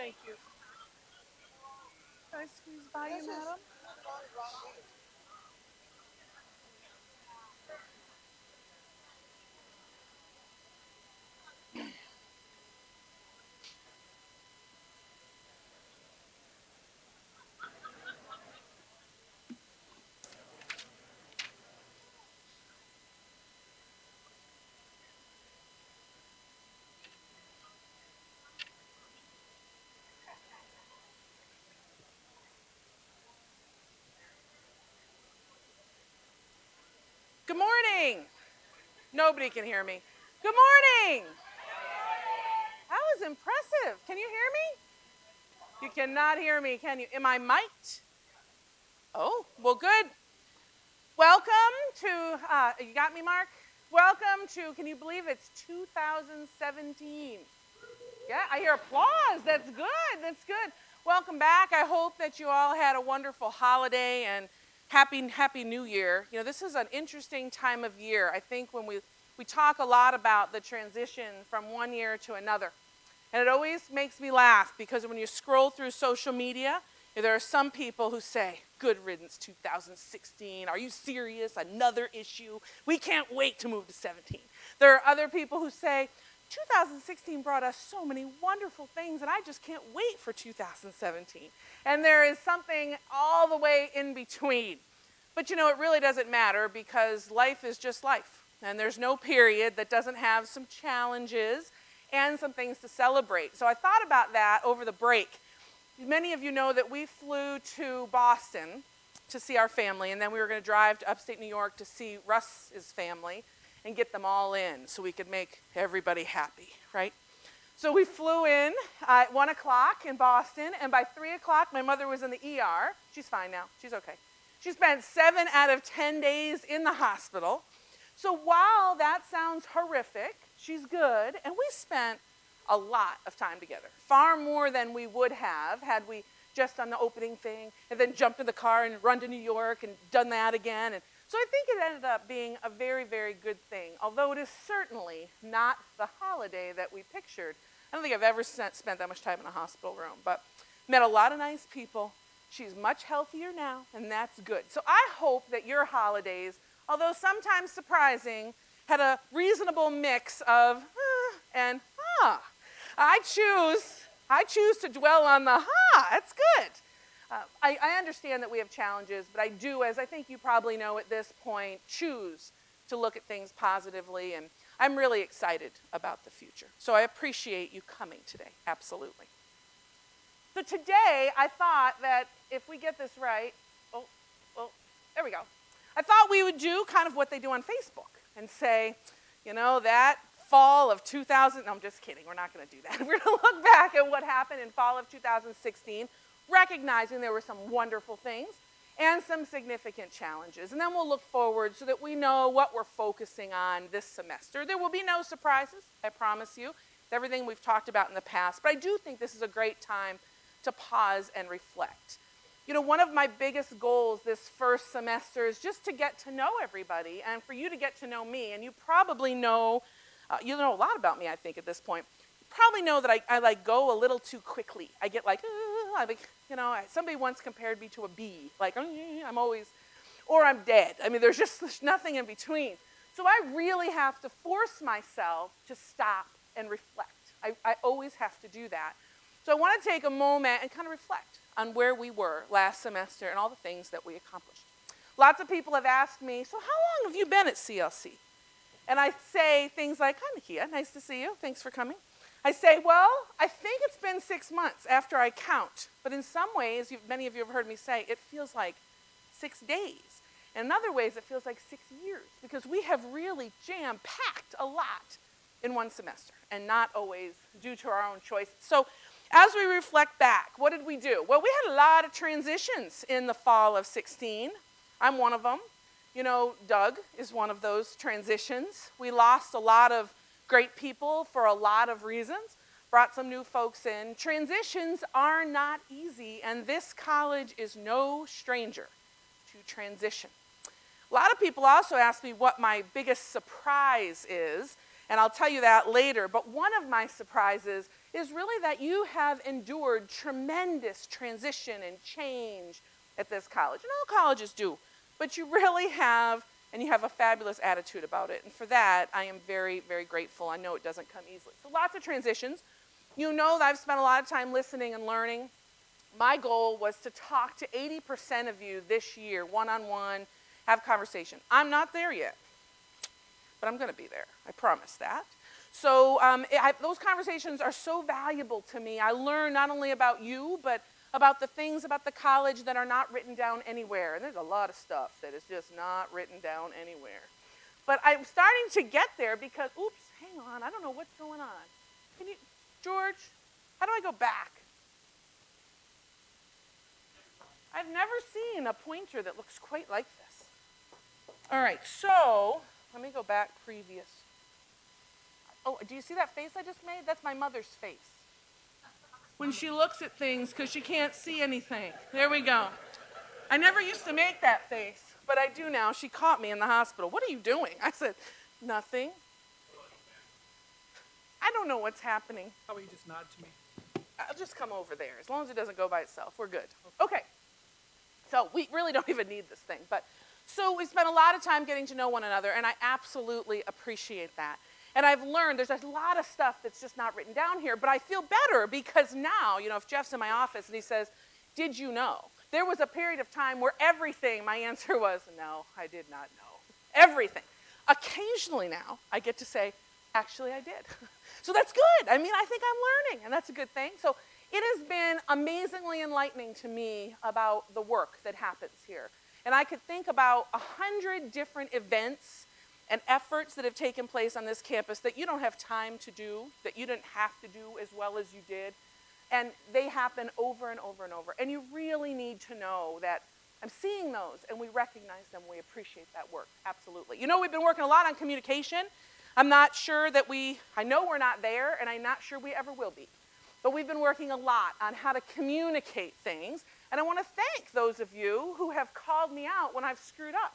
Thank you. Can I squeeze by you, madam? Good morning. Nobody can hear me. Good morning. That was impressive. Can you hear me? You cannot hear me, can you? Am I mic'd? Oh, well, good. Welcome to, you got me, Mark? Welcome to, can you believe it's 2017? Yeah, I hear applause. That's good. That's good. Welcome back. I hope that you all had a wonderful holiday and happy New Year. You know, this is an interesting time of year. I think when we talk a lot about the transition from one year to another. And it always makes me laugh because when you scroll through social media, there are some people who say, good riddance 2016. Are you serious? Another issue. We can't wait to move to 17. There are other people who say, 2016 brought us so many wonderful things, and I just can't wait for 2017. And there is something all the way in between. But you know, it really doesn't matter because life is just life. And there's no period that doesn't have some challenges and some things to celebrate. So I thought about that over the break. Many of you know that we flew to Boston to see our family, and then we were going to drive to upstate New York to see Russ's family and get them all in so we could make everybody happy, right? So we flew in at 1 o'clock in Boston, and by 3 o'clock, my mother was in the ER. She's fine now. She's okay. She spent 7 out of 10 days in the hospital. So while that sounds horrific, she's good, and we spent a lot of time together, far more than we would have had we just done the opening thing and then jumped in the car and run to New York and done that again. And so I think it ended up being a very, very good thing, although it is certainly not the holiday that we pictured. I don't think I've ever spent that much time in a hospital room, but met a lot of nice people. She's much healthier now, and that's good. So I hope that your holidays, although sometimes surprising, had a reasonable mix of and I choose to dwell on the that's good. I understand that we have challenges, but I do, as I think you probably know at this point, choose to look at things positively, and I'm really excited about the future. So I appreciate you coming today, absolutely. So today, I thought that if we get this right, there we go. I thought we would do kind of what they do on Facebook and say, you know, that fall of 2000, no, I'm just kidding, we're not going to do that. We're going to look back at what happened in fall of 2016, recognizing there were some wonderful things and some significant challenges. And then we'll look forward so that we know what we're focusing on this semester. There will be no surprises, I promise you. It's everything we've talked about in the past. But I do think this is a great time to pause and reflect. You know, one of my biggest goals this first semester is just to get to know everybody and for you to get to know me. And you probably know, you know a lot about me, I think, at this point. You probably know that I like go a little too quickly. I get like, you know, somebody once compared me to a bee. Like, I'm always, or I'm dead. I mean, there's nothing in between. So I really have to force myself to stop and reflect. I always have to do that. So I want to take a moment and kind of reflect on where we were last semester and all the things that we accomplished. Lots of people have asked me, so how long have you been at CLC? And I say things like, hi, Nakia, nice to see you. Thanks for coming. I say, well, I think it's been 6 months after I count. But in some ways, many of you have heard me say, it feels like 6 days. And in other ways, it feels like 6 years because we have really jam-packed a lot in one semester and not always due to our own choice. So as we reflect back, what did we do? Well, we had a lot of transitions in the fall of 16. I'm one of them. You know, Doug is one of those transitions. We lost a lot of great people for a lot of reasons, brought some new folks in. Transitions are not easy, and this college is no stranger to transition. A lot of people also ask me what my biggest surprise is, and I'll tell you that later, but one of my surprises is really that you have endured tremendous transition and change at this college. And all colleges do, but you really have, and you have a fabulous attitude about it. And for that, I am very, very grateful. I know it doesn't come easily. So lots of transitions. You know that I've spent a lot of time listening and learning. My goal was to talk to 80% of you this year, one-on-one, have conversation. I'm not there yet, but I'm going to be there. I promise that. So those conversations are so valuable to me. I learn not only about you, but about the things about the college that are not written down anywhere. And there's a lot of stuff that is just not written down anywhere. But I'm starting to get there because, oops, hang on, I don't know what's going on. Can you, George, how do I go back? I've never seen a pointer that looks quite like this. All right, so let me go back previous. Oh, do you see that face I just made? That's my mother's face. When she looks at things because she can't see anything. There we go. I never used to make that face, but I do now. She caught me in the hospital. What are you doing? I said, nothing. I don't know what's happening. How about you just nod to me? I'll just come over there. As long as it doesn't go by itself, we're good. Okay. So we really don't even need this thing. But so we spent a lot of time getting to know one another, and I absolutely appreciate that. And I've learned there's a lot of stuff that's just not written down here, but I feel better because now, if Jeff's in my office and he says, did you know? There was a period of time where everything, my answer was, no, I did not know. Everything. Occasionally now, I get to say, actually, I did. So that's good. I think I'm learning, and that's a good thing. So it has been amazingly enlightening to me about the work that happens here. And I could think about 100 different events and efforts that have taken place on this campus that you don't have time to do, that you didn't have to do as well as you did. And they happen over and over and over. And you really need to know that I'm seeing those, and we recognize them. We appreciate that work, absolutely. We've been working a lot on communication. I'm not sure that I know we're not there, and I'm not sure we ever will be. But we've been working a lot on how to communicate things. And I want to thank those of you who have called me out when I've screwed up.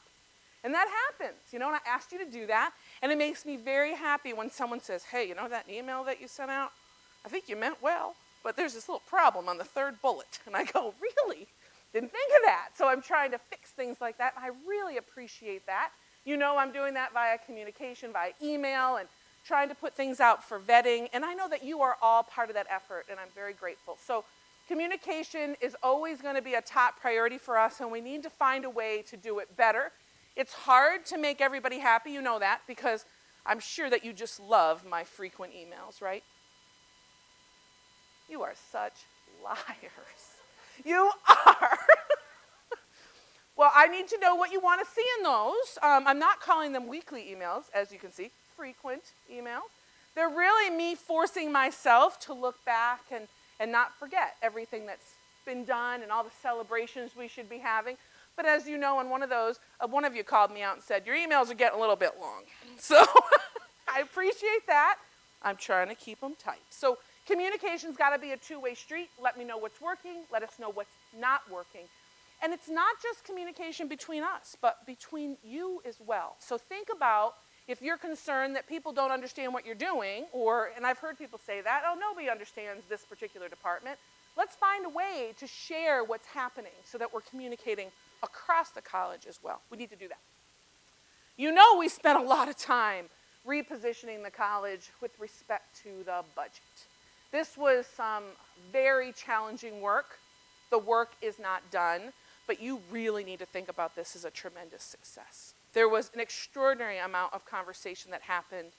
And that happens, and I asked you to do that. And it makes me very happy when someone says, hey, that email that you sent out? I think you meant well, but there's this little problem on the third bullet. And I go, really? Didn't think of that. So I'm trying to fix things like that. And I really appreciate that. I'm doing that via communication, via email, and trying to put things out for vetting. And I know that you are all part of that effort, and I'm very grateful. So communication is always going to be a top priority for us, and we need to find a way to do it better. It's hard to make everybody happy, you know that, because I'm sure that you just love my frequent emails, right? You are such liars. You are. Well, I need to know what you want to see in those. I'm not calling them weekly emails, as you can see, frequent emails. They're really me forcing myself to look back and not forget everything that's been done and all the celebrations we should be having. But as you know, on one of those, one of you called me out and said, your emails are getting a little bit long. So I appreciate that. I'm trying to keep them tight. So communication's got to be a two-way street. Let me know what's working. Let us know what's not working. And it's not just communication between us, but between you as well. So think about if you're concerned that people don't understand what you're doing, and I've heard people say that, oh, nobody understands this particular department. Let's find a way to share what's happening so that we're communicating across the college as well. We need to do that. We spent a lot of time repositioning the college with respect to the budget. This was some very challenging work. The work is not done, but you really need to think about this as a tremendous success. There was an extraordinary amount of conversation that happened.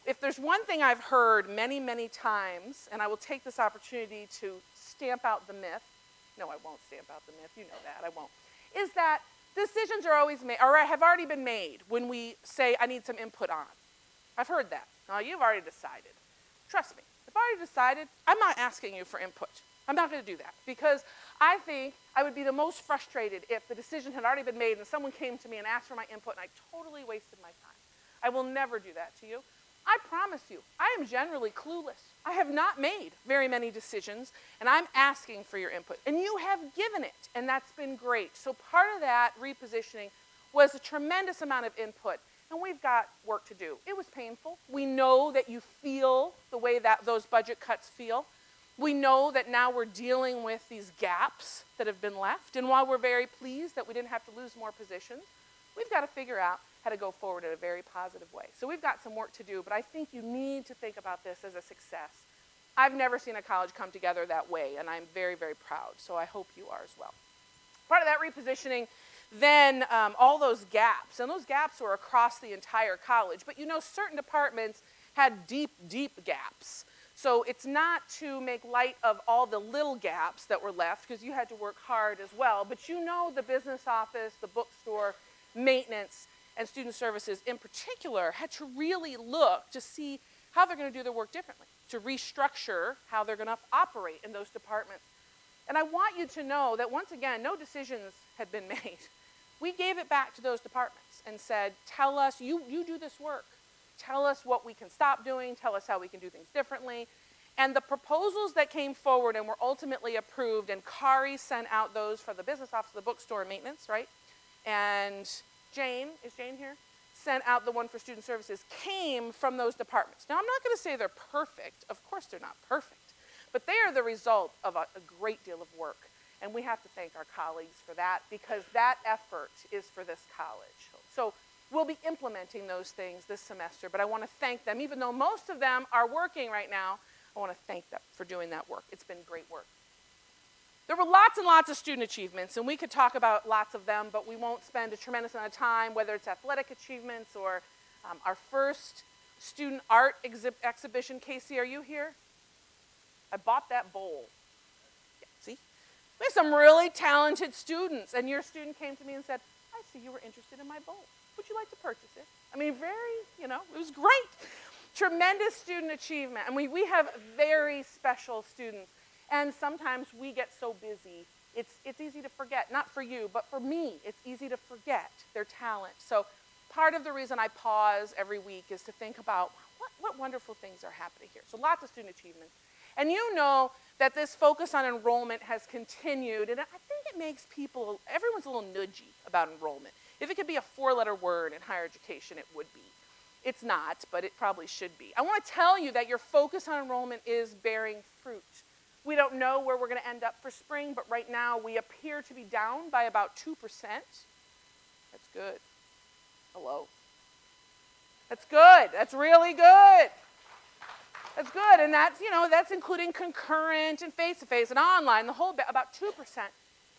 If there's one thing I've heard many, many times, and I will take this opportunity to stamp out the myth, no, I won't stamp out the myth, you know that, I won't, is that decisions are always made, or have already been made when we say, I need some input on. I've heard that. No, you've already decided. Trust me, if I already decided, I'm not asking you for input. I'm not going to do that because I think I would be the most frustrated if the decision had already been made and someone came to me and asked for my input and I totally wasted my time. I will never do that to you. I promise you, I am generally clueless. I have not made very many decisions, and I'm asking for your input. And you have given it, and that's been great. So part of that repositioning was a tremendous amount of input and we've got work to do. It was painful. We know that you feel the way that those budget cuts feel. We know that now we're dealing with these gaps that have been left, and while we're very pleased that we didn't have to lose more positions, we've got to figure out how to go forward in a very positive way. So we've got some work to do, but I think you need to think about this as a success. I've never seen a college come together that way, and I'm very, very proud, so I hope you are as well. Part of that repositioning, then all those gaps, and those gaps were across the entire college, but you know, certain departments had deep, deep gaps. So it's not to make light of all the little gaps that were left, because you had to work hard as well, but you know the business office, the bookstore, maintenance, and student services in particular had to really look to see how they're going to do their work differently, to restructure how they're going to operate in those departments. And I want you to know that once again, no decisions had been made. We gave it back to those departments and said, tell us, you do this work. Tell us what we can stop doing. Tell us how we can do things differently. And the proposals that came forward and were ultimately approved, and Kari sent out those for the business office, the bookstore, and maintenance, right? And Jane, is Jane here? Sent out the one for student services, came from those departments. Now, I'm not going to say they're perfect. Of course they're not perfect. But they are the result of a great deal of work. And we have to thank our colleagues for that, because that effort is for this college. So we'll be implementing those things this semester, but I want to thank them. Even though most of them are working right now, I want to thank them for doing that work. It's been great work. There were lots and lots of student achievements, and we could talk about lots of them, but we won't spend a tremendous amount of time, whether it's athletic achievements or our first student art exhibition. Casey, are you here? I bought that bowl. Yeah, see? We have some really talented students, and your student came to me and said, I see you were interested in my bowl. Would you like to purchase it? I mean, it was great. Tremendous student achievement. And we have very special students. And sometimes we get so busy, it's easy to forget. Not for you, but for me, it's easy to forget their talent. So part of the reason I pause every week is to think about what wonderful things are happening here. So lots of student achievements. And you know that this focus on enrollment has continued, and I think it makes everyone's a little nudgy about enrollment. If it could be a 4-letter word in higher education, it would be. It's not, but it probably should be. I want to tell you that your focus on enrollment is bearing fruit. We don't know where we're going to end up for spring, but right now we appear to be down by about 2%. That's good. Hello. That's good. That's really good. That's good, and that's including concurrent and face-to-face and online, the whole bit, about 2%.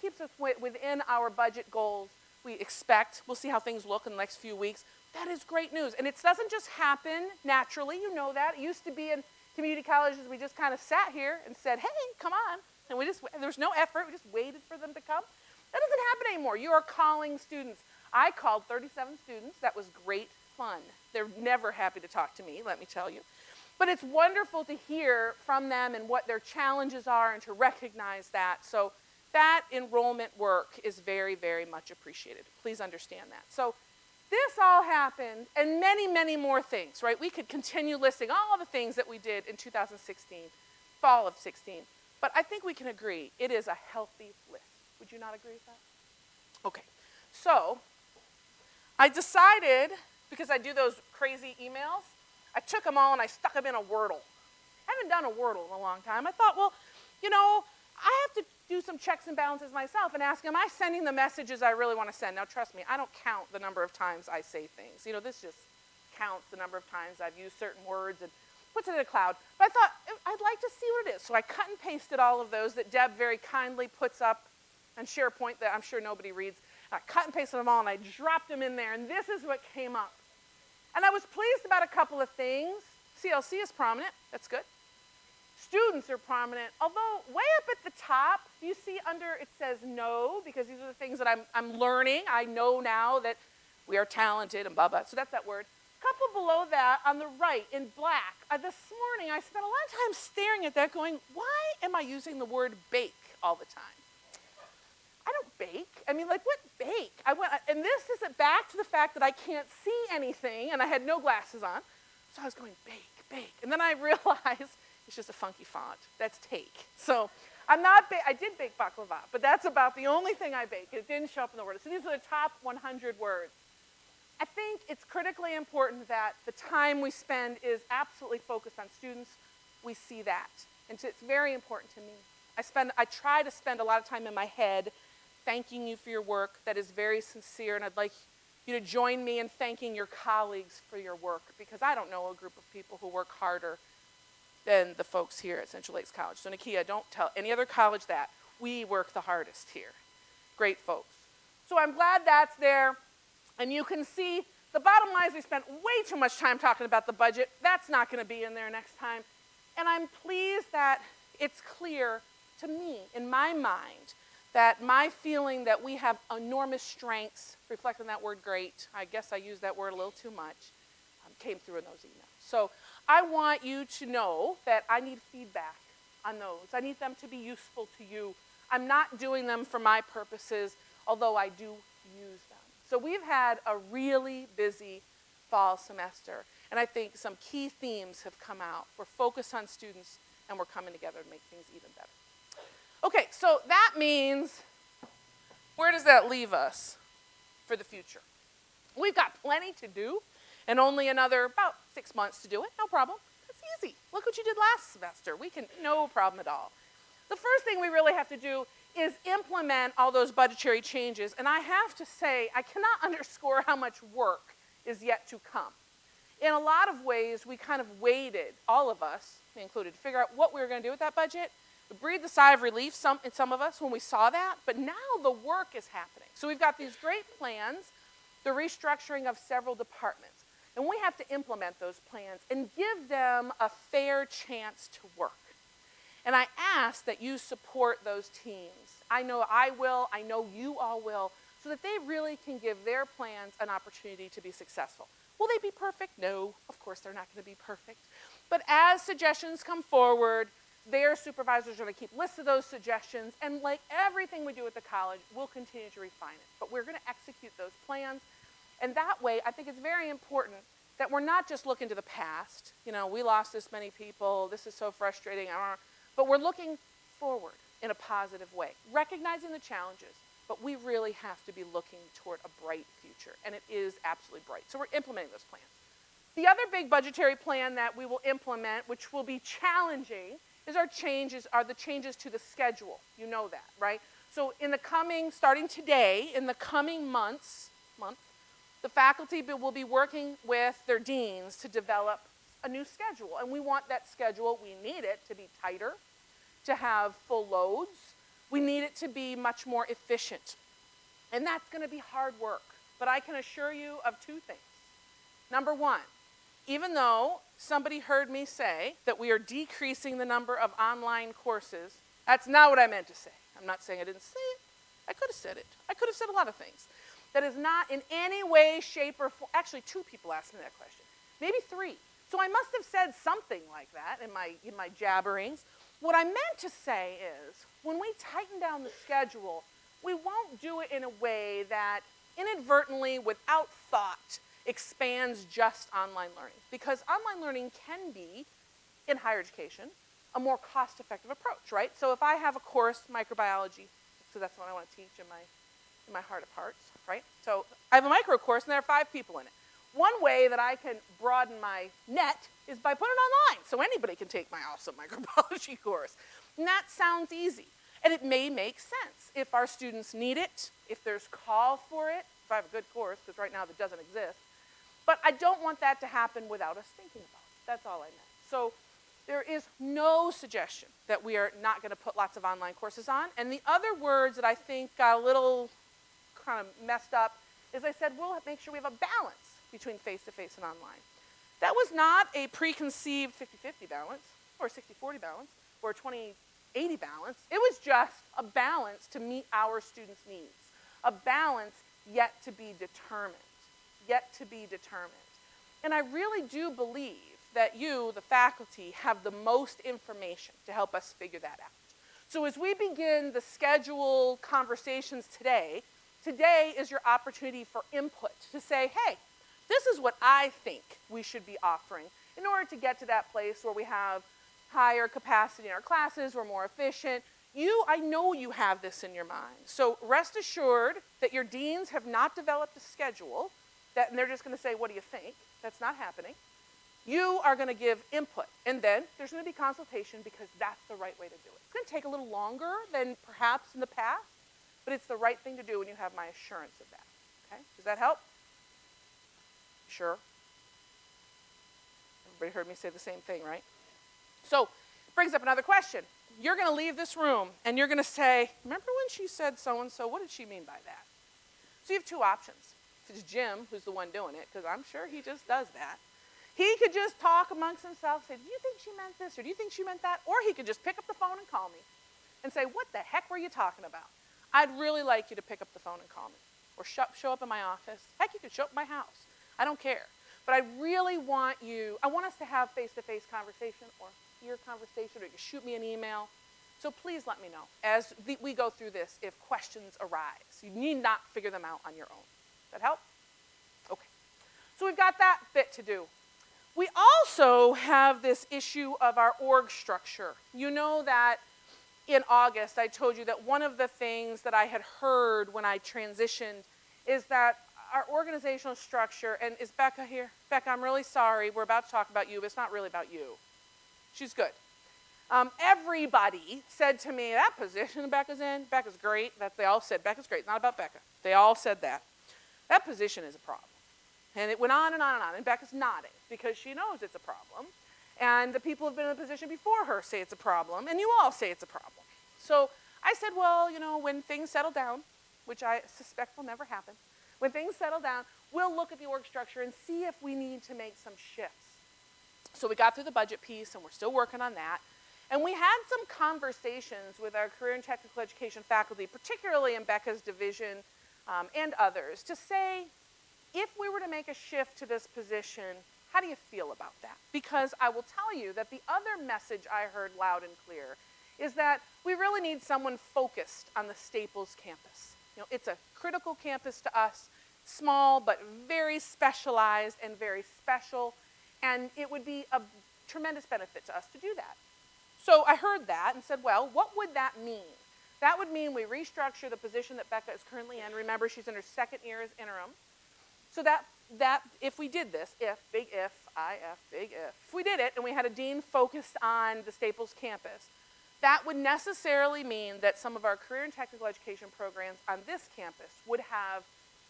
Keeps us within our budget goals we expect. We'll see how things look in the next few weeks. That is great news, and it doesn't just happen naturally. You know that. It used to be in community colleges, we just kind of sat here and said, hey, come on, and there was no effort. We just waited for them to come. That doesn't happen anymore. You are calling students. I called 37 students. That was great fun. They're never happy to talk to me, let me tell you. But it's wonderful to hear from them and what their challenges are and to recognize that. So that enrollment work is very, very much appreciated. Please understand that. So this all happened, and many, many more things, right? We could continue listing all the things that we did in 2016, fall of 16. But I think we can agree it is a healthy list. Would you not agree with that? Okay. So I decided, because I do those crazy emails, I took them all and I stuck them in a Wordle. I haven't done a Wordle in a long time. I thought, well, I have to do some checks and balances myself and ask, am I sending the messages I really want to send? Now, trust me, I don't count the number of times I say things. This just counts the number of times I've used certain words and puts it in a cloud. But I thought, I'd like to see what it is. So I cut and pasted all of those that Deb very kindly puts up on SharePoint that I'm sure nobody reads. I cut and pasted them all, and I dropped them in there, and this is what came up. And I was pleased about a couple of things. CLC is prominent. That's good. Students are prominent, although way up at the top, you see under it says no, because these are the things that I'm learning. I know now that we are talented and blah, blah. So that's that word. A couple below that on the right in black. This morning I spent a lot of time staring at that going, why am I using the word bake all the time? I don't bake. I mean, what bake? And this is back to the fact that I can't see anything, and I had no glasses on. So I was going, bake, bake. And then I realized it's just a funky font. That's take. So I did bake baklava, but that's about the only thing I bake. It didn't show up in the word. So these are the top 100 words. I think it's critically important that the time we spend is absolutely focused on students. We see that. And so it's very important to me. I try to spend a lot of time in my head thanking you for your work. That is very sincere, and I'd like you to join me in thanking your colleagues for your work, because I don't know a group of people who work harder than the folks here at Central Lakes College. So Nakia, don't tell any other college that. We work the hardest here. Great folks. So I'm glad that's there. And you can see the bottom line is we spent way too much time talking about the budget. That's not going to be in there next time. And I'm pleased that it's clear to me, in my mind, that my feeling that we have enormous strengths, reflecting that word great, I guess I used that word a little too much, came through in those emails. So I want you to know that I need feedback on those. I need them to be useful to you. I'm not doing them for my purposes, although I do use them. So we've had a really busy fall semester, and I think some key themes have come out. We're focused on students, and we're coming together to make things even better. Okay, so that means, where does that leave us for the future? We've got plenty to do, and only another about 6 months to do it. No problem. It's easy. Look what you did last semester. We can, no problem at all. The first thing we really have to do is implement all those budgetary changes, and I have to say, I cannot underscore how much work is yet to come. In a lot of ways, we kind of waited, all of us, me included, to figure out what we were going to do with that budget. We breathed a sigh of relief, some of us, when we saw that, but now the work is happening. So we've got these great plans, the restructuring of several departments, and we have to implement those plans and give them a fair chance to work. And I ask that you support those teams. I know I will, I know you all will, so that they really can give their plans an opportunity to be successful. Will they be perfect? No, of course they're not going to be perfect. But as suggestions come forward, their supervisors are going to keep lists of those suggestions, and like everything we do at the college, we'll continue to refine it. But we're going to execute those plans, and that way, I think it's very important that we're not just looking to the past. You know, we lost this many people, this is so frustrating, but we're looking forward in a positive way, recognizing the challenges, but we really have to be looking toward a bright future, and it is absolutely bright. So we're implementing those plans. The other big budgetary plan that we will implement, which will be challenging, is the changes to the schedule. You know that, right? So starting today, in the coming month, the faculty will be working with their deans to develop a new schedule. And we want that schedule, we need it to be tighter, to have full loads. We need it to be much more efficient. And that's going to be hard work. But I can assure you of two things. Number one, even though somebody heard me say that we are decreasing the number of online courses, that's not what I meant to say. I'm not saying I didn't say it. I could have said it. I could have said a lot of things. That is not in any way, shape, or form. Actually, 2 people asked me that question. Maybe 3. So I must have said something like that in my jabberings. What I meant to say is, when we tighten down the schedule, we won't do it in a way that inadvertently, without thought, expands just online learning. Because online learning can be, in higher education, a more cost-effective approach, right? So if I have a course, microbiology, so that's what I want to teach in my heart of hearts, right? So I have a micro course and there are 5 people in it. One way that I can broaden my net is by putting it online, so anybody can take my awesome microbiology course. And that sounds easy. And it may make sense if our students need it, if there's call for it, if I have a good course, because right now that doesn't exist. But I don't want that to happen without us thinking about it. That's all I meant. So there is no suggestion that we are not going to put lots of online courses on. And the other words that I think got a little kind of messed up is I said, we'll make sure we have a balance between face-to-face and online. That was not a preconceived 50-50 balance, or 60-40 balance, or 20-80 balance. It was just a balance to meet our students' needs. A balance yet to be determined. Yet to be determined. And I really do believe that you, the faculty, have the most information to help us figure that out. So as we begin the schedule conversations today is your opportunity for input to say, hey, this is what I think we should be offering in order to get to that place where we have higher capacity in our classes, we're more efficient. I know you have this in your mind. So rest assured that your deans have not developed a schedule and they're just going to say, what do you think? That's not happening. You are going to give input, and then there's going to be consultation because that's the right way to do it. It's going to take a little longer than perhaps in the past, but it's the right thing to do when you have my assurance of that. Okay? Does that help? Sure. Everybody heard me say the same thing, right? So, brings up another question. You're going to leave this room, and you're going to say, remember when she said so-and-so? What did she mean by that? So you have two options. It's Jim, who's the one doing it, because I'm sure he just does that. He could just talk amongst himself, say, do you think she meant this, or do you think she meant that? Or he could just pick up the phone and call me and say, what the heck were you talking about? I'd really like you to pick up the phone and call me. Or show up in my office. Heck, you could show up at my house. I don't care. But I really want us to have face-to-face conversation or ear conversation, or you can shoot me an email. So please let me know as we go through this if questions arise. You need not figure them out on your own. Does that help? Okay. So we've got that bit to do. We also have this issue of our org structure. You know that in August I told you that one of the things that I had heard when I transitioned is that our organizational structure, and is Becca here? Becca, I'm really sorry. We're about to talk about you, but it's not really about you. She's good. Everybody said to me, that position Becca's in, Becca's great. They all said, Becca's great. It's not about Becca. They all said that. That position is a problem. And it went on and on and on. And Becca's nodding because she knows it's a problem. And the people who have been in the position before her say it's a problem. And you all say it's a problem. So I said, well, when things settle down, which I suspect will never happen, when things settle down, we'll look at the org structure and see if we need to make some shifts. So we got through the budget piece, and we're still working on that. And we had some conversations with our career and technical education faculty, particularly in Becca's division and others, to say, if we were to make a shift to this position, how do you feel about that? Because I will tell you that the other message I heard loud and clear is that we really need someone focused on the Staples campus. It's a critical campus to us, small but very specialized and very special, and it would be a tremendous benefit to us to do that. So I heard that and said, well, what would that mean? That would mean we restructure the position that Becca is currently in. Remember, she's in her second year as interim. So that if we did this, big if, if we did it and we had a dean focused on the Staples campus, that would necessarily mean that some of our career and technical education programs on this campus would have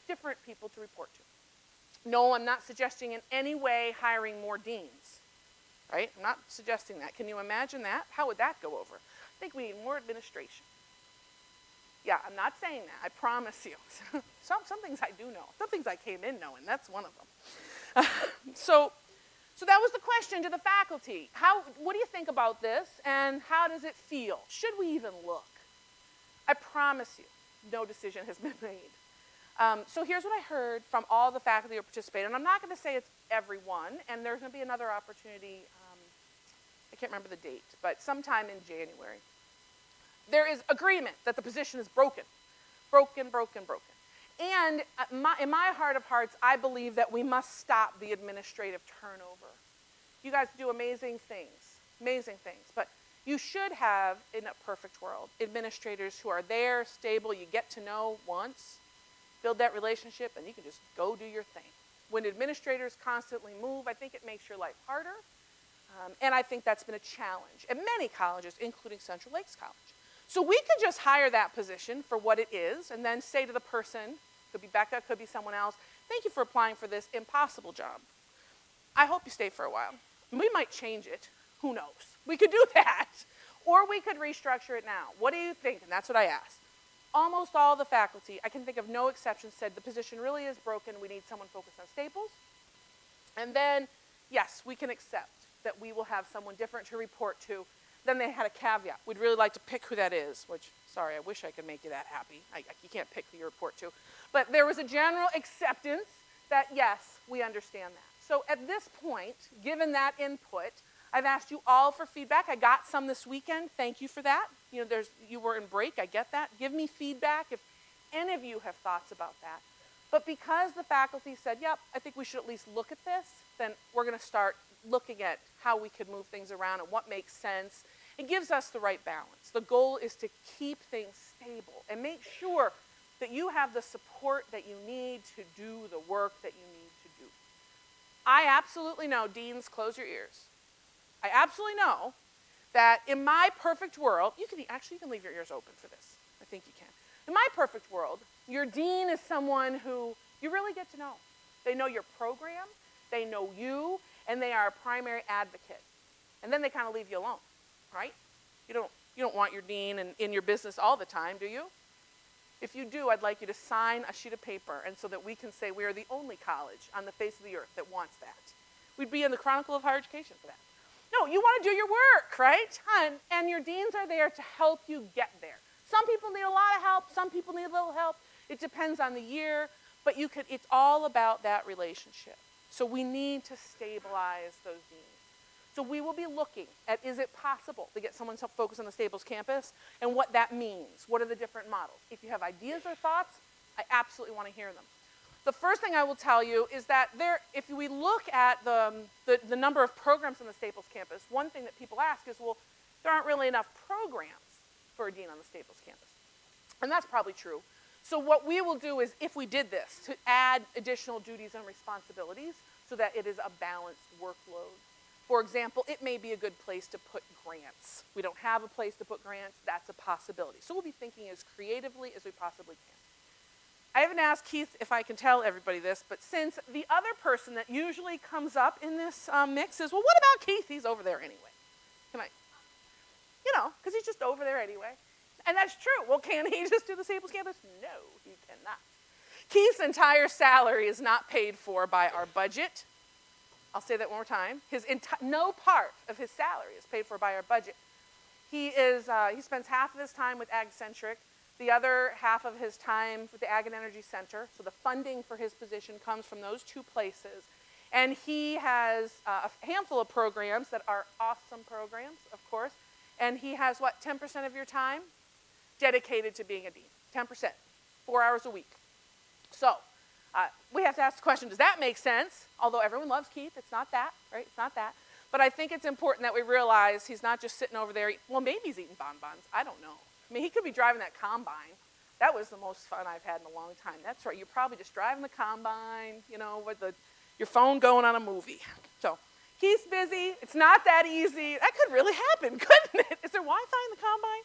different people to report to. No, I'm not suggesting in any way hiring more deans, right? I'm not suggesting that. Can you imagine that? How would that go over? I think we need more administration. Yeah, I'm not saying that, I promise you. Some things I do know. Some things I came in knowing, that's one of them. So that was the question to the faculty. What do you think about this, and how does it feel? Should we even look? I promise you, no decision has been made. So here's what I heard from all the faculty who participated, and I'm not going to say it's everyone, and there's going to be another opportunity, I can't remember the date, but sometime in January. There is agreement that the position is broken. Broken. And in my heart of hearts, I believe that we must stop the administrative turnover. You guys do amazing things, but you should have, in a perfect world, administrators who are there, stable, you get to know once, build that relationship, and you can just go do your thing. When administrators constantly move, I think it makes your life harder, and I think that's been a challenge at many colleges, including Central Lakes College. So we could just hire that position for what it is and then say to the person, could be Becca, could be someone else, thank you for applying for this impossible job. I hope you stay for a while. We might change it. Who knows? We could do that. Or we could restructure it now. What do you think? And that's what I asked. Almost all the faculty, I can think of no exceptions, said the position really is broken. We need someone focused on Staples. And then, yes, we can accept that we will have someone different to report to. Then they had a caveat. We'd really like to pick who that is, which, sorry, I wish I could make you that happy. You can't pick who you report to. But there was a general acceptance that, yes, we understand that. So at this point, given that input, I've asked you all for feedback. I got some this weekend. Thank you for that. You were in break. I get that. Give me feedback if any of you have thoughts about that. But because the faculty said, yep, I think we should at least look at this, then we're going to start looking at how we could move things around and what makes sense. It gives us the right balance. The goal is to keep things stable and make sure that you have the support that you need to do the work that you need to do. I absolutely know, deans, close your ears. I absolutely know that in my perfect world, you can leave your ears open for this. I think you can. In my perfect world, your dean is someone who you really get to know. They know your program, they know you, and they are a primary advocate. And then they kind of leave you alone, right? You don't want your dean in your business all the time, do you? If you do, I'd like you to sign a sheet of paper, and so that we can say we are the only college on the face of the earth that wants that. We'd be in the Chronicle of Higher Education for that. No, you want to do your work, right? And your deans are there to help you get there. Some people need a lot of help. Some people need a little help. It depends on the year, but it's all about that relationship. So we need to stabilize those deans. So we will be looking at, is it possible to get someone to focus on the Staples campus and what that means? What are the different models? If you have ideas or thoughts, I absolutely want to hear them. The first thing I will tell you is that if we look at the number of programs on the Staples campus, one thing that people ask is, well, there aren't really enough programs for a dean on the Staples campus. And that's probably true. So what we will do is, if we did this, to add additional duties and responsibilities so that it is a balanced workload. For example, it may be a good place to put grants. We don't have a place to put grants. That's a possibility. So we'll be thinking as creatively as we possibly can. I haven't asked Keith if I can tell everybody this, but since the other person that usually comes up in this mix is, well, what about Keith? He's over there anyway. Because he's just over there anyway. And that's true. Well, can he just do the Staples campus? No, he cannot. Keith's entire salary is not paid for by our budget. I'll say that one more time. No part of his salary is paid for by our budget. He spends half of his time with AgCentric, the other half of his time with the Ag and Energy Center. So the funding for his position comes from those two places. And he has a handful of programs that are awesome programs, of course. And he has, 10% of your time dedicated to being a dean. 10%, 4 hours a week. So we have to ask the question, does that make sense? Although everyone loves Keith, it's not that, right? It's not that. But I think it's important that we realize he's not just sitting over there. Well, maybe he's eating bonbons. I don't know. I mean, he could be driving that combine. That was the most fun I've had in a long time. That's right. You're probably just driving the combine, with your phone going on a movie. So he's busy. It's not that easy. That could really happen, couldn't it? Is there Wi-Fi in the combine?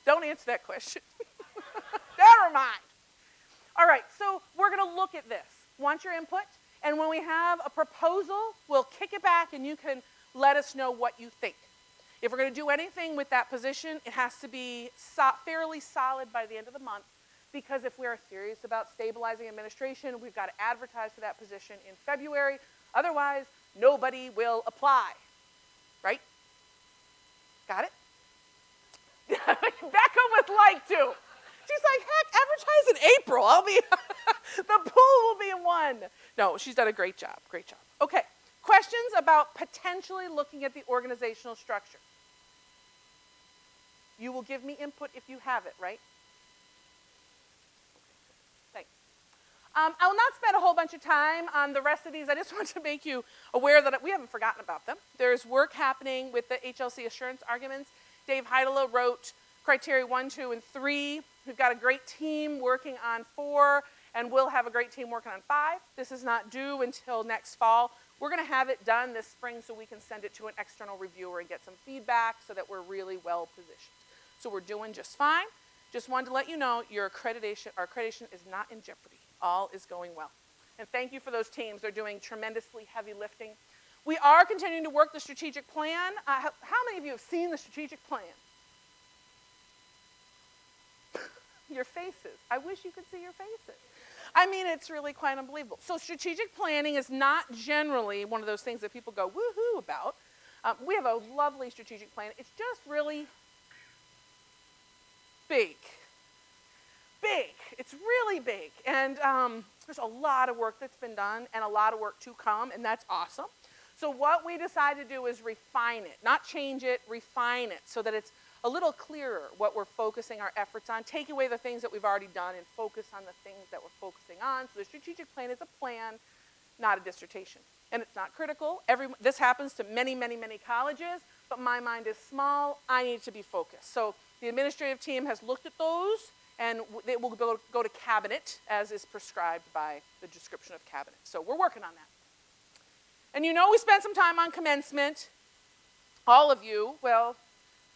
Don't answer that question. Never mind. All right, so we're going to look at this. Want your input? And when we have a proposal, we'll kick it back and you can let us know what you think. If we're going to do anything with that position, it has to be fairly solid by the end of the month, because if we are serious about stabilizing administration, we've got to advertise for that position in February. Otherwise, nobody will apply. Right? Got it? Becca would like to. She's like, heck, advertise in April. The pool will be in one. No, she's done a great job. Great job. Okay, questions about potentially looking at the organizational structure. You will give me input if you have it, right? Thanks. I will not spend a whole bunch of time on the rest of these. I just want to make you aware that we haven't forgotten about them. There's work happening with the HLC assurance arguments. Dave Heidela wrote criteria 1, 2, and 3. We've got a great team working on 4, and we'll have a great team working on 5. This is not due until next fall. We're going to have it done this spring so we can send it to an external reviewer and get some feedback so that we're really well positioned. So we're doing just fine. Just wanted to let you know our accreditation is not in jeopardy. All is going well. And thank you for those teams. They're doing tremendously heavy lifting. We are continuing to work the strategic plan. How many of you have seen the strategic plan? Your faces. I wish you could see your faces. I mean, it's really quite unbelievable. So strategic planning is not generally one of those things that people go woohoo about. We have a lovely strategic plan. It's just really big. Big. It's really big. And there's a lot of work that's been done and a lot of work to come, and that's awesome. So what we decided to do is refine it, not change it, refine it so that it's a little clearer what we're focusing our efforts on, take away the things that we've already done and focus on the things that we're focusing on. So the strategic plan is a plan, not a dissertation. And it's not critical. This happens to many, many, many colleges, but my mind is small. I need to be focused. So the administrative team has looked at those, and it will go to cabinet as is prescribed by the description of cabinet. So we're working on that. And you know we spent some time on commencement. All of you, well,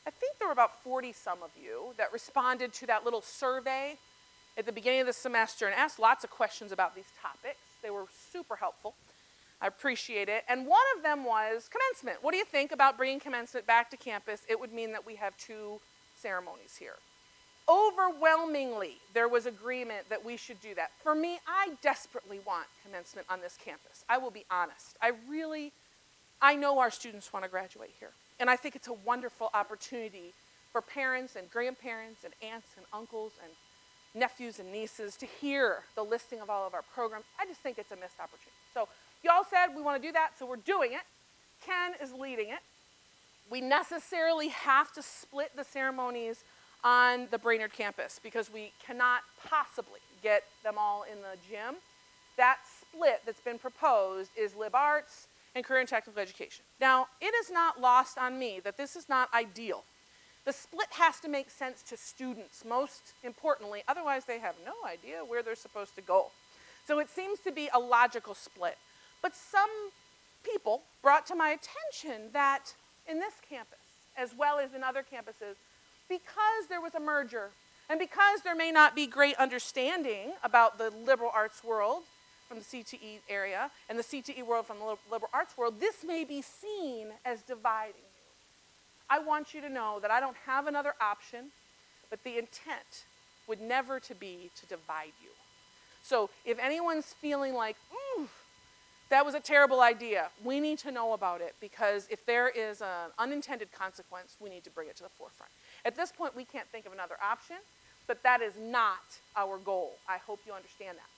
I think there were about 40 some of you that responded to that little survey at the beginning of the semester and asked lots of questions about these topics. They were super helpful. I appreciate it. And one of them was commencement. What do you think about bringing commencement back to campus? It would mean that we have 2 ceremonies here. Overwhelmingly, there was agreement that we should do that. For me, I desperately want commencement on this campus. I will be honest. I know our students want to graduate here. And I think it's a wonderful opportunity for parents and grandparents and aunts and uncles and nephews and nieces to hear the listing of all of our programs. I just think it's a missed opportunity. So y'all said we want to do that, so we're doing it. Ken is leading it. We necessarily have to split the ceremonies on the Brainerd campus because we cannot possibly get them all in the gym. That split that's been proposed is Lib Arts and Career and Technical Education. Now, it is not lost on me that this is not ideal. The split has to make sense to students, most importantly, otherwise they have no idea where they're supposed to go. So it seems to be a logical split. But some people brought to my attention that in this campus, as well as in other campuses, because there was a merger, and because there may not be great understanding about the liberal arts world from the CTE area, and the CTE world from the liberal arts world, this may be seen as dividing you. I want you to know that I don't have another option, but the intent would never to be to divide you. So if anyone's feeling like, that was a terrible idea, we need to know about it, because if there is an unintended consequence, we need to bring it to the forefront. At this point, we can't think of another option, but that is not our goal. I hope you understand that.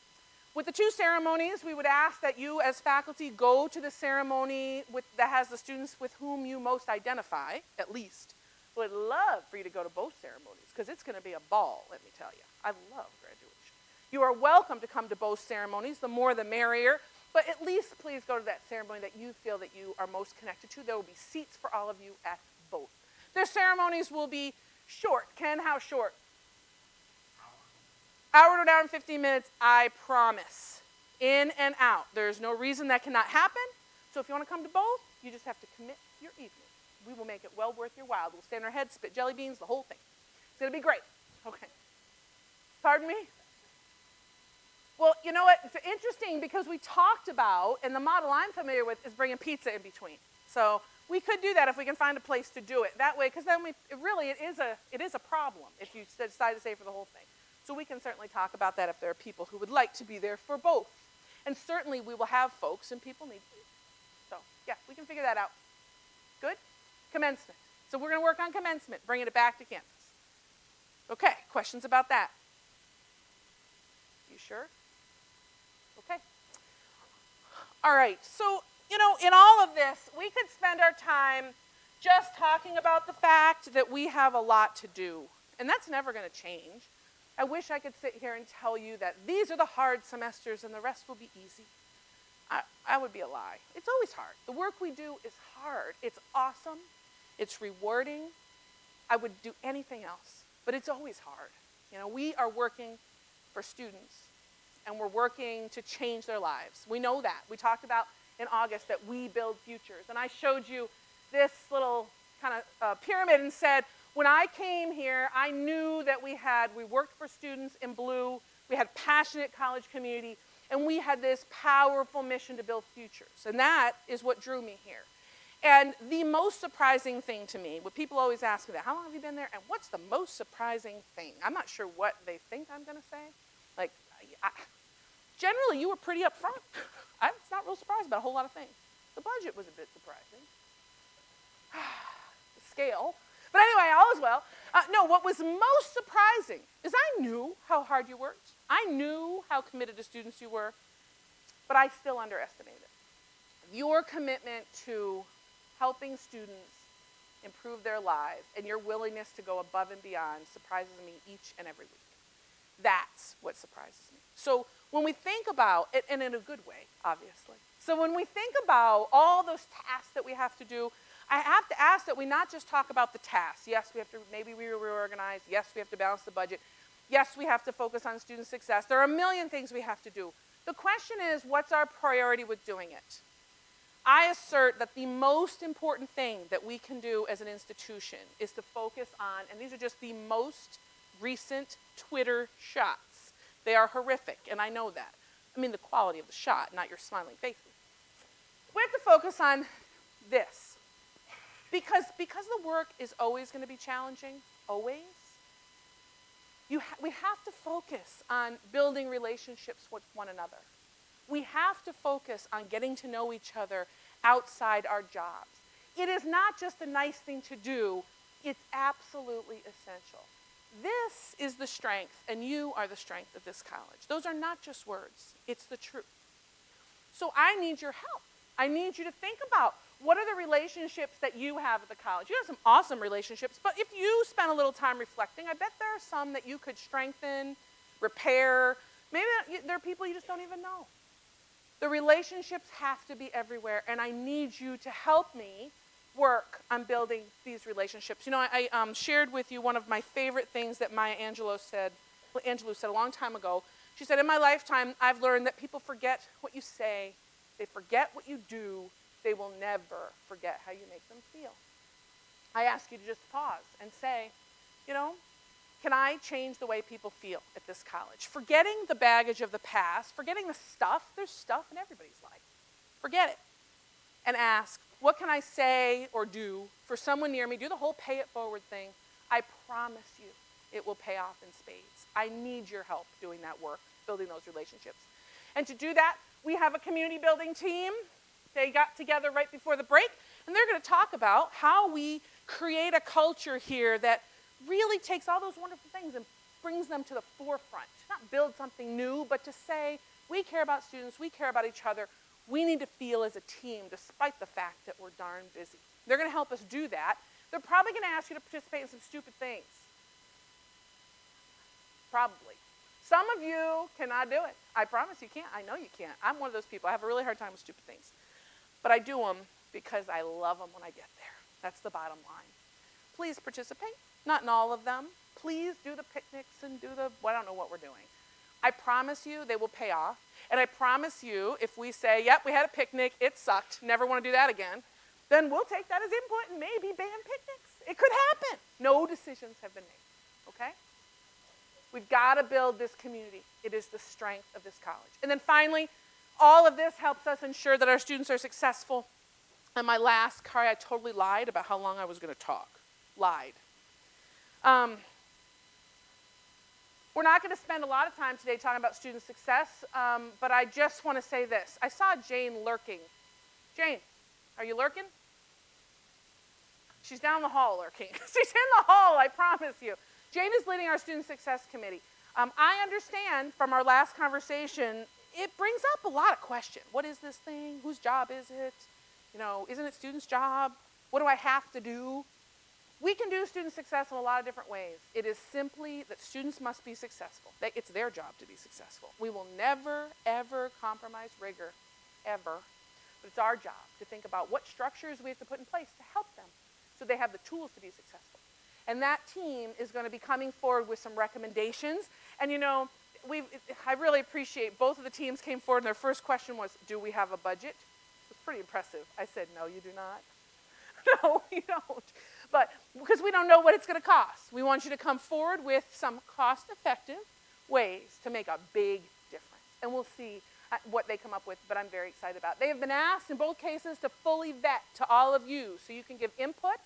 With the 2 ceremonies, we would ask that you as faculty go to the ceremony that has the students with whom you most identify, at least. Would love for you to go to both ceremonies, because it's going to be a ball, let me tell you. I love graduation. You are welcome to come to both ceremonies. The more the merrier. But at least please go to that ceremony that you feel that you are most connected to. There will be seats for all of you at both. Their ceremonies will be short. Ken, how short? Hour to an hour and 15 minutes, I promise. In and out. There's no reason that cannot happen. So if you want to come to both, you just have to commit your evening. We will make it well worth your while. We'll stand on our heads, spit jelly beans, the whole thing. It's going to be great. Okay. Pardon me? Well, you know what? It's interesting because we talked about, and the model I'm familiar with is bringing pizza in between. So we could do that if we can find a place to do it that way, because then it is a problem if you decide to stay for the whole thing. So we can certainly talk about that if there are people who would like to be there for both. And certainly we will have folks and people need to. So yeah, we can figure that out. Good? Commencement. So we're going to work on commencement, bringing it back to campus. Okay, questions about that? You sure? Okay. All right, so, in all of this, we could spend our time just talking about the fact that we have a lot to do, and that's never going to change. I wish I could sit here and tell you that these are the hard semesters and the rest will be easy. I would be a lie. It's always hard. The work we do is hard. It's awesome. It's rewarding. I would do anything else, but it's always hard. We are working for students, and we're working to change their lives. We know that. We talked about in August that we build futures. And I showed you this little kind of pyramid and said, when I came here, I knew that we worked for students in blue, we had passionate college community, and we had this powerful mission to build futures. And that is what drew me here. And the most surprising thing to me, what people always ask me that, how long have you been there? And what's the most surprising thing? I'm not sure what they think I'm going to say. Like, generally, you were pretty upfront. I was not real surprised about a whole lot of things. The budget was a bit surprising. The scale. But anyway, all is well. No, what was most surprising is I knew how hard you worked. I knew how committed to students you were, but I still underestimated your commitment to helping students improve their lives and your willingness to go above and beyond surprises me each and every week. That's what surprises me. So when we think about it, and in a good way, obviously. So when we think about all those tasks that we have to do, I have to ask that we not just talk about the tasks. Yes, we have to maybe reorganize. Yes, we have to balance the budget. Yes, we have to focus on student success. There are a million things we have to do. The question is, what's our priority with doing it? I assert that the most important thing that we can do as an institution is to focus on, and these are just the most recent Twitter shots. They are horrific, and I know that. I mean the quality of the shot, not your smiling faces. We have to focus on this. Because the work is always going to be challenging, always, we have to focus on building relationships with one another. We have to focus on getting to know each other outside our jobs. It is not just a nice thing to do, it's absolutely essential. This is the strength, and you are the strength of this college. Those are not just words, it's the truth. So I need your help. I need you to think about what are the relationships that you have at the college. You have some awesome relationships, but if you spend a little time reflecting, I bet there are some that you could strengthen, repair. Maybe there are people you just don't even know. The relationships have to be everywhere, and I need you to help me work on building these relationships. You know, I shared with you one of my favorite things that Maya Angelou said a long time ago. She said, in my lifetime, I've learned that people forget what you say, they forget what you do, they will never forget how you make them feel. I ask you to just pause and say, you know, can I change the way people feel at this college? Forgetting the baggage of the past, forgetting the stuff, there's stuff in everybody's life. Forget it. And ask, what can I say or do for someone near me? Do the whole pay it forward thing. I promise you it will pay off in spades. I need your help doing that work, building those relationships. And to do that, we have a community building team. They got together right before the break, and they're going to talk about how we create a culture here that really takes all those wonderful things and brings them to the forefront. Not build something new, but to say, we care about students, we care about each other. We need to feel as a team despite the fact that we're darn busy. They're going to help us do that. They're probably going to ask you to participate in some stupid things. Probably. Some of you cannot do it. I promise you can't. I know you can't. I'm one of those people. I have a really hard time with stupid things. But I do them because I love them when I get there. That's the bottom line. Please participate. Not in all of them. Please do the picnics and do the, well, I don't know what we're doing. I promise you they will pay off. And I promise you, if we say, yep, we had a picnic, it sucked, never want to do that again, then we'll take that as input and maybe ban picnics. It could happen. No decisions have been made, okay? We've got to build this community. It is the strength of this college. And then finally, all of this helps us ensure that our students are successful. And my last card, I totally lied about how long I was going to talk. Lied. We're not going to spend a lot of time today talking about student success, but I just want to say this. I saw Jane lurking. Jane, are you lurking? She's down the hall lurking. She's in the hall, I promise you. Jane is leading our student success committee. I understand from our last conversation, it brings up a lot of questions. What is this thing? Whose job is it? You know, isn't it students' job? What do I have to do? We can do student success in a lot of different ways. It is simply that students must be successful. It's their job to be successful. We will never, ever compromise rigor, ever. But it's our job to think about what structures we have to put in place to help them so they have the tools to be successful. And that team is going to be coming forward with some recommendations. And you know, I really appreciate both of the teams came forward and their first question was, do we have a budget? It was pretty impressive. I said, no, you do not. No, you don't. But because we don't know what it's going to cost. We want you to come forward with some cost-effective ways to make a big difference. And we'll see what they come up with, but I'm very excited about it. They have been asked in both cases to fully vet to all of you so you can give input.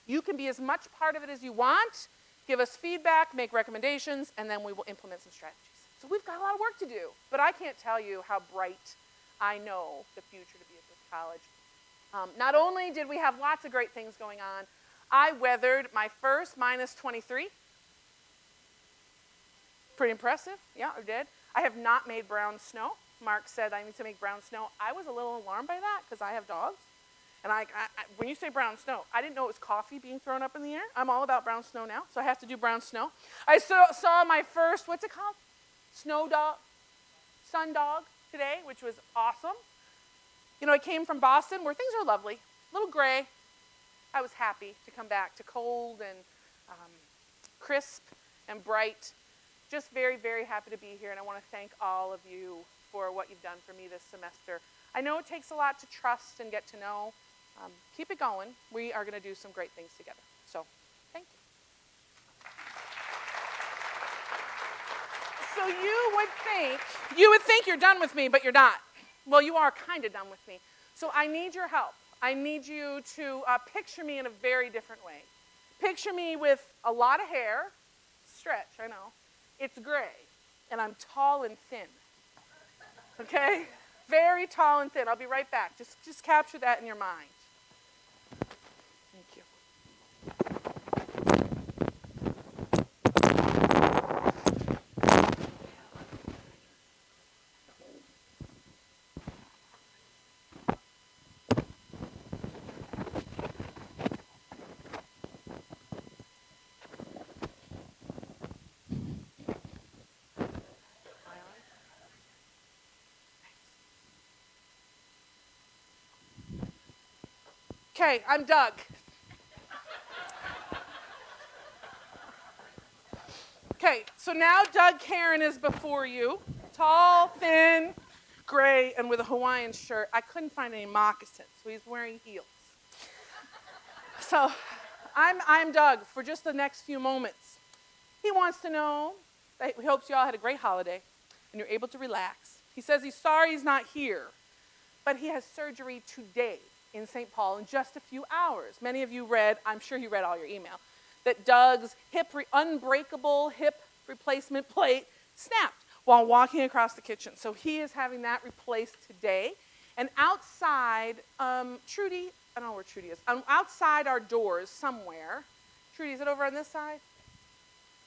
You can be as much part of it as you want, give us feedback, make recommendations, and then we will implement some strategies. So we've got a lot of work to do, but I can't tell you how bright I know the future to be at this college. Not only did we have lots of great things going on, I weathered my first minus 23. Pretty impressive. Yeah, I did. I have not made brown snow. Mark said I need to make brown snow. I was a little alarmed by that because I have dogs. And when you say brown snow, I didn't know it was coffee being thrown up in the air. I'm all about brown snow now, so I have to do brown snow. I saw my first, what's it called? Sun dog today, which was awesome. You know, I came from Boston where things are lovely, a little gray. I was happy to come back to cold and crisp and bright. just very, very happy to be here, and I want to thank all of you for what you've done for me this semester. I know it takes a lot to trust and get to know. Keep it going. We are going to do some great things together. So, thank you. So you would think you're done with me, but you're not. Well, you are kind of done with me. So I need your help. I need you to picture me in a very different way. Picture me with a lot of hair. Stretch, I know. It's gray, and I'm tall and thin. Okay? Very tall and thin. I'll be right back. Just capture that in your mind. Thank you. Okay, I'm Doug. Okay, so now Doug Karen is before you. Tall, thin, gray, and with a Hawaiian shirt. I couldn't find any moccasins, so he's wearing heels. So I'm Doug for just the next few moments. He wants to know that he hopes you all had a great holiday and you're able to relax. He says he's sorry he's not here, but he has surgery today in St. Paul in just a few hours. Many of you read, I'm sure you read all your email, that Doug's unbreakable hip replacement plate snapped while walking across the kitchen. So he is having that replaced today. And outside, Trudy, I don't know where Trudy is, outside our doors somewhere, Trudy, is it over on this side?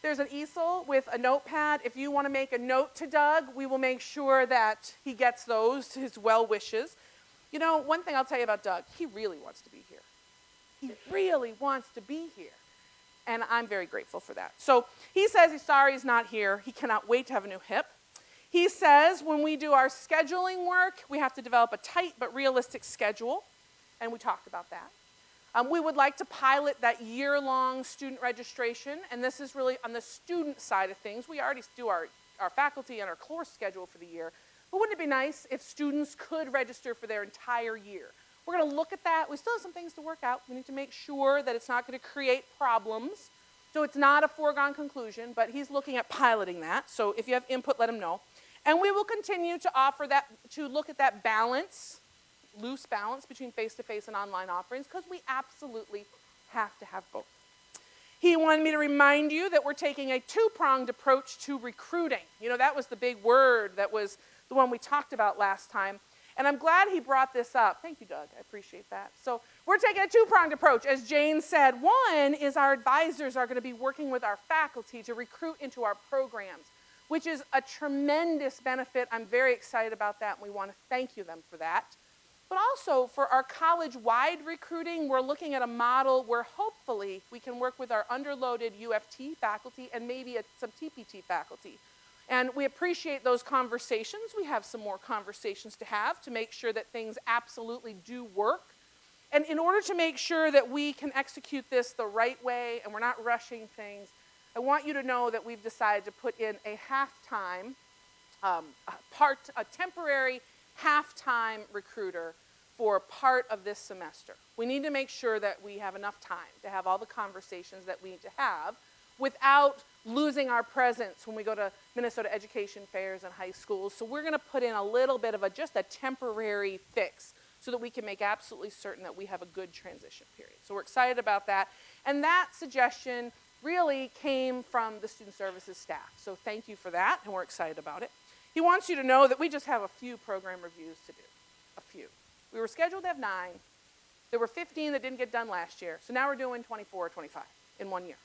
There's an easel with a notepad. If you want to make a note to Doug, we will make sure that he gets those, his well wishes. You know, one thing I'll tell you about Doug, he really wants to be here. He really wants to be here. And I'm very grateful for that. So he says he's sorry he's not here. He cannot wait to have a new hip. He says when we do our scheduling work, we have to develop a tight but realistic schedule. And we talked about that. We would like to pilot that year-long student registration. And this is really on the student side of things. We already do our faculty and our course schedule for the year. But wouldn't it be nice if students could register for their entire year? We're going to look at that. We still have some things to work out. We need to make sure that it's not going to create problems. So it's not a foregone conclusion, but he's looking at piloting that. So if you have input, let him know. And we will continue to offer that, to look at that balance, loose balance between face-to-face and online offerings, because we absolutely have to have both. He wanted me to remind you that we're taking a two-pronged approach to recruiting. You know, that was the big word that was the one we talked about last time. And I'm glad he brought this up. Thank you, Doug. I appreciate that. So we're taking a two-pronged approach. As Jane said, one is our advisors are going to be working with our faculty to recruit into our programs, which is a tremendous benefit. I'm very excited about that, and we want to thank you them for that. But also for our college-wide recruiting, we're looking at a model where hopefully we can work with our underloaded UFT faculty and maybe some TPT faculty. And we appreciate those conversations. We have some more conversations to have to make sure that things absolutely do work. And in order to make sure that we can execute this the right way and we're not rushing things, I want you to know that we've decided to put in a half-time, a temporary half-time recruiter for part of this semester. We need to make sure that we have enough time to have all the conversations that we need to have without losing our presence when we go to Minnesota education fairs and high schools. So we're going to put in a little bit of just a temporary fix so that we can make absolutely certain that we have a good transition period. So we're excited about that. And that suggestion really came from the student services staff. So thank you for that, and we're excited about it. He wants you to know that we just have a few program reviews to do, a few. We were scheduled to have 9. There were 15 that didn't get done last year. So now we're doing 24 or 25 in 1 year.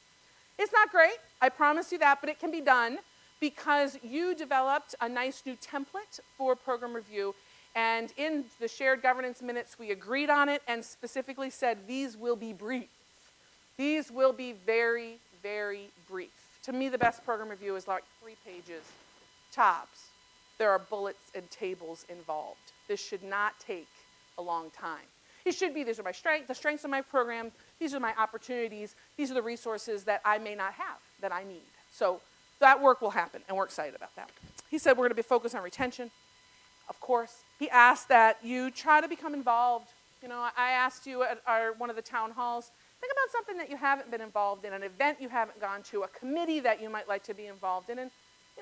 It's not great, I promise you that, but it can be done because you developed a nice new template for program review, and in the shared governance minutes, we agreed on it and specifically said these will be brief. These will be very, very brief. To me, the best program review is like 3 pages, tops. There are bullets and tables involved. This should not take a long time. It should be, these are my strengths, the strengths of my program, these are my opportunities, these are the resources that I may not have, that I need. So that work will happen, and we're excited about that. He said we're going to be focused on retention, of course. He asked that you try to become involved. You know, I asked you at one of the town halls, think about something that you haven't been involved in, an event you haven't gone to, a committee that you might like to be involved in, and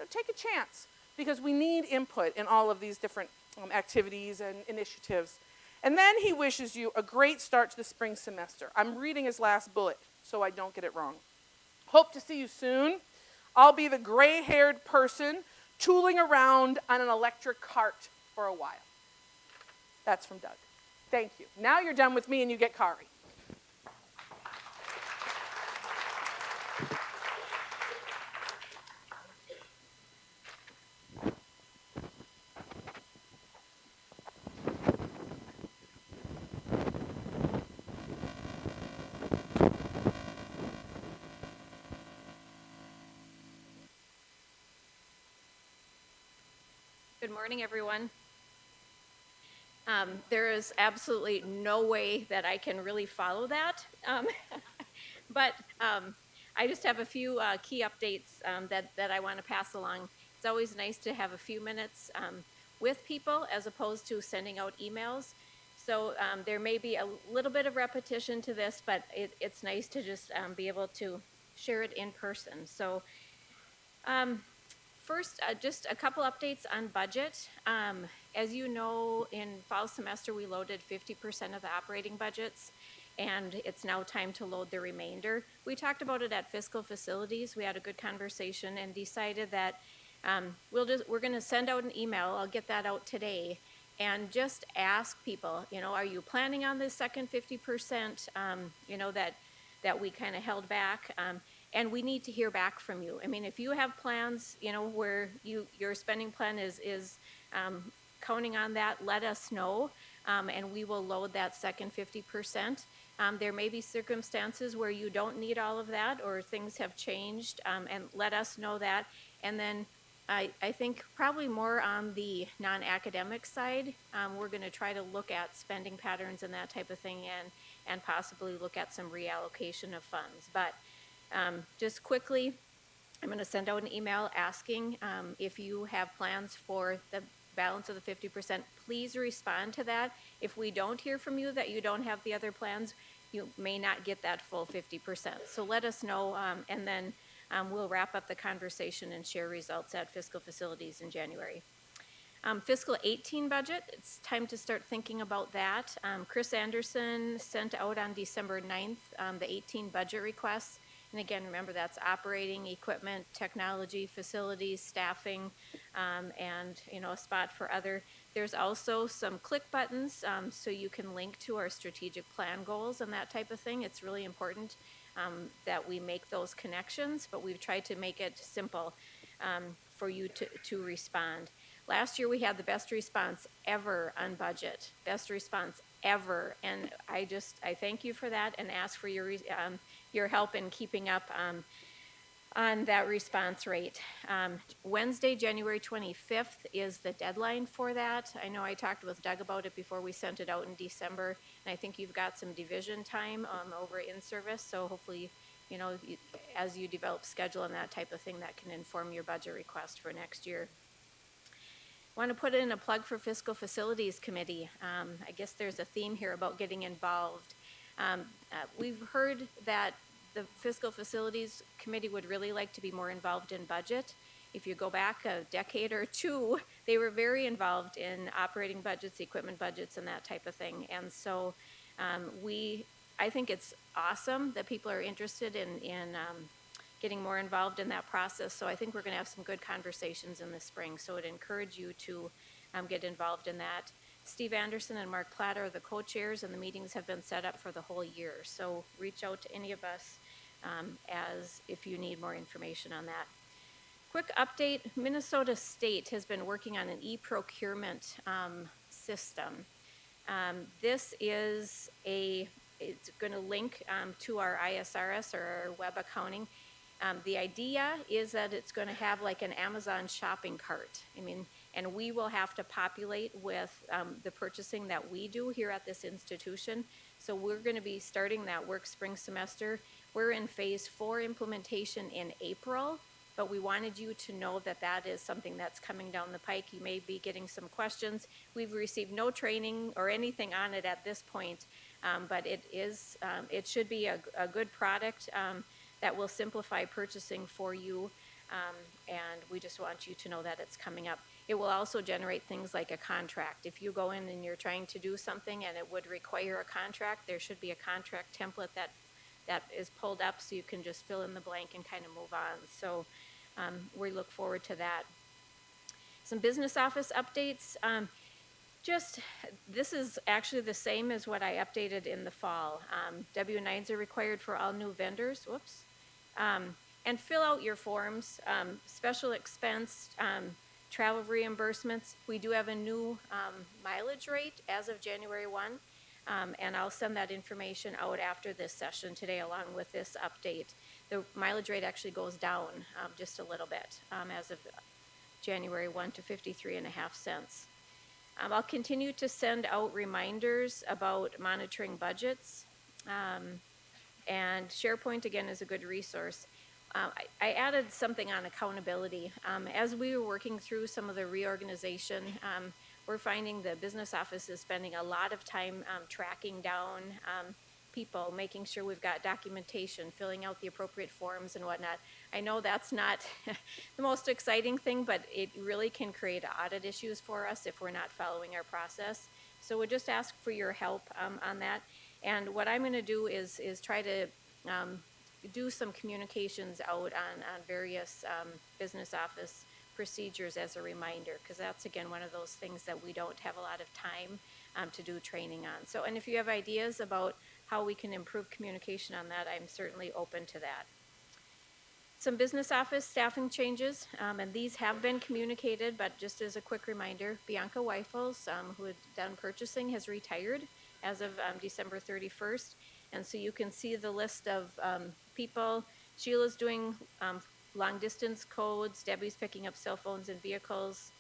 take a chance, because we need input in all of these different activities and initiatives. And then he wishes you a great start to the spring semester. I'm reading his last bullet so I don't get it wrong. Hope to see you soon. I'll be the gray-haired person tooling around on an electric cart for a while. That's from Doug. Thank you. Now you're done with me and you get Kari. Good morning, everyone. There is absolutely no way that I can really follow that, but I just have a few key updates that I want to pass along. It's always nice to have a few minutes with people as opposed to sending out emails. So there may be a little bit of repetition to this, but it's nice to just be able to share it in person. So first, just a couple updates on budget. As you know, in fall semester, we loaded 50% of the operating budgets, and it's now time to load the remainder. We talked about it at fiscal facilities. We had a good conversation and decided that we're going to send out an email. I'll get that out today, and just ask people, are you planning on this second 50%, that we kind of held back? And we need to hear back from you. I mean, if you have plans, where your spending plan is counting on that, let us know, and we will load that second 50%. There may be circumstances where you don't need all of that, or things have changed, and let us know that. And then I think probably more on the non-academic side, we're going to try to look at spending patterns and that type of thing, and possibly look at some reallocation of funds. But just quickly, I'm going to send out an email asking if you have plans for the balance of the 50%. Please respond to that. If we don't hear from you that you don't have the other plans, you may not get that full 50%. So let us know, and then we'll wrap up the conversation and share results at fiscal facilities in January. Fiscal 18 budget, it's time to start thinking about that. Chris Anderson sent out on December 9th the 18 budget requests. And again, remember, that's operating, equipment, technology, facilities, staffing, and a spot for other. There's also some click buttons, so you can link to our strategic plan goals and that type of thing. It's really important that we make those connections, but we've tried to make it simple for you to respond. Last year we had the best response ever on budget, best response ever, and I thank you for that and ask for your help in keeping up on that response rate. Wednesday, January 25th is the deadline for that. I know I talked with Doug about it before we sent it out in December, and I think you've got some division time over in service, so hopefully, as you develop schedule and that type of thing, that can inform your budget request for next year. I want to put in a plug for Fiscal Facilities Committee. I guess there's a theme here about getting involved. We've heard that the Fiscal Facilities Committee would really like to be more involved in budget. If you go back a decade or two, they were very involved in operating budgets, equipment budgets, and that type of thing. And so I think it's awesome that people are interested in getting more involved in that process. So I think we're going to have some good conversations in the spring. So I'd encourage you to get involved in that. Steve Anderson and Mark Platter are the co-chairs, and the meetings have been set up for the whole year. So reach out to any of us as if you need more information on that. Quick update, Minnesota State has been working on an e-procurement system. This is it's going to link to our ISRS, or our web accounting. The idea is that it's going to have like an Amazon shopping cart. And we will have to populate with the purchasing that we do here at this institution. So we're going to be starting that work spring semester. We're in phase 4 implementation in April, but we wanted you to know that that is something that's coming down the pike. You may be getting some questions. We've received no training or anything on it at this point, but it should be a good product that will simplify purchasing for you, and we just want you to know that it's coming up. It will also generate things like a contract. If you go in and you're trying to do something and it would require a contract, there should be a contract template that is pulled up so you can just fill in the blank and kind of move on. So we look forward to that. Some business office updates. This is actually the same as what I updated in the fall. W-9s are required for all new vendors. Whoops. And fill out your forms. Special expense, travel reimbursements. We do have a new mileage rate as of January 1. And I'll send that information out after this session today along with this update. The mileage rate actually goes down just a little bit as of January 1 to 53.5 cents. I'll continue to send out reminders about monitoring budgets. And SharePoint, again, is a good resource. I added something on accountability. As we were working through some of the reorganization, we're finding the business office is spending a lot of time tracking down people, making sure we've got documentation, filling out the appropriate forms and whatnot. I know that's not the most exciting thing, but it really can create audit issues for us if we're not following our process. So we'll just ask for your help on that. And what I'm going to do is try to do some communications out on various business office procedures as a reminder, because that's, again, one of those things that we don't have a lot of time to do training on. So, and if you have ideas about how we can improve communication on that, I'm certainly open to that. Some business office staffing changes, and these have been communicated, but just as a quick reminder, Bianca Weifels, who had done purchasing, has retired as of December 31st. And so you can see the list of people. Sheila's doing long distance codes, Debbie's picking up cell phones and vehicles,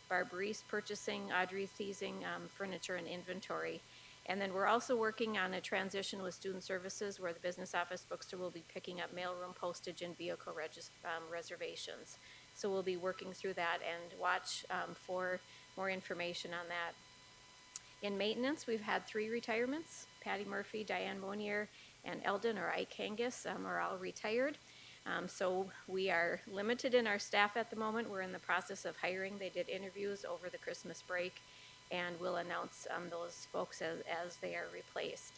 Barb Reese purchasing, Audrey Thiesing furniture and inventory. And then we're also working on a transition with student services where the business office bookstore will be picking up mailroom postage and vehicle reservations. So we'll be working through that and watch for more information on that. In maintenance, we've had 3 retirements. Patty Murphy, Diane Monier, and Eldon or Ike Kangas are all retired. So we are limited in our staff at the moment. We're in the process of hiring. They did interviews over the Christmas break, and we'll announce those folks as they are replaced.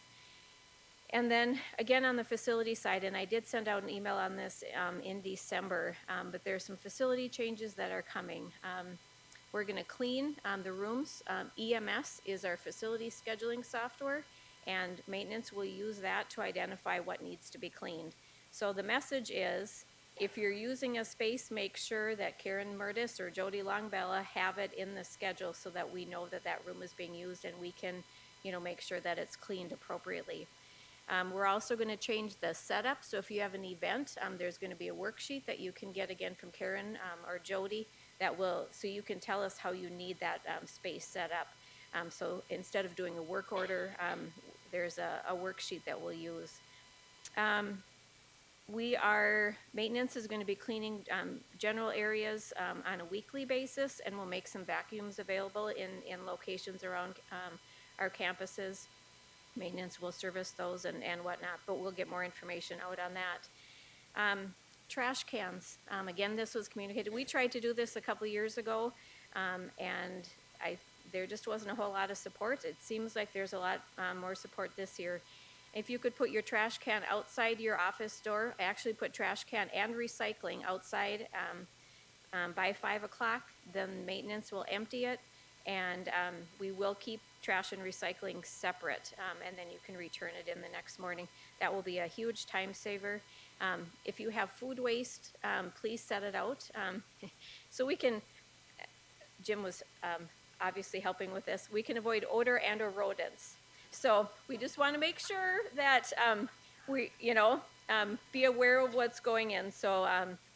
And then again on the facility side, and I did send out an email on this in December, but there's some facility changes that are coming. We're going to clean the rooms. EMS is our facility scheduling software, and maintenance will use that to identify what needs to be cleaned. So the message is, if you're using a space, make sure that Karen Murtis or Jody Longbella have it in the schedule so that we know that that room is being used and we can, make sure that it's cleaned appropriately. We're also going to change the setup. So if you have an event, there's going to be a worksheet that you can get again from Karen or Jody so you can tell us how you need that space set up. So instead of doing a work order, there's a worksheet that we'll use. Maintenance is going to be cleaning general areas on a weekly basis, and we'll make some vacuums available in locations around our campuses. Maintenance will service those and whatnot, but we'll get more information out on that. Trash cans. Again, this was communicated. We tried to do this a couple years ago, and there just wasn't a whole lot of support. It seems like there's a lot more support this year. If you could put your trash can outside your office door, actually put trash can and recycling outside by 5 o'clock, then maintenance will empty it, and we will keep trash and recycling separate, and then you can return it in the next morning. That will be a huge time saver. If you have food waste, please set it out. So we can, Jim was obviously helping with this, we can avoid odor and or rodents. So we just want to make sure that we, be aware of what's going in so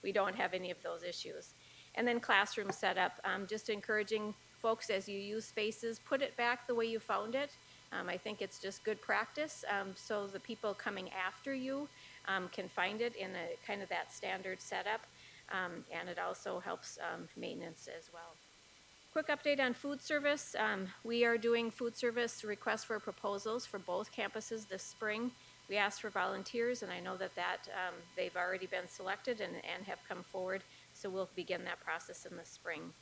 we don't have any of those issues. And then classroom setup, just encouraging folks as you use spaces, put it back the way you found it. I think it's just good practice, so the people coming after you can find it in a kind of that standard setup, and it also helps maintenance as well. Quick update on food service. We are doing food service requests for proposals for both campuses this spring. We asked for volunteers, and I know that they've already been selected and have come forward, so we'll begin that process in the spring.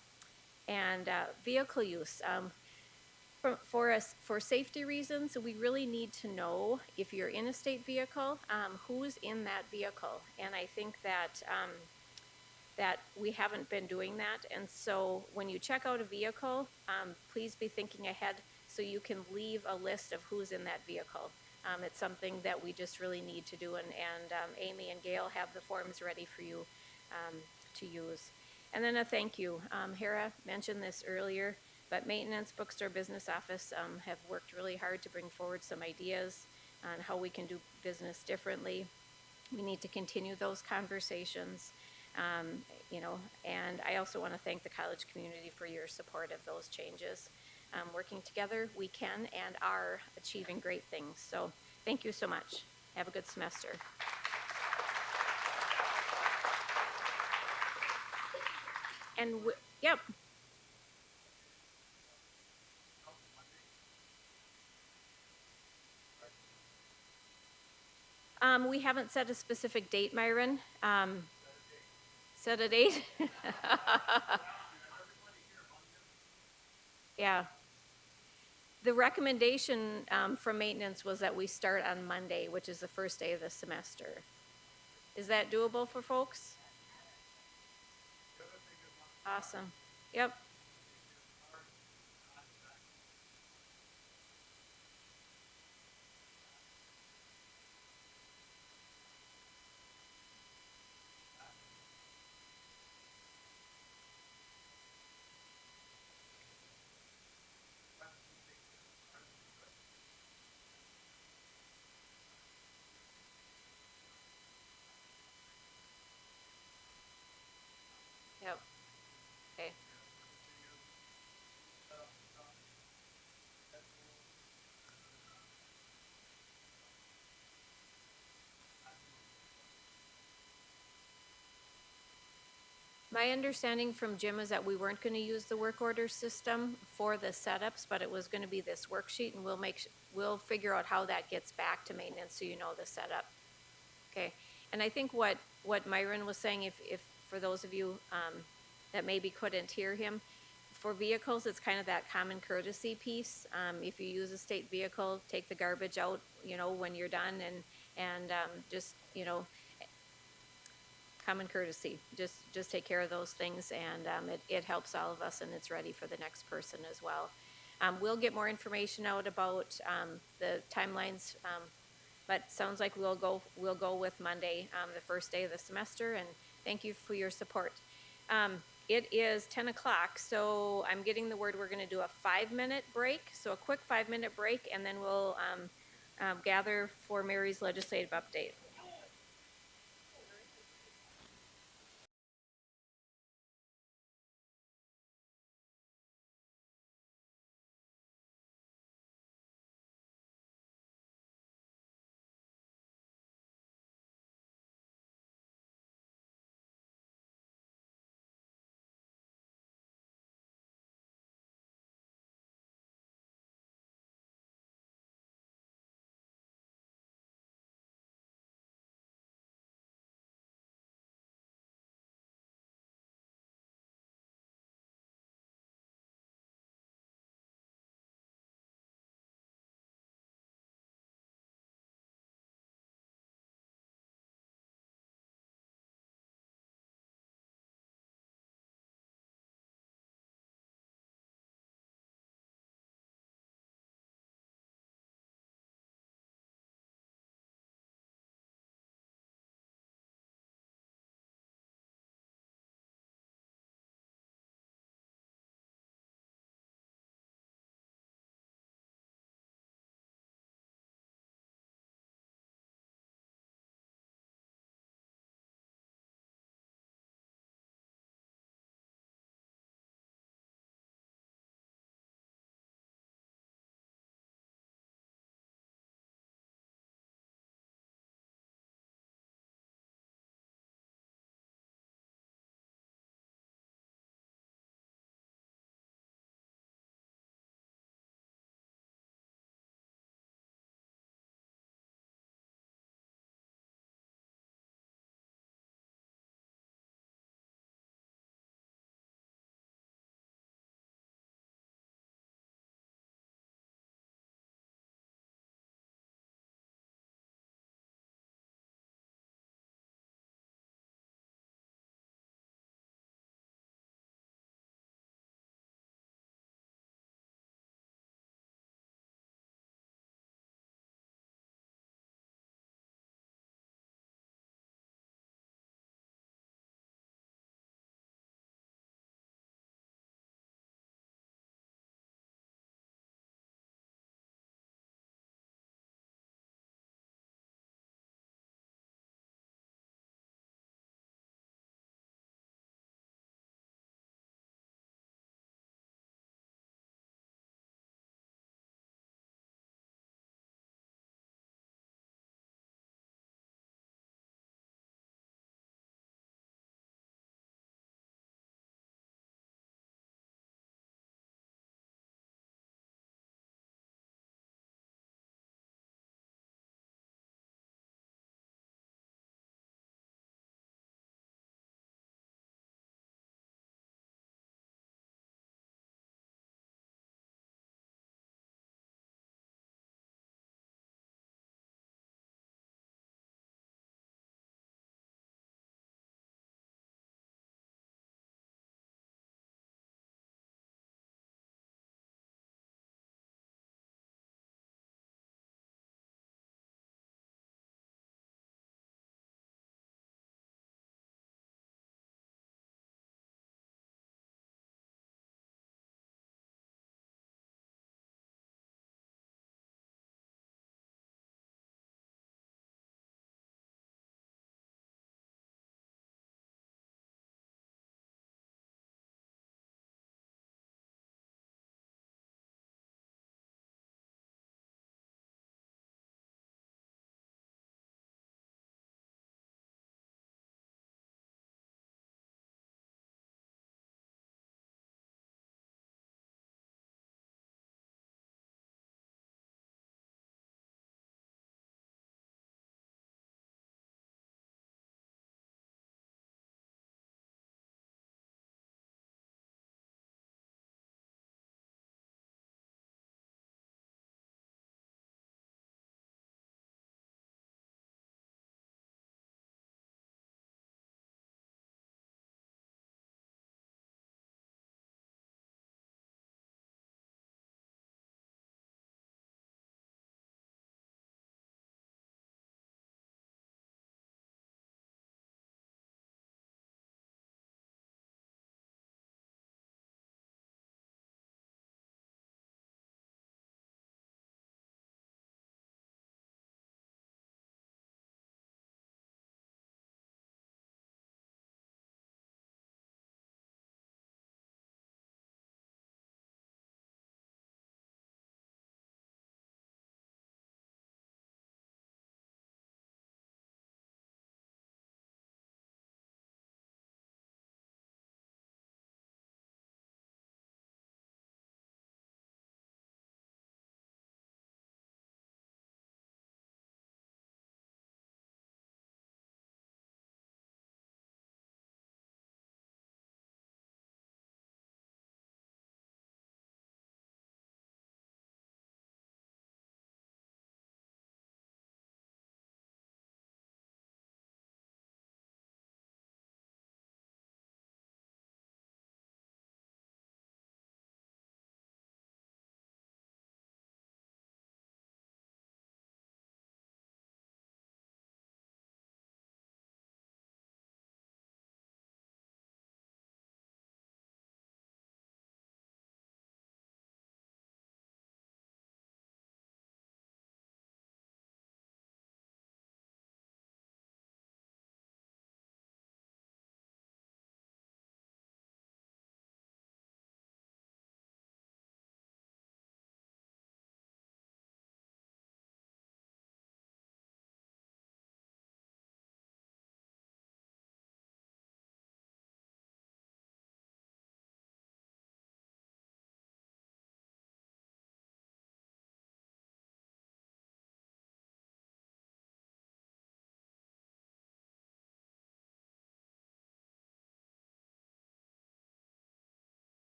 And vehicle use. For safety reasons, we really need to know if you're in a state vehicle, who's in that vehicle. And I think that we haven't been doing that. And so when you check out a vehicle, please be thinking ahead so you can leave a list of who's in that vehicle. It's something that we just really need to do, and Amy and Gail have the forms ready for you to use. And then a thank you. Hera mentioned this earlier, but Maintenance, Bookstore, Business Office have worked really hard to bring forward some ideas on how we can do business differently. We need to continue those conversations. And I also want to thank the college community for your support of those changes. Working together, we can and are achieving great things. So thank you so much. Have a good semester. And yep. We haven't set a specific date, Myron. Set a date? Yeah. The recommendation from maintenance was that we start on Monday, which is the first day of the semester. Is that doable for folks? Awesome. Yep. Yep. Okay. My understanding from Jim is that we weren't going to use the work order system for the setups, but it was going to be this worksheet, and we'll figure out how that gets back to maintenance so you know the setup. Okay. And I think what Myron was saying, if for those of you that maybe couldn't hear him, for vehicles, it's kind of that common courtesy piece. If you use a state vehicle, take the garbage out, when you're done, and just, common courtesy. Just take care of those things, and it helps all of us, and it's ready for the next person as well. We'll get more information out about the timelines, but sounds like we'll go with Monday, the first day of the semester, and thank you for your support. It is 10 o'clock, so I'm getting the word we're going to do a 5-minute break. So a quick 5-minute break, and then we'll gather for Mary's legislative update.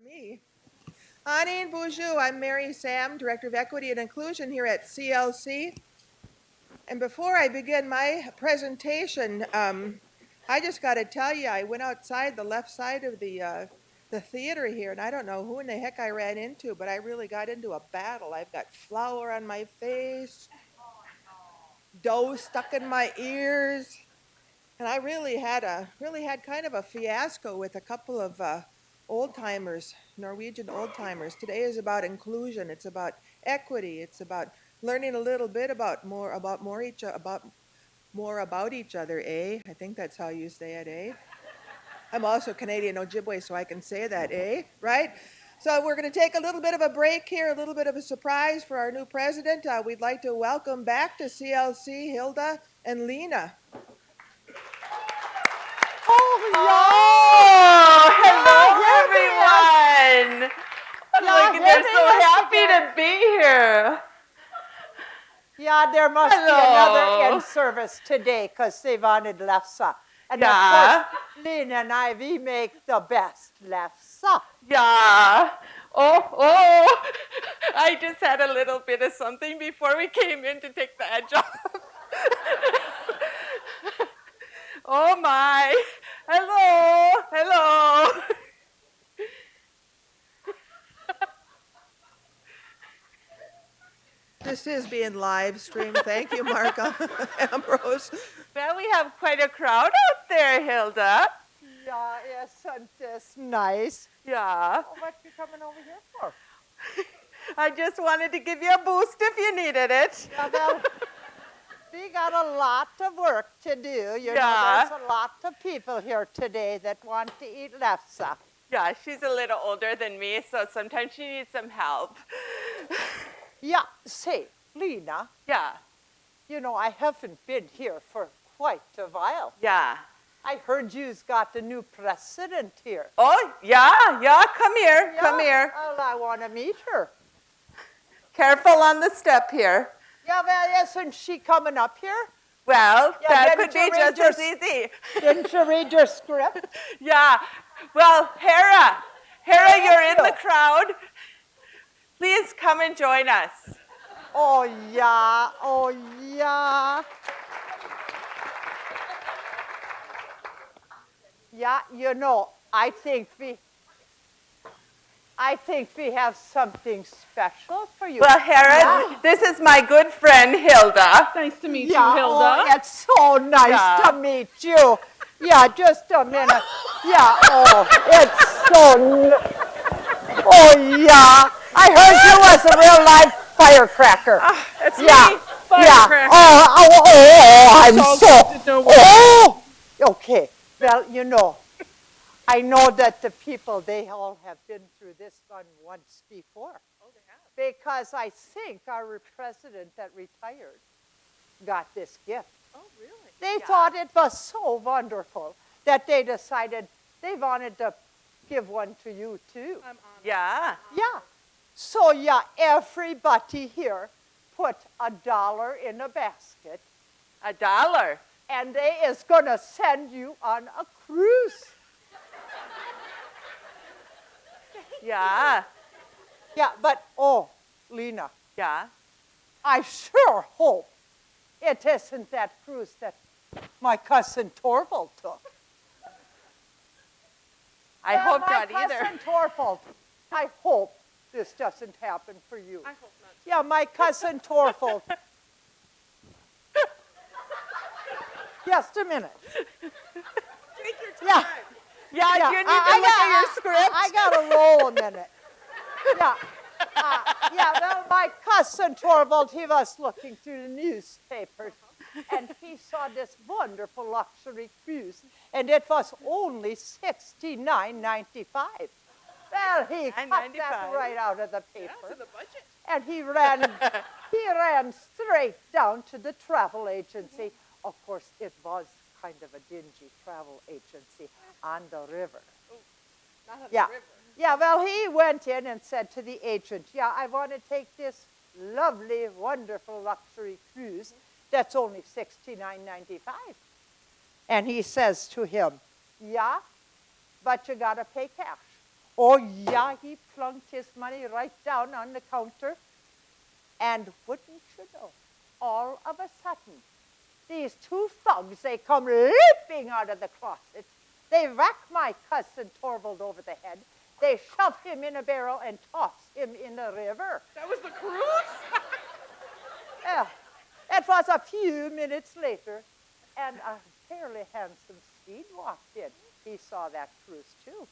Me. Anine Boujou, I'm Mary Sam, Director of Equity and Inclusion here at CLC. And before I begin my presentation, I just got to tell you, I went outside the left side of the theater here, and I don't know who in the heck I ran into, but I really got into a battle. I've got flour on my face, dough stuck in my ears, and I really had kind of a fiasco with a couple of old timers, Norwegian old timers. Today is about inclusion. It's about equity. It's about learning a little bit about more about each other. Eh? I think that's how you say it. Eh? I'm also Canadian Ojibwe, so I can say that. Eh? Right? So we're going to take a little bit of a break here, a little bit of a surprise for our new president. We'd like to welcome back to CLC Hilda and Lena. Oh, hello everyone. Look, they're so happy to be here. Yeah, there must be another in-service today because they wanted lefse. And of course, Lena and I, we make the best lefse. Yeah. Oh, I just had a little bit of something before we came in to take the edge off. Oh my. Hello. This is being live streamed. Thank you, Mark Ambrose. Well, we have quite a crowd out there, Hilda. Yeah, isn't this nice? Yeah. Oh, what you coming over here for? I just wanted to give you a boost if you needed it. Yeah, well, we got a lot of work to do. You know, Yeah. there's a lot of people here today that want to eat lefse. Yeah, she's a little older than me, so sometimes she needs some help. Yeah, say, Lena, Yeah. you know, I haven't been here for quite a while. Yeah. I heard you's got a new president here. Oh, yeah, come here, come here. Well, I want to meet her. Careful on the step here. Yeah, well, isn't she coming up here? Well, Yeah, that didn't could be you read just your- as easy. Didn't you read your script? Yeah. Well, Hera, you're in the crowd. Please come and join us. Oh, yeah. Oh, yeah. Yeah, you know, I think we have something special for you. Well, Hera, Yeah. this is my good friend Hilda. Nice to meet Yeah, you, Hilda. oh, it's so nice Yeah. to meet you. Yeah, just a minute. Yeah, oh, it's so oh, yeah. I heard you was a real live firecracker. That's Yeah, me, yeah. firecracker. I'm all so. good to know what- Oh, okay. Well, you know, I know that the people, they all have been through this one once before. Oh, they have. Because I think our president that retired got this gift. Oh, really? They thought it was so wonderful that they decided they wanted to give one to you too. I'm honored. Yeah. Yeah. So yeah, everybody here put $1 in a basket $1. and they is gonna send you on a cruise. Yeah. Yeah, but oh, Lena, Yeah. I sure hope it isn't that cruise that my cousin Torvald took. I hope my not either. cousin Torvald, I hope this doesn't happen for you. I hope not. Yeah, my cousin Torvald. Just a minute. Take your time. Yeah. Yeah, Yeah, you need to look at your script. I got to roll a minute. Yeah. Yeah, well, my cousin Torvald, he was looking through the newspapers, and he saw this wonderful luxury cruise, and it was only $69.95. Well, he cut that $9.95. right out of the Yeah, paper, to the budget. and he ran straight down to the travel agency. Of course, it was kind of a dingy travel agency on the river. Not on Yeah. the river. Yeah, well, he went in and said to the agent, yeah, I want to take this lovely, wonderful luxury cruise that's only $69.95. And he says to him, yeah, but you got to pay cash. Oh, yeah, he plunked his money right down on the counter. And wouldn't you know, all of a sudden, these two thugs, they come leaping out of the closet. They whack my cousin Torvald over the head. They shove him in a barrel and toss him in the river. That was the cruise? Yeah, it was a few minutes later, and a fairly handsome Swede walked in. He saw that cruise too.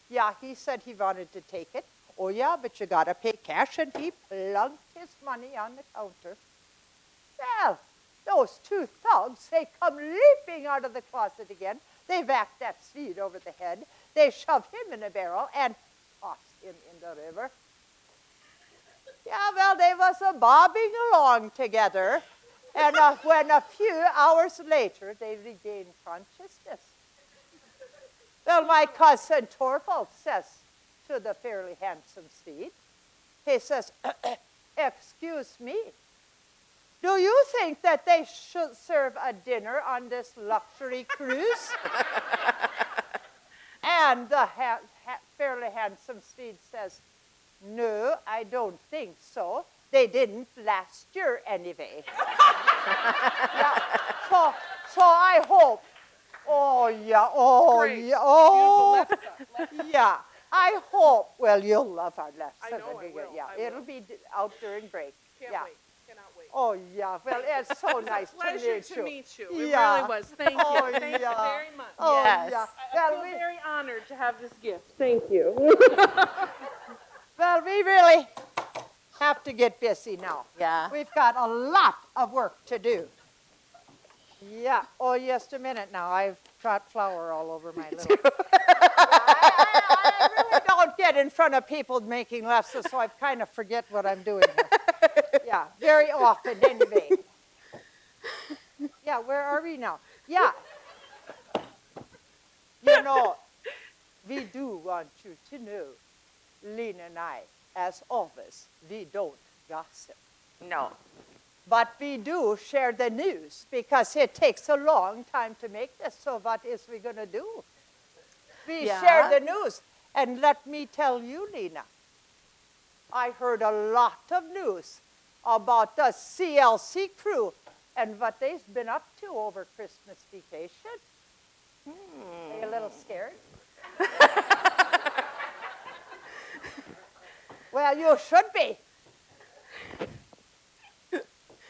Yeah, he said he wanted to take it. Oh yeah, but you gotta pay cash, and he plunked his money on the counter. Well, those two thugs, they come leaping out of the closet again. They whacked that Swede over the head. They shoved him in a barrel and tossed him in the river. Yeah, well, they was bobbing along together. And when a few hours later, they regained consciousness. Well, my cousin Torvald says to the fairly handsome Swede, he says, excuse me, do you think that they should serve a dinner on this luxury cruise? And the fairly handsome Swede says, no, I don't think so. They didn't last year anyway. Yeah, so I hope. Oh, yeah, oh, Great. yeah, oh. Beautiful Lefse. Yeah, I hope. Well, you'll love our lesson. I know I will. Yeah, I it'll will. be out during break. Can't Yeah. wait. Cannot wait. Oh, yeah. Well, it's so nice Pleasure to to meet you. meet you. It Yeah. really was. Thank you. Oh, Thank you yeah. very much. Oh, Yes. yeah. I Well, feel we, very honored to have this gift. Thank you. well, we really have to get busy now. Yeah. We've got a lot of work to do. Yeah. Oh, just a minute now. I've got flour all over my little. I really don't get in front of people making lessons, so I kind of forget what I'm doing here. Yeah, very often anyway. Yeah, where are we now? Yeah. You know, we do want you to know, Lena and I, as always, we don't gossip. No. But we do share the news because it takes a long time to make this. So what is we going to do? We Yeah. share the news. And let me tell you, Lena, I heard a lot of news about the CLC crew and what they've been up to over Christmas vacation. Are you a little scared? Well, you should be.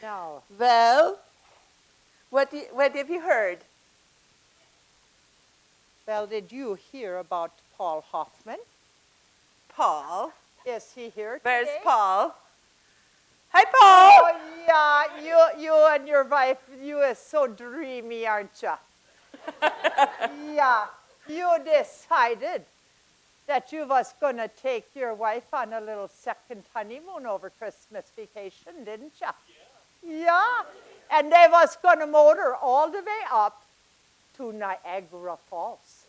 No. Well, what have you heard? Well, did you hear about Paul Hoffman? Paul. Is he here Where's today? Paul? Hi, Paul. Oh, yeah, you and your wife, you are so dreamy, aren't you? Yeah, you decided that you was going to take your wife on a little second honeymoon over Christmas vacation, didn't you? Yeah, and they was going to motor all the way up to Niagara Falls.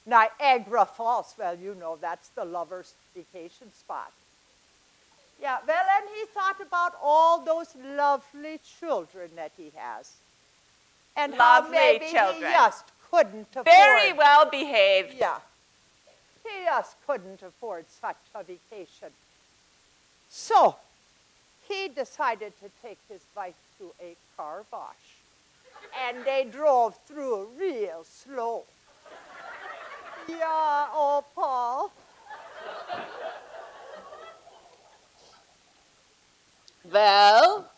Niagara Falls, well, you know, that's the lovers' vacation spot. Yeah, well, and he thought about all those lovely children that he has. And Lovely how maybe children. he just couldn't afford. Very well behaved. Yeah. He just couldn't afford such a vacation. So, he decided to take his wife to a car wash. And they drove through real slow. Yeah, oh, Paul. Well,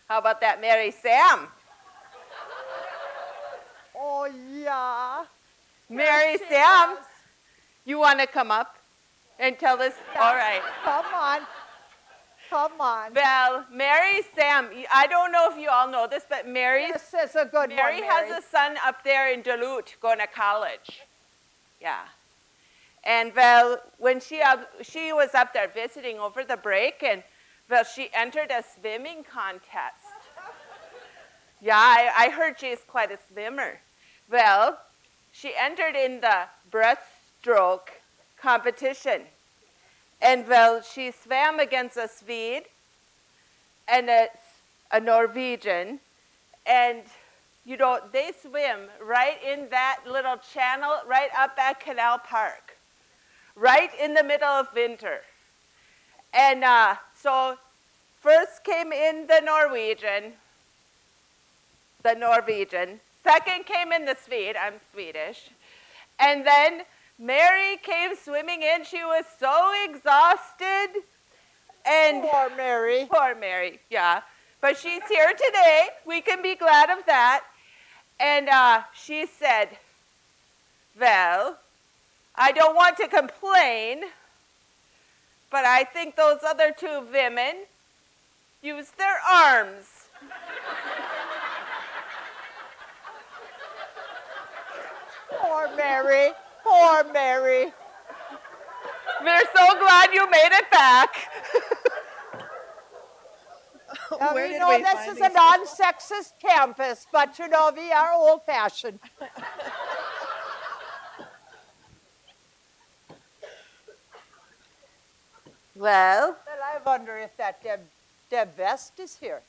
how about that Mary Sam? Oh, yeah. Mary Yes, she Sam, was. you want to come up and tell us? All right. Come on. Come on. Well, Mary Sam, I don't know if you all know this, but Mary This is a good Mary one, has a son up there in Duluth going to college. Yeah. And well, when she was up there visiting over the break, and well, she entered a swimming contest. Yeah, I heard she's quite a swimmer. Well, she entered in the breaststroke competition. And well, she swam against a Swede and a Norwegian, and they swim right in that little channel right up at Canal Park, right in the middle of winter. And so first came in the Norwegian. Second came in the Swede, I'm Swedish. And then Mary came swimming in. She was so exhausted. And Poor Mary. Poor Mary, yeah. But she's here today. We can be glad of that. And she said, well, I don't want to complain, but I think those other two women used their arms. Poor Mary. Poor Mary. We're so glad you made it back. Now, Where we did know we this find is these a non-sexist campus, but you know, we are old-fashioned. Well, Well, I wonder if that Deb West is here.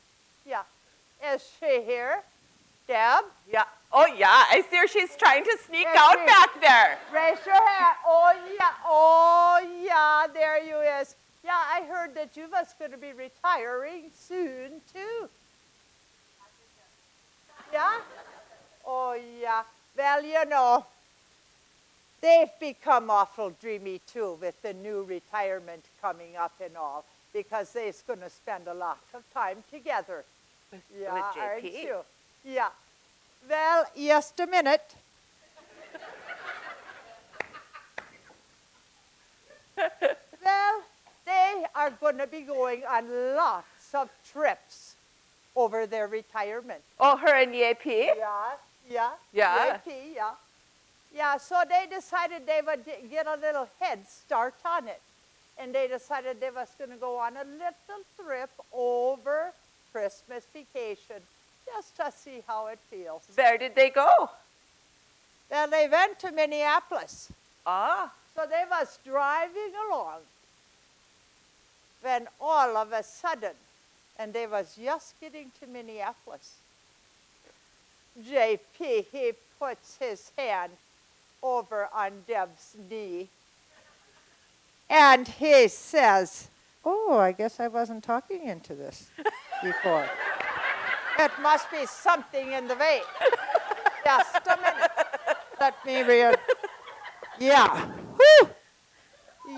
Yeah. Is she here? Deb? yeah. Oh, yeah. I see her. She's trying to sneak Yes, out she- back there. Raise your hand. Oh, yeah, there you is. Yeah, I heard that you was going to be retiring soon, too. Yeah? Oh, yeah. Well, you know, they've become awful dreamy, too, with the new retirement coming up and all, because they're going to spend a lot of time together. Yeah, with aren't JP. you? Yeah. Well, just a minute. Well, they are going to be going on lots of trips over their retirement. Oh, her and Yapi? Yeah. Yeah. JP, yeah. Yeah, so they decided they would get a little head start on it. And they decided they was going to go on a little trip over Christmas vacation just to see how it feels. Where did they go? Then they went to Minneapolis. Ah. So they was driving along when all of a sudden, and they was just getting to Minneapolis, JP, he puts his hand over on Deb's knee and he says, oh, I guess I wasn't talking into this before. It must be something in the vein. Just a minute. Let me read. Yeah. Whew.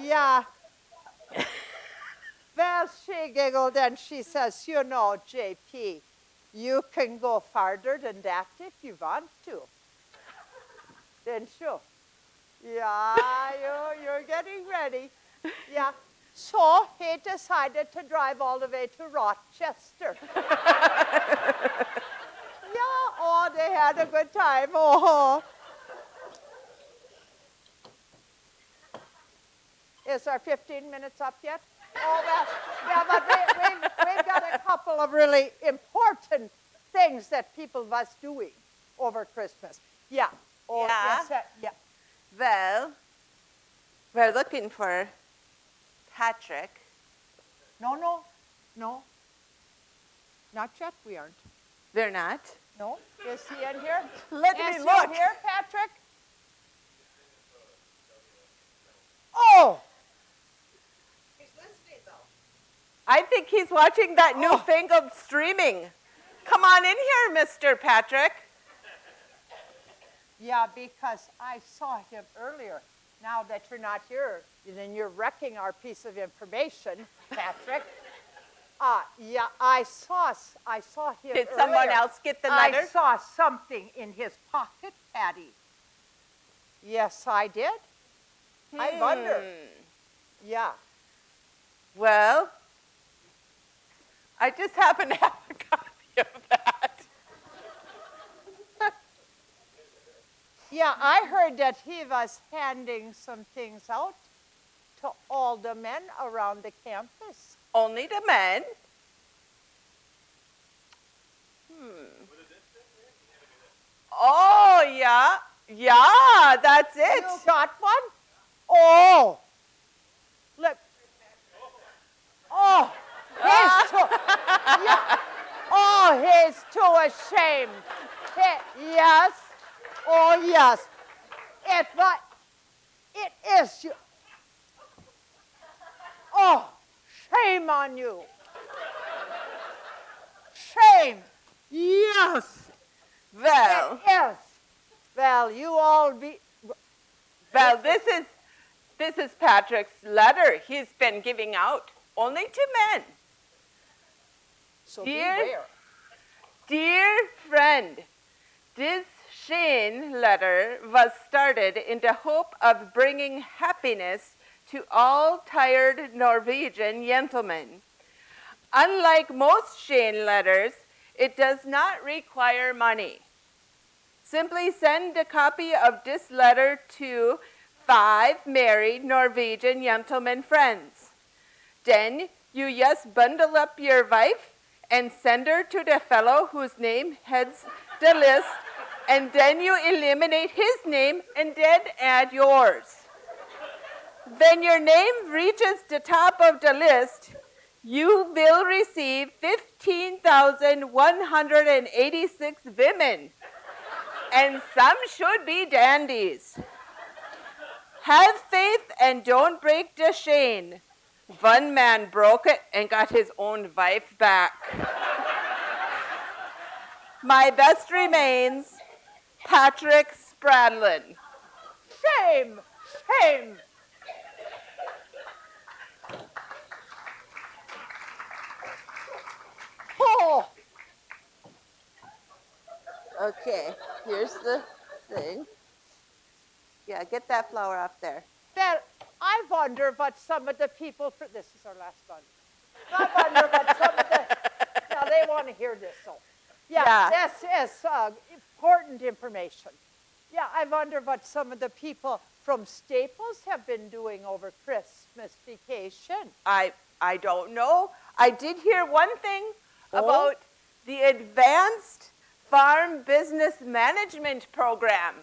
Yeah. Well, she giggled and she says, you know, JP, you can go farther than that if you want to. Didn't you? Yeah, you're getting ready. Yeah. So he decided to drive all the way to Rochester. Yeah, oh, they had a good time. Oh. Is our 15 minutes up yet? Oh, well, yeah, but we've got a couple of really important things that people was doing over Christmas. Yeah. Oh, Yeah? Yes, yeah. Well, we're looking for Patrick. No. Not yet, we aren't. They're not. No? Is he in here? Let Is me he look. here, Patrick? Oh! I think he's watching that newfangled streaming. Come on in here, Mr. Patrick. Yeah, because I saw him earlier. Now that you're not here, then you're wrecking our piece of information, Patrick. Yeah, I saw him Did earlier. someone else get the letter? I saw something in his pocket, Patty. Yes, I did. I wonder. Yeah. Well, I just happen to have a copy of that. Yeah, I heard that he was handing some things out to all the men around the campus. Only the men. Oh, yeah. Yeah, that's it. You got one? Oh. Look. Oh, he's too, yeah. Oh, he's too ashamed. Yes. Oh, yes. It is you. Oh, shame on you. Shame. Yes. Well, It is. Well, you all be. well, this is Patrick's letter he's been giving out only to men. So Dear- beware. Dear friend, this Shane letter was started in the hope of bringing happiness to all tired Norwegian gentlemen. Unlike most Shane letters, it does not require money. Simply send a copy of this letter to 5 married Norwegian gentlemen friends. Then you just bundle up your wife and send her to the fellow whose name heads the list, and then you eliminate his name and then add yours. When your name reaches the top of the list, you will receive 15,186 women, and some should be dandies. Have faith and don't break the chain. One man broke it and got his own wife back. My best remains, Patrick Spradlin. Shame. Shame. Oh, Okay, here's the thing. Yeah, get that flower off there. well, I wonder what some of the people, this is our last one. I wonder what some of the, now they want to hear this, so. Yeah. This is important information. Yeah, I wonder what some of the people from Staples have been doing over Christmas vacation. I don't know. I did hear one thing Oh? about the Advanced Farm Business Management Program.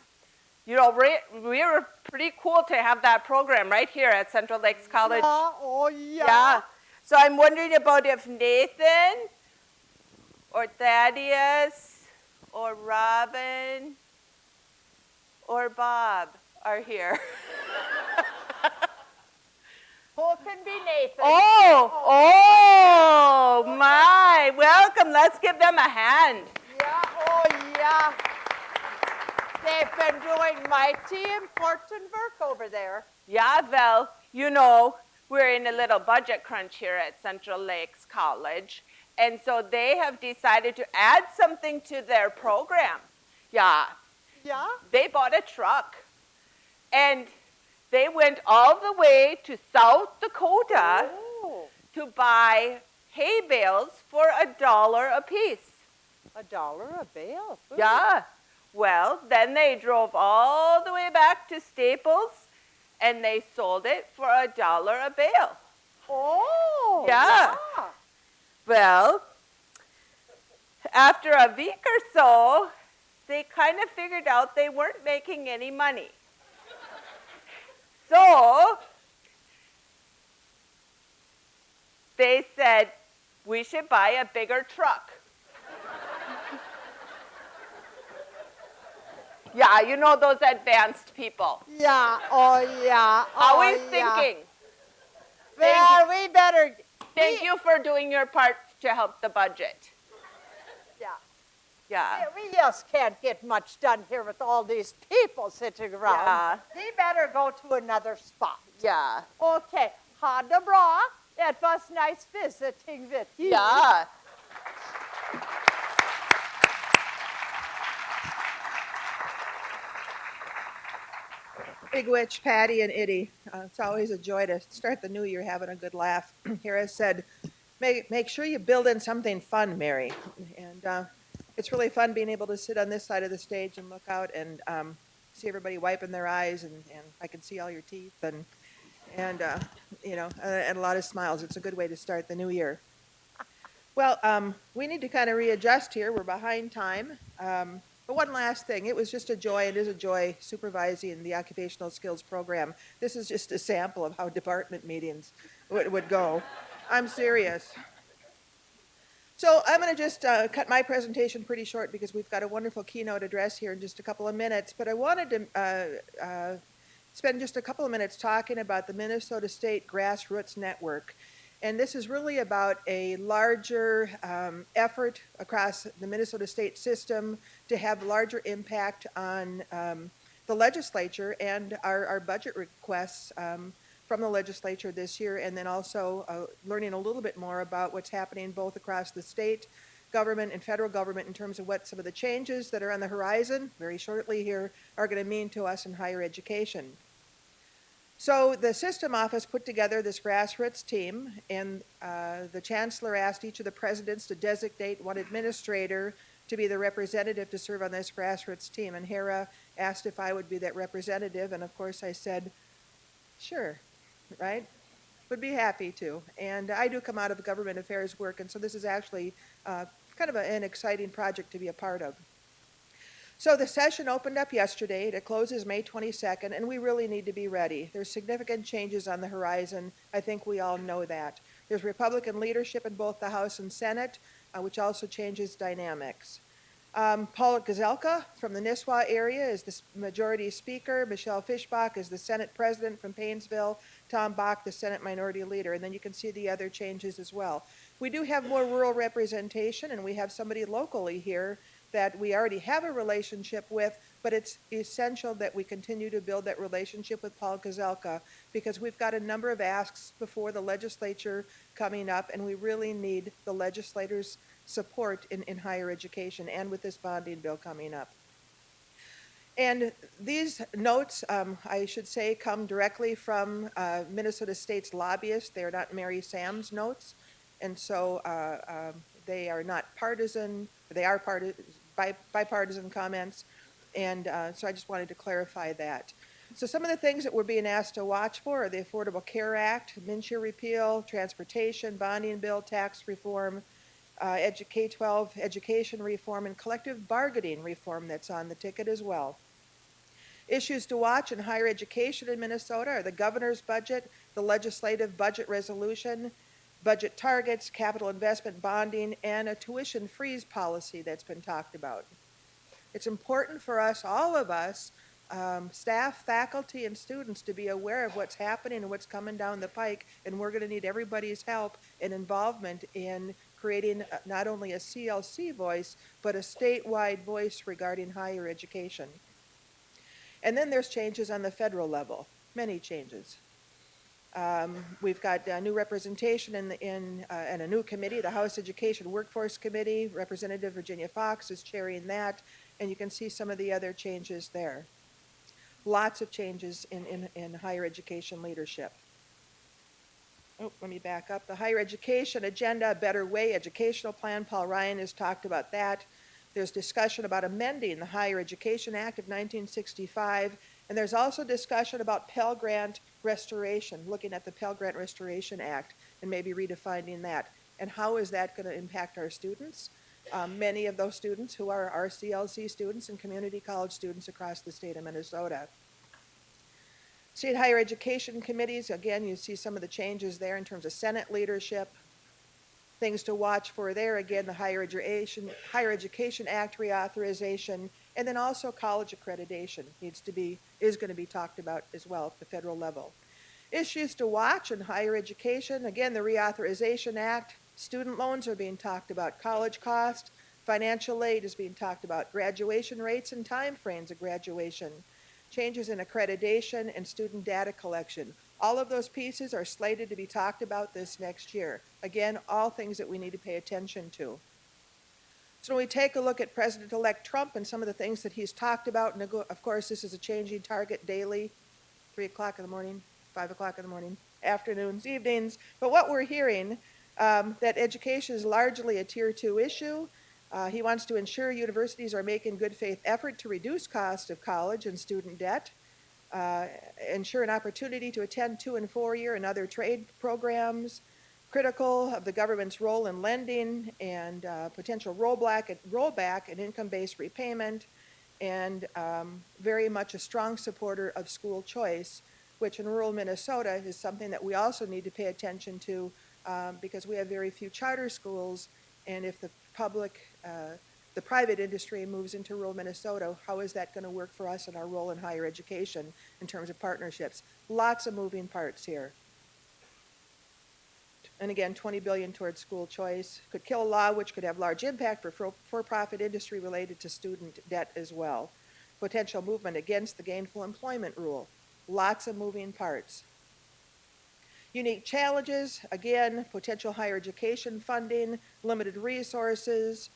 You know, we were pretty cool to have that program right here at Central Lakes College. Yeah, oh, yeah. Yeah. So I'm wondering about if Nathan or Thaddeus or Robin or Bob are here. Who can be Nathan? Oh my. Welcome. Let's give them a hand. Yeah, oh, yeah. They've been doing mighty important work over there. Yeah, well, you know, we're in a little budget crunch here at Central Lakes College. And so they have decided to add something to their program. Yeah, Yeah? they bought a truck. And they went all the way to South Dakota Oh, to buy hay bales for $1 a piece. $1 a bale. Ooh. Yeah. Well, then they drove all the way back to Staples and they sold it for $1 a bale. Oh, Yeah. Well, after a week or so, they kind of figured out they weren't making any money. So they said, we should buy a bigger truck. Yeah, you know those advanced people. Yeah, oh, yeah. Always oh, yeah. thinking. Well, we better. Thank you for doing your part to help the budget. Yeah. Yeah. We just can't get much done here with all these people sitting around. Yeah. We better go to another spot. Yeah. Okay. Ha det bra. It was nice visiting with you. Yeah. Big Witch, Patty, and Itty. It's always a joy to start the new year having a good laugh. Hera said, make sure you build in something fun, Mary. And it's really fun being able to sit on this side of the stage and look out and see everybody wiping their eyes, and I can see all your teeth and you know, and a lot of smiles. It's a good way to start the new year. Well, we need to kind of readjust here. We're behind time. But one last thing, it was just a joy, it is a joy supervising the occupational skills program. This is just a sample of how department meetings would go. I'm serious. So I'm going to just cut my presentation pretty short because we've got a wonderful keynote address here in just a couple of minutes. But I wanted to spend just a couple of minutes talking about the Minnesota State Grassroots Network. And this is really about a larger effort across the Minnesota state system to have larger impact on the legislature and our budget requests from the legislature this year, and then also learning a little bit more about what's happening both across the state government and federal government in terms of what some of the changes that are on the horizon very shortly here are going to mean to us in higher education. So the system office put together this grassroots team, and the chancellor asked each of the presidents to designate one administrator to be the representative to serve on this grassroots team. And Hera asked if I would be that representative, and of course I said, sure, right? Would be happy to. And I do come out of government affairs work, and so this is actually kind of an exciting project to be a part of. So the session opened up yesterday. It closes May 22nd, and we really need to be ready. There's significant changes on the horizon. I think we all know that. There's Republican leadership in both the House and Senate, which also changes dynamics. Paul Gazelka from the Nisswa area is the majority speaker. Michelle Fischbach is the Senate president from Paynesville. Tom Bach, the Senate minority leader. And then you can see the other changes as well. We do have more rural representation, and we have somebody locally here that we already have a relationship with, but it's essential that we continue to build that relationship with Paul Gazelka because we've got a number of asks before the legislature coming up, and we really need the legislators' support in higher education and with this bonding bill coming up. And these notes, I should say, come directly from Minnesota State's lobbyists. They are not Mary Sam's notes, and so they are not partisan. They are bipartisan comments, and so I just wanted to clarify that. So some of the things that we're being asked to watch for are the Affordable Care Act, MNsure repeal, transportation, bonding bill, tax reform, K-12 education reform, and collective bargaining reform that's on the ticket as well. Issues to watch in higher education in Minnesota are the governor's budget, the legislative budget resolution, budget targets, capital investment bonding, and a tuition freeze policy that's been talked about. It's important for us, all of us, staff, faculty, and students to be aware of what's happening and what's coming down the pike, and we're going to need everybody's help and involvement in creating not only a CLC voice, but a statewide voice regarding higher education. And then there's changes on the federal level, many changes. We've got new representation in a new committee, the House Education Workforce Committee. Representative Virginia Fox is chairing that, and you can see some of the other changes there. Lots of changes in higher education leadership. Oh, let me back up. The higher education agenda, a better way educational plan. Paul Ryan has talked about that. There's discussion about amending the Higher Education Act of 1965, and there's also discussion about Pell Grant restoration, looking at the Pell Grant Restoration Act and maybe redefining that. And how is that going to impact our students? Many of those students who are RCLC students and community college students across the state of Minnesota. State higher education committees, again, you see some of the changes there in terms of Senate leadership. Things to watch for there, again, the Higher Education Act reauthorization, and then also college accreditation is going to be talked about as well at the federal level. Issues to watch in higher education, again, the Reauthorization Act, student loans are being talked about, college cost, financial aid is being talked about, graduation rates and timeframes of graduation, changes in accreditation and student data collection. All of those pieces are slated to be talked about this next year. Again, all things that we need to pay attention to. So when we take a look at President-elect Trump and some of the things that he's talked about, and of course this is a changing target daily, 3 o'clock in the morning, 5 o'clock in the morning, afternoons, evenings, but what we're hearing, that education is largely a Tier 2 issue. He wants to ensure universities are making good faith effort to reduce cost of college and student debt, ensure an opportunity to attend 2- and 4-year and other trade programs, critical of the government's role in lending and potential rollback and income-based repayment, and very much a strong supporter of school choice, which in rural Minnesota is something that we also need to pay attention to because we have very few charter schools And if the private industry moves into rural Minnesota, how is that going to work for us and our role in higher education in terms of partnerships? Lots of moving parts here. And again, 20 billion towards school choice. Could kill a law which could have large impact for for-profit industry related to student debt as well. Potential movement against the gainful employment rule. Lots of moving parts. Unique challenges, again, potential higher education funding, limited resources,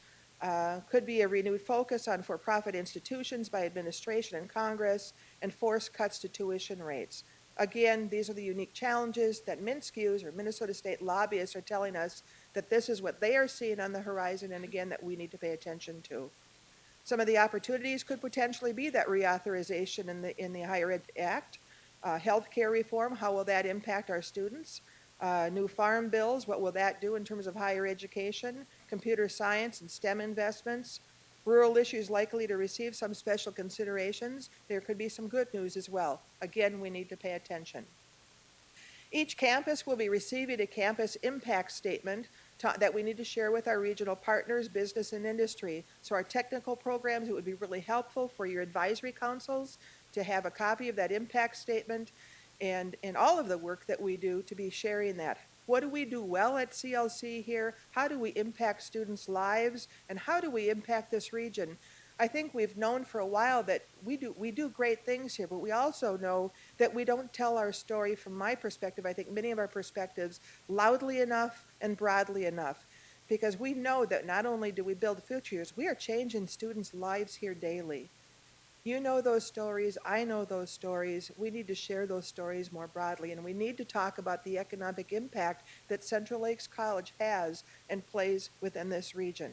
could be a renewed focus on for-profit institutions by administration and Congress, and forced cuts to tuition rates. Again, these are the unique challenges that MnSCUs, or Minnesota State lobbyists, are telling us that this is what they are seeing on the horizon, and again, that we need to pay attention to. Some of the opportunities could potentially be that reauthorization in the Higher Ed Act. Healthcare reform, how will that impact our students? New farm bills, what will that do in terms of higher education? Computer science and STEM investments. Rural issues likely to receive some special considerations. There could be some good news as well. Again, we need to pay attention. Each campus will be receiving a campus impact statement that we need to share with our regional partners, business and industry. So our technical programs, it would be really helpful for your advisory councils to have a copy of that impact statement and all of the work that we do to be sharing that. What do we do well at CLC here? How do we impact students' lives? And how do we impact this region? I think we've known for a while that we do great things here, but we also know that we don't tell our story, from my perspective, I think many of our perspectives, loudly enough and broadly enough. Because we know that not only do we build futures, we are changing students' lives here daily. You know those stories, I know those stories. We need to share those stories more broadly, and we need to talk about the economic impact that Central Lakes College has and plays within this region.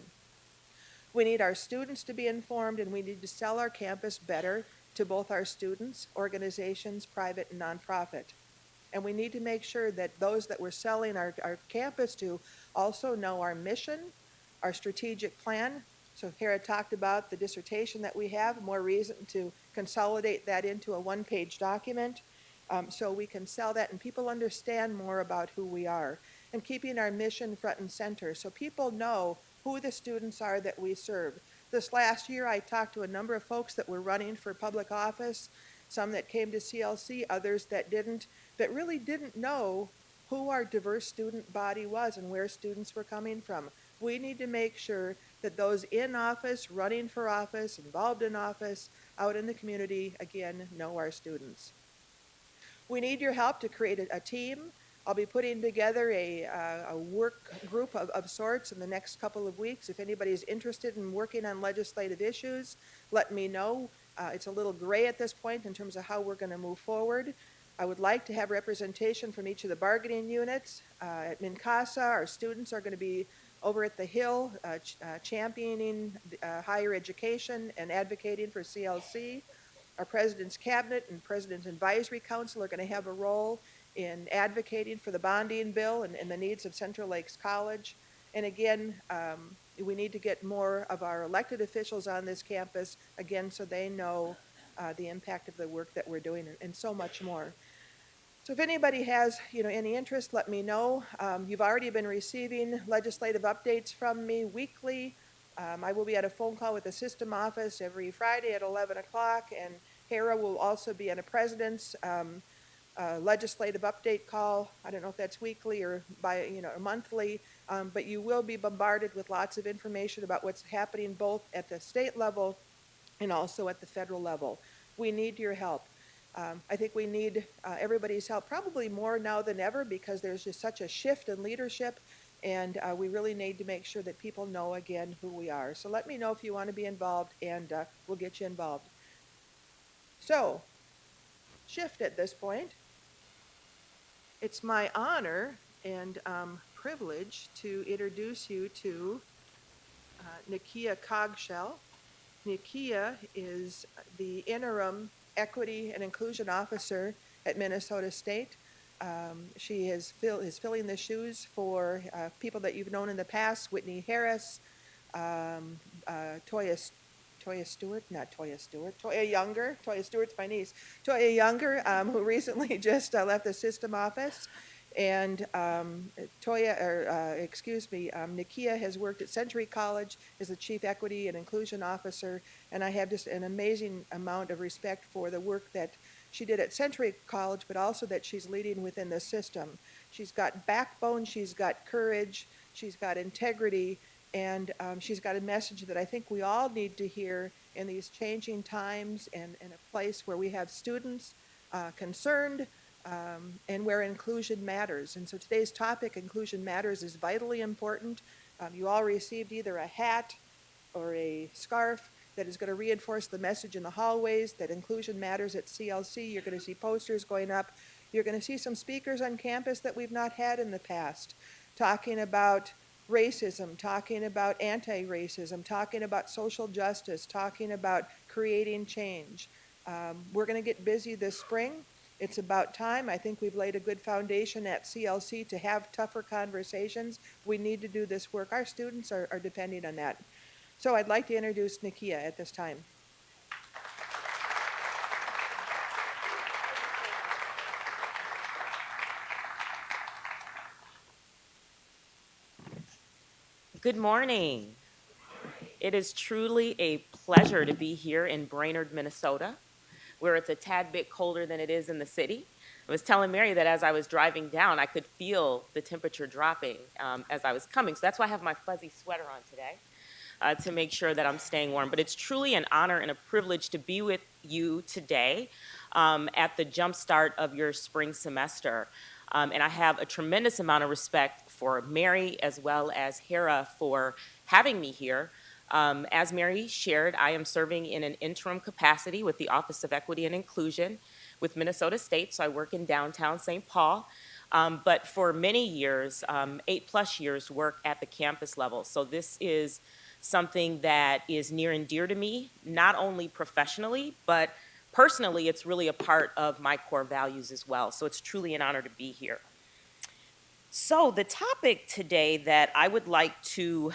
We need our students to be informed, and we need to sell our campus better to both our students, organizations, private and nonprofit. And we need to make sure that those that we're selling our campus to also know our mission, our strategic plan. So Hera talked about the dissertation that we have, more reason to consolidate that into a one-page document so we can sell that and people understand more about who we are. And keeping our mission front and center so people know who the students are that we serve. This last year I talked to a number of folks that were running for public office, some that came to CLC, others that didn't, that really didn't know who our diverse student body was and where students were coming from. We need to make sure that those in office, running for office, involved in office, out in the community, again, know our students. We need your help to create a team. I'll be putting together a work group of sorts in the next couple of weeks. If anybody's interested in working on legislative issues, let me know. It's a little gray at this point in terms of how we're going to move forward. I would like to have representation from each of the bargaining units. At MnCASA, our students are going to be over at the Hill championing higher education and advocating for CLC. Our President's Cabinet and President's Advisory Council are going to have a role in advocating for the bonding bill and the needs of Central Lakes College. And again, we need to get more of our elected officials on this campus, again, so they know the impact of the work that we're doing and so much more. So if anybody has any interest, let me know. You've already been receiving legislative updates from me weekly. I will be at a phone call with the system office every Friday at 11 o'clock, and Hera will also be on a president's legislative update call. I don't know if that's weekly or monthly, but you will be bombarded with lots of information about what's happening both at the state level and also at the federal level. We need your help. I think we need everybody's help, probably more now than ever, because there's just such a shift in leadership, and we really need to make sure that people know again who we are. So let me know if you want to be involved, and we'll get you involved. So, shift at this point. It's my honor and privilege to introduce you to Nakia Cogshell. Nakia is the interim Equity and Inclusion Officer at Minnesota State. She is filling the shoes for people that you've known in the past: Whitney Harris, Toya Younger. Toya Stewart's my niece. Toya Younger, who recently just left the system office. And Nikia has worked at Century College as the Chief Equity and Inclusion Officer, and I have just an amazing amount of respect for the work that she did at Century College, but also that she's leading within the system. She's got backbone, she's got courage, she's got integrity, and she's got a message that I think we all need to hear in these changing times and in a place where we have students concerned and where inclusion matters. And so today's topic, Inclusion Matters, is vitally important. You all received either a hat or a scarf that is going to reinforce the message in the hallways that inclusion matters at CLC. You're going to see posters going up. You're going to see some speakers on campus that we've not had in the past, talking about racism, talking about anti-racism, talking about social justice, talking about creating change. We're going to get busy this spring. It's about time. I think we've laid a good foundation at CLC to have tougher conversations. We need to do this work. Our students are depending on that. So I'd like to introduce Nikia at this time. Good morning. It is truly a pleasure to be here in Brainerd, Minnesota, where it's a tad bit colder than it is in the city. I was telling Mary that as I was driving down, I could feel the temperature dropping as I was coming. So that's why I have my fuzzy sweater on today to make sure that I'm staying warm. But it's truly an honor and a privilege to be with you today at the jumpstart of your spring semester. And I have a tremendous amount of respect for Mary as well as Hera for having me here. As Mary shared, I am serving in an interim capacity with the Office of Equity and Inclusion with Minnesota State, so I work in downtown St. Paul. But for many years, 8+ years, work at the campus level. So this is something that is near and dear to me, not only professionally, but personally, it's really a part of my core values as well. So it's truly an honor to be here. So the topic today that I would like to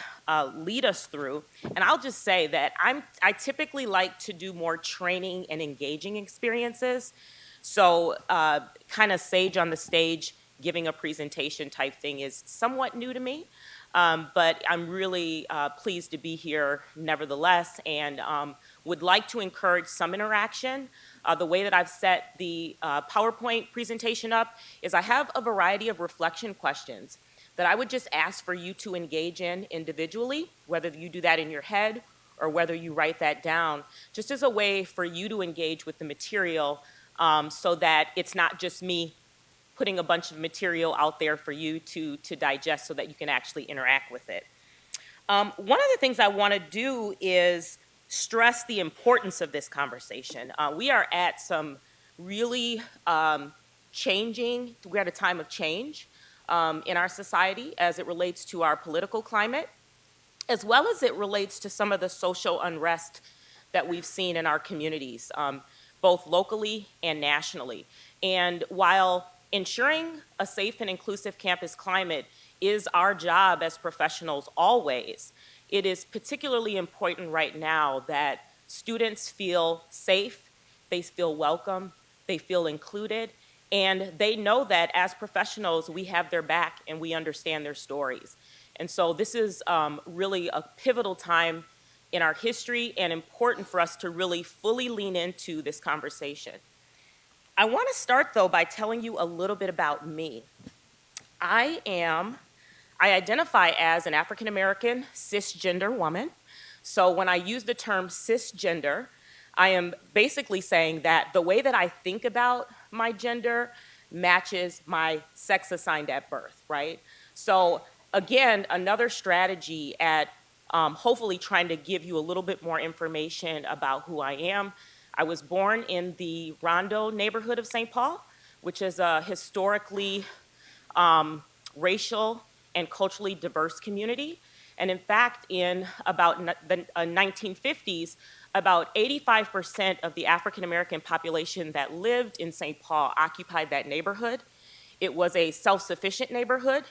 lead us through, and I'll just say that I typically like to do more training and engaging experiences. So kind of sage on the stage, giving a presentation type thing is somewhat new to me. But I'm really pleased to be here nevertheless, and would like to encourage some interaction. The way that I've set the PowerPoint presentation up is I have a variety of reflection questions that I would just ask for you to engage in individually, whether you do that in your head or whether you write that down, just as a way for you to engage with the material so that it's not just me putting a bunch of material out there for you to digest so that you can actually interact with it. One of the things I want to do is stress the importance of this conversation. We are at some really we're at a time of change in our society as it relates to our political climate, as well as it relates to some of the social unrest that we've seen in our communities, both locally and nationally. And while ensuring a safe and inclusive campus climate is our job as professionals always, it is particularly important right now that students feel safe, they feel welcome, they feel included, and they know that as professionals we have their back and we understand their stories. And so this is really a pivotal time in our history and important for us to really fully lean into this conversation. I want to start, though, by telling you a little bit about me. I identify as an African-American cisgender woman. So when I use the term cisgender, I am basically saying that the way that I think about my gender matches my sex assigned at birth, right? So again, another strategy at hopefully trying to give you a little bit more information about who I am. I was born in the Rondo neighborhood of St. Paul, which is a historically racial and culturally diverse community. And in fact, in about the 1950s, about 85% of the African-American population that lived in St. Paul occupied that neighborhood. It was a self-sufficient neighborhood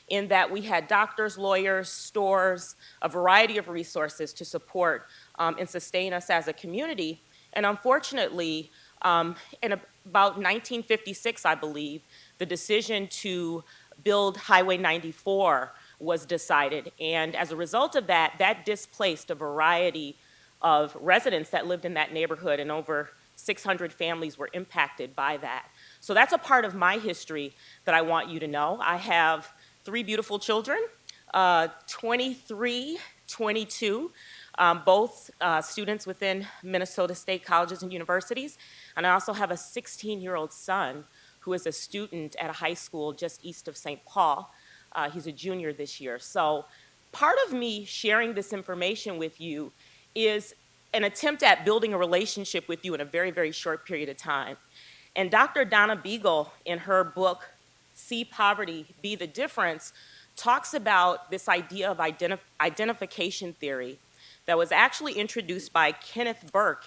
in that we had doctors, lawyers, stores, a variety of resources to support and sustain us as a community. And unfortunately, in about 1956, I believe, the decision to build Highway 94 was decided. And as a result of that, that displaced a variety of residents that lived in that neighborhood, and over 600 families were impacted by that. So that's a part of my history that I want you to know. I have 3 beautiful children, 23, 22, both students within Minnesota State colleges and universities. And I also have a 16-year-old son who is a student at a high school just east of St. Paul. He's a junior this year. So part of me sharing this information with you is an attempt at building a relationship with you in a very, very short period of time. And Dr. Donna Beagle, in her book, See Poverty, Be the Difference, talks about this idea of identification theory that was actually introduced by Kenneth Burke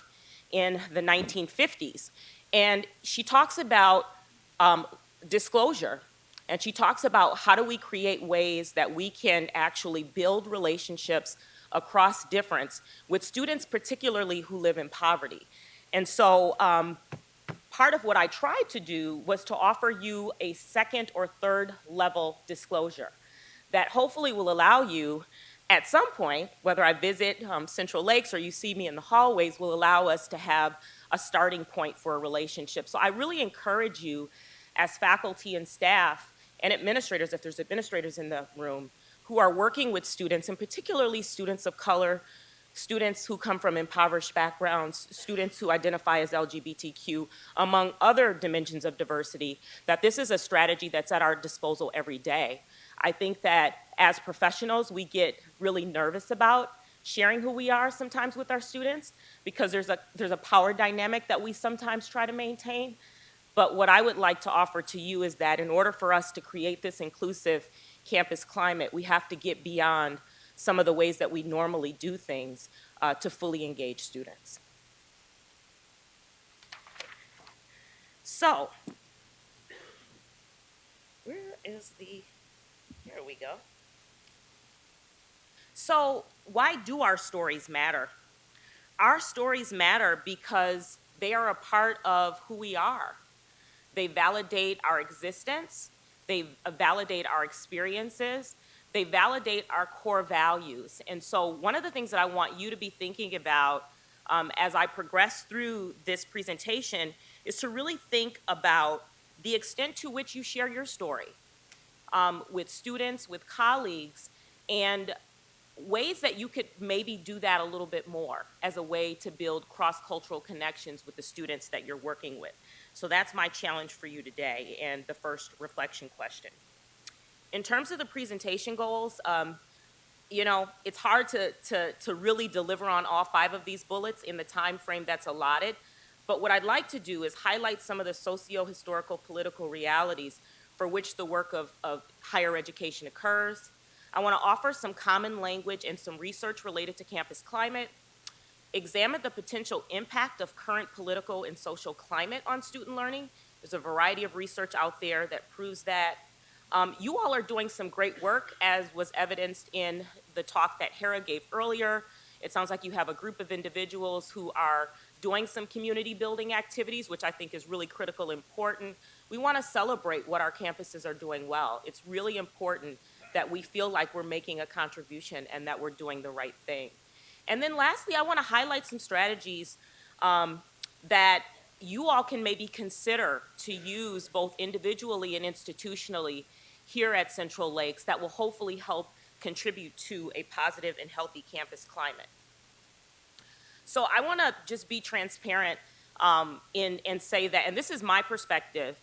in the 1950s. And she talks about disclosure, and she talks about how do we create ways that we can actually build relationships across difference with students, particularly who live in poverty. And so part of what I tried to do was to offer you a second or third level disclosure that hopefully will allow you at some point, whether I visit Central Lakes or you see me in the hallways, will allow us to have a starting point for a relationship. So I really encourage you as faculty and staff and administrators, if there's administrators in the room, who are working with students, and particularly students of color, students who come from impoverished backgrounds, students who identify as LGBTQ, among other dimensions of diversity, that this is a strategy that's at our disposal every day. I think that as professionals, we get really nervous about sharing who we are sometimes with our students because there's a power dynamic that we sometimes try to maintain. But what I would like to offer to you is that in order for us to create this inclusive campus climate, we have to get beyond some of the ways that we normally do things to fully engage students. So, where is the, here we go. So, why do our stories matter? Our stories matter because they are a part of who we are. They validate our existence. They validate our experiences. They validate our core values. And so one of the things that I want you to be thinking about as I progress through this presentation is to really think about the extent to which you share your story with students, with colleagues, and ways that you could maybe do that a little bit more as a way to build cross-cultural connections with the students that you're working with. So that's my challenge for you today and the first reflection question. In terms of the presentation goals, you know, it's hard to really deliver on all 5 of these bullets in the time frame that's allotted. But what I'd like to do is highlight some of the socio-historical political realities for which the work of higher education occurs. I want to offer some common language and some research related to campus climate, examine the potential impact of current political and social climate on student learning. There's a variety of research out there that proves that. You all are doing some great work, as was evidenced in the talk that Hera gave earlier. It sounds like you have a group of individuals who are doing some community building activities, which I think is really critical and important. We want to celebrate what our campuses are doing well. It's really important that we feel like we're making a contribution and that we're doing the right thing. And then lastly, I want to highlight some strategies that you all can maybe consider to use both individually and institutionally here at Central Lakes that will hopefully help contribute to a positive and healthy campus climate. So I want to just be transparent and say that, and this is my perspective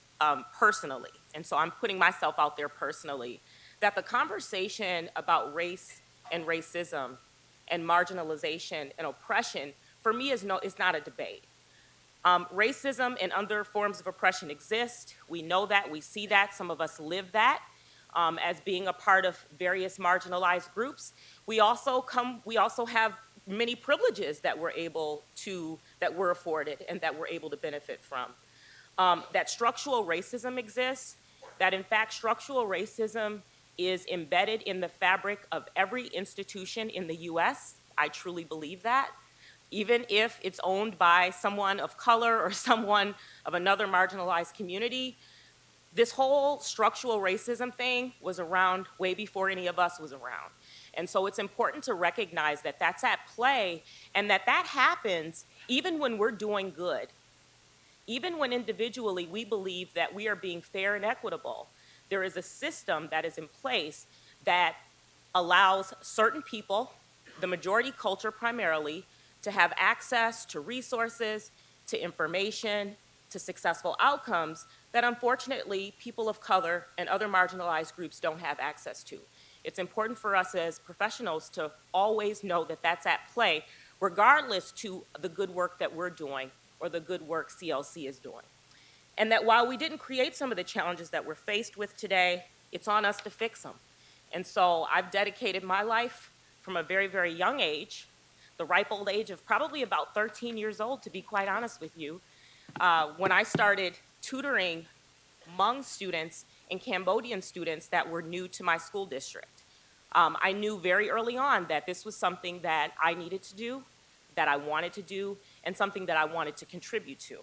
personally, and so I'm putting myself out there personally, that the conversation about race and racism and marginalization and oppression, for me, is not a debate. Racism and other forms of oppression exist. We know that, we see that, some of us live that as being a part of various marginalized groups. We also have many privileges that we're afforded and that we're able to benefit from. That structural racism exists, that in fact structural racism is embedded in the fabric of every institution in the US. I truly believe that. Even if it's owned by someone of color or someone of another marginalized community, this whole structural racism thing was around way before any of us was around. And so it's important to recognize that that's at play and that that happens even when we're doing good. Even when individually we believe that we are being fair and equitable, there is a system that is in place that allows certain people, the majority culture primarily, to have access to resources, to information, to successful outcomes that unfortunately people of color and other marginalized groups don't have access to. It's important for us as professionals to always know that that's at play, regardless to the good work that we're doing or the good work CLC is doing. And that while we didn't create some of the challenges that we're faced with today, it's on us to fix them. And so I've dedicated my life from a very, very young age, the ripe old age of probably about 13 years old, to be quite honest with you, when I started tutoring Hmong students and Cambodian students that were new to my school district. I knew very early on that this was something that I needed to do, that I wanted to do, and something that I wanted to contribute to.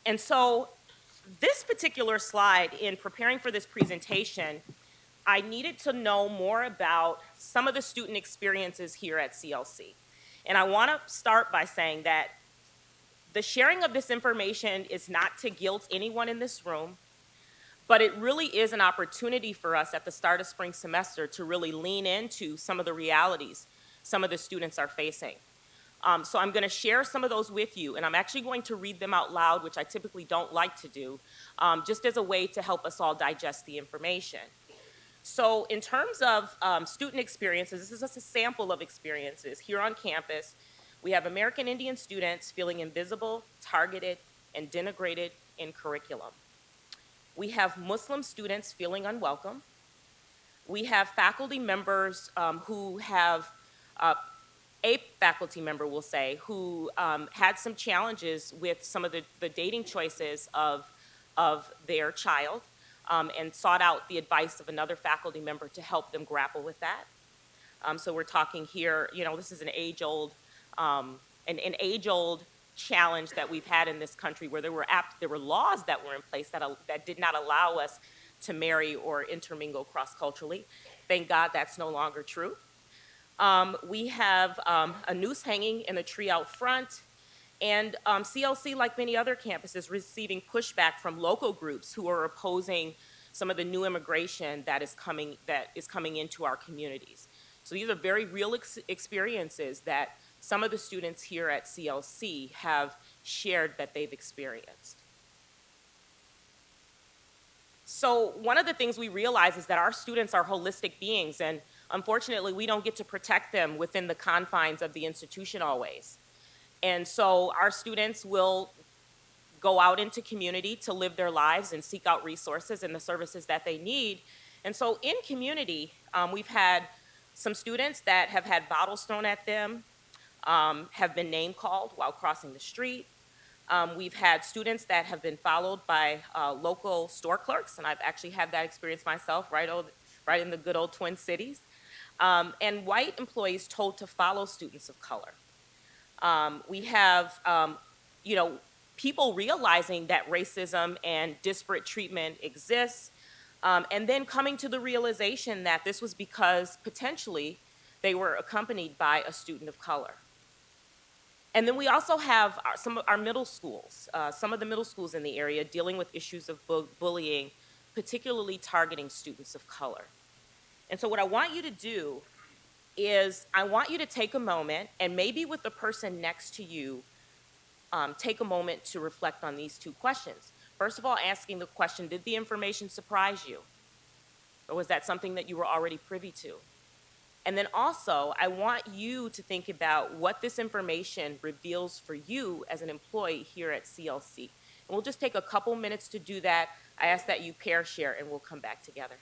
And so this particular slide, in preparing for this presentation, I needed to know more about some of the student experiences here at CLC. And I want to start by saying that the sharing of this information is not to guilt anyone in this room, but it really is an opportunity for us at the start of spring semester to really lean into some of the realities some of the students are facing. So I'm going to share some of those with you, and I'm actually going to read them out loud, which I typically don't like to do, just as a way to help us all digest the information. So in terms of student experiences, this is just a sample of experiences here on campus. We have American Indian students feeling invisible, targeted, and denigrated in curriculum. We have Muslim students feeling unwelcome. We have faculty members who have, a faculty member will say, who had some challenges with some of the dating choices of their child and sought out the advice of another faculty member to help them grapple with that. So we're talking here, you know, this is an age-old challenge that we've had in this country where there were laws that were in place that did not allow us to marry or intermingle cross-culturally. Thank God that's no longer true. We have a noose hanging in a tree out front, and CLC, like many other campuses, receiving pushback from local groups who are opposing some of the new immigration that is coming into our communities. So these are very real experiences that some of the students here at CLC have shared that they've experienced. So one of the things we realize is that our students are holistic beings, and unfortunately, we don't get to protect them within the confines of the institution always. And so our students will go out into community to live their lives and seek out resources and the services that they need. And so in community, we've had some students that have had bottles thrown at them, have been name called while crossing the street. We've had students that have been followed by local store clerks, and I've actually had that experience myself right in the good old Twin Cities. And white employees told to follow students of color. We have, people realizing that racism and disparate treatment exists, and then coming to the realization that this was because potentially they were accompanied by a student of color. And then we also have some of our middle schools, some of the middle schools in the area dealing with issues of bullying, particularly targeting students of color. And so what I want you to do is I want you to take a moment, and maybe with the person next to you, take a moment to reflect on these two questions. First of all, asking the question, did the information surprise you? Or was that something that you were already privy to? And then also, I want you to think about what this information reveals for you as an employee here at CLC. And we'll just take a couple minutes to do that. I ask that you pair share, and we'll come back together.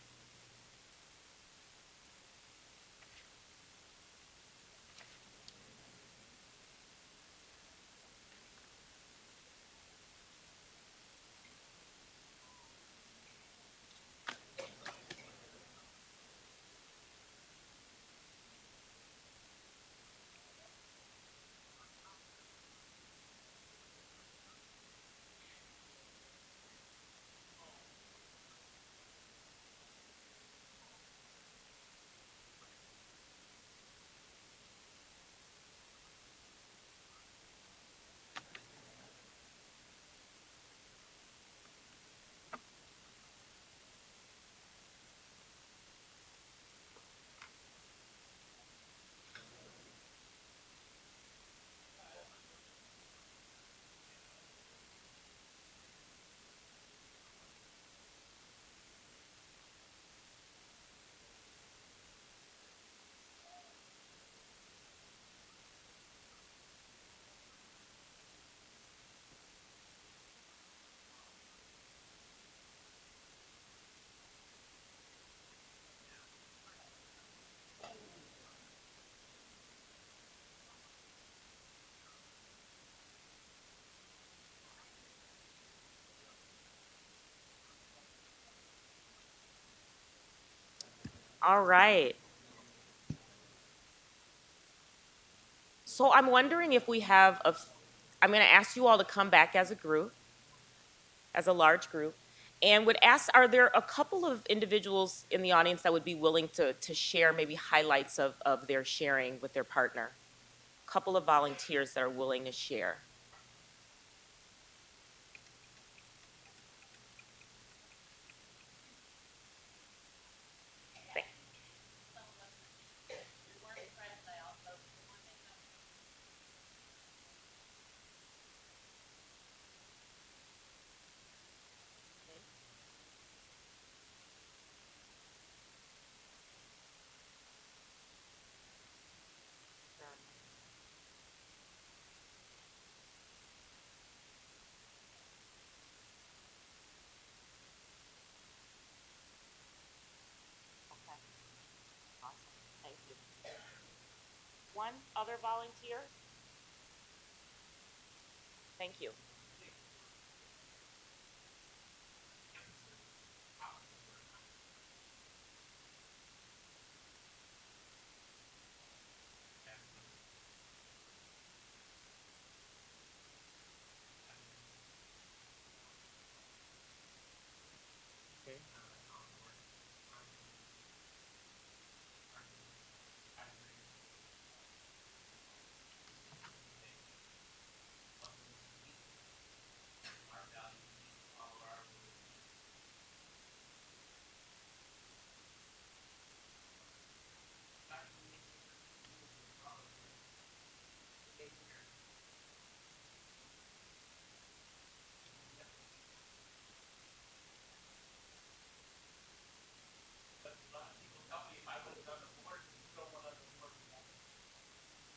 All right. So I'm wondering if we have I'm going to ask you all to come back as a group, as a large group, and would ask, are there a couple of individuals in the audience that would be willing to share maybe highlights of their sharing with their partner? A couple of volunteers that are willing to share. Okay. Awesome. Thank you. One other volunteer? Thank you. Okay.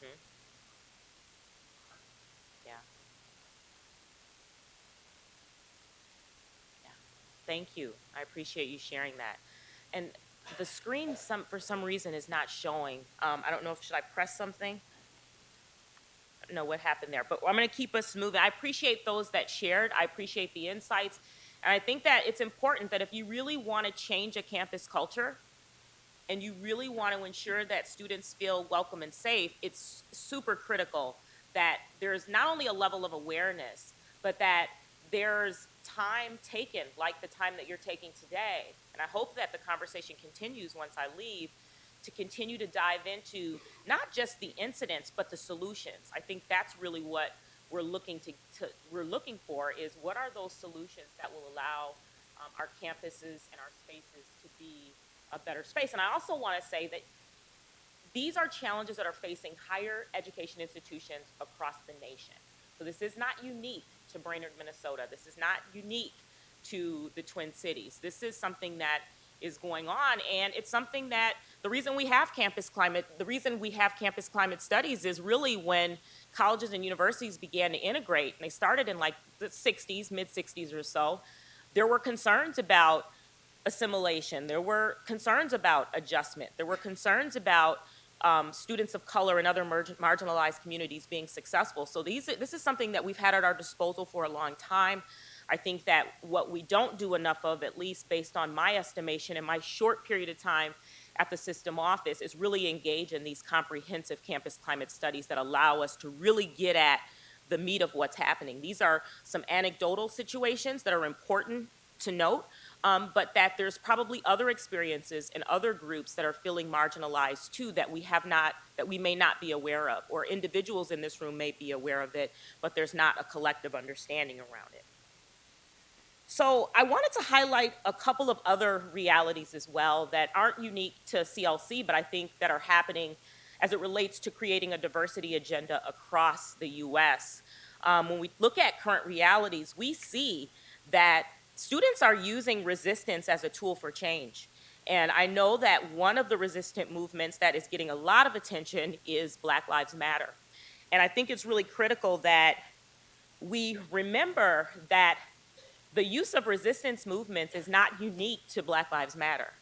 Mhm. Yeah. Yeah. Thank you. I appreciate you sharing that. And the screen, for some reason, is not showing. I don't know if should I press something. I don't know what happened there, but I'm going to keep us moving. I appreciate those that shared. I appreciate the insights, and I think that it's important that if you really want to change a campus culture, and you really want to ensure that students feel welcome and safe, it's super critical that there's not only a level of awareness, but that there's time taken, like the time that you're taking today. And I hope that the conversation continues once I leave to continue to dive into not just the incidents, but the solutions. I think that's really what we're looking we're looking for is what are those solutions that will allow our campuses and our spaces to be a better space. And I also want to say that these are challenges that are facing higher education institutions across the nation. So this is not unique to Brainerd, Minnesota. This is not unique to the Twin Cities. This is something that is going on, and it's something that the reason we have campus climate studies is really when colleges and universities began to integrate, and they started in like the 60s, mid-60s or so. There were concerns about assimilation. There were concerns about adjustment. There were concerns about students of color and other marginalized communities being successful. So this is something that we've had at our disposal for a long time. I think that what we don't do enough of, at least based on my estimation in my short period of time at the system office, is really engage in these comprehensive campus climate studies that allow us to really get at the meat of what's happening. These are some anecdotal situations that are important to note, but that there's probably other experiences and other groups that are feeling marginalized too that we may not be aware of, or individuals in this room may be aware of it, but there's not a collective understanding around it. So I wanted to highlight a couple of other realities as well that aren't unique to CLC, but I think that are happening as it relates to creating a diversity agenda across the U.S. When we look at current realities, we see that students are using resistance as a tool for change. And I know that one of the resistant movements that is getting a lot of attention is Black Lives Matter. And I think it's really critical that we remember that the use of resistance movements is not unique to Black Lives Matter.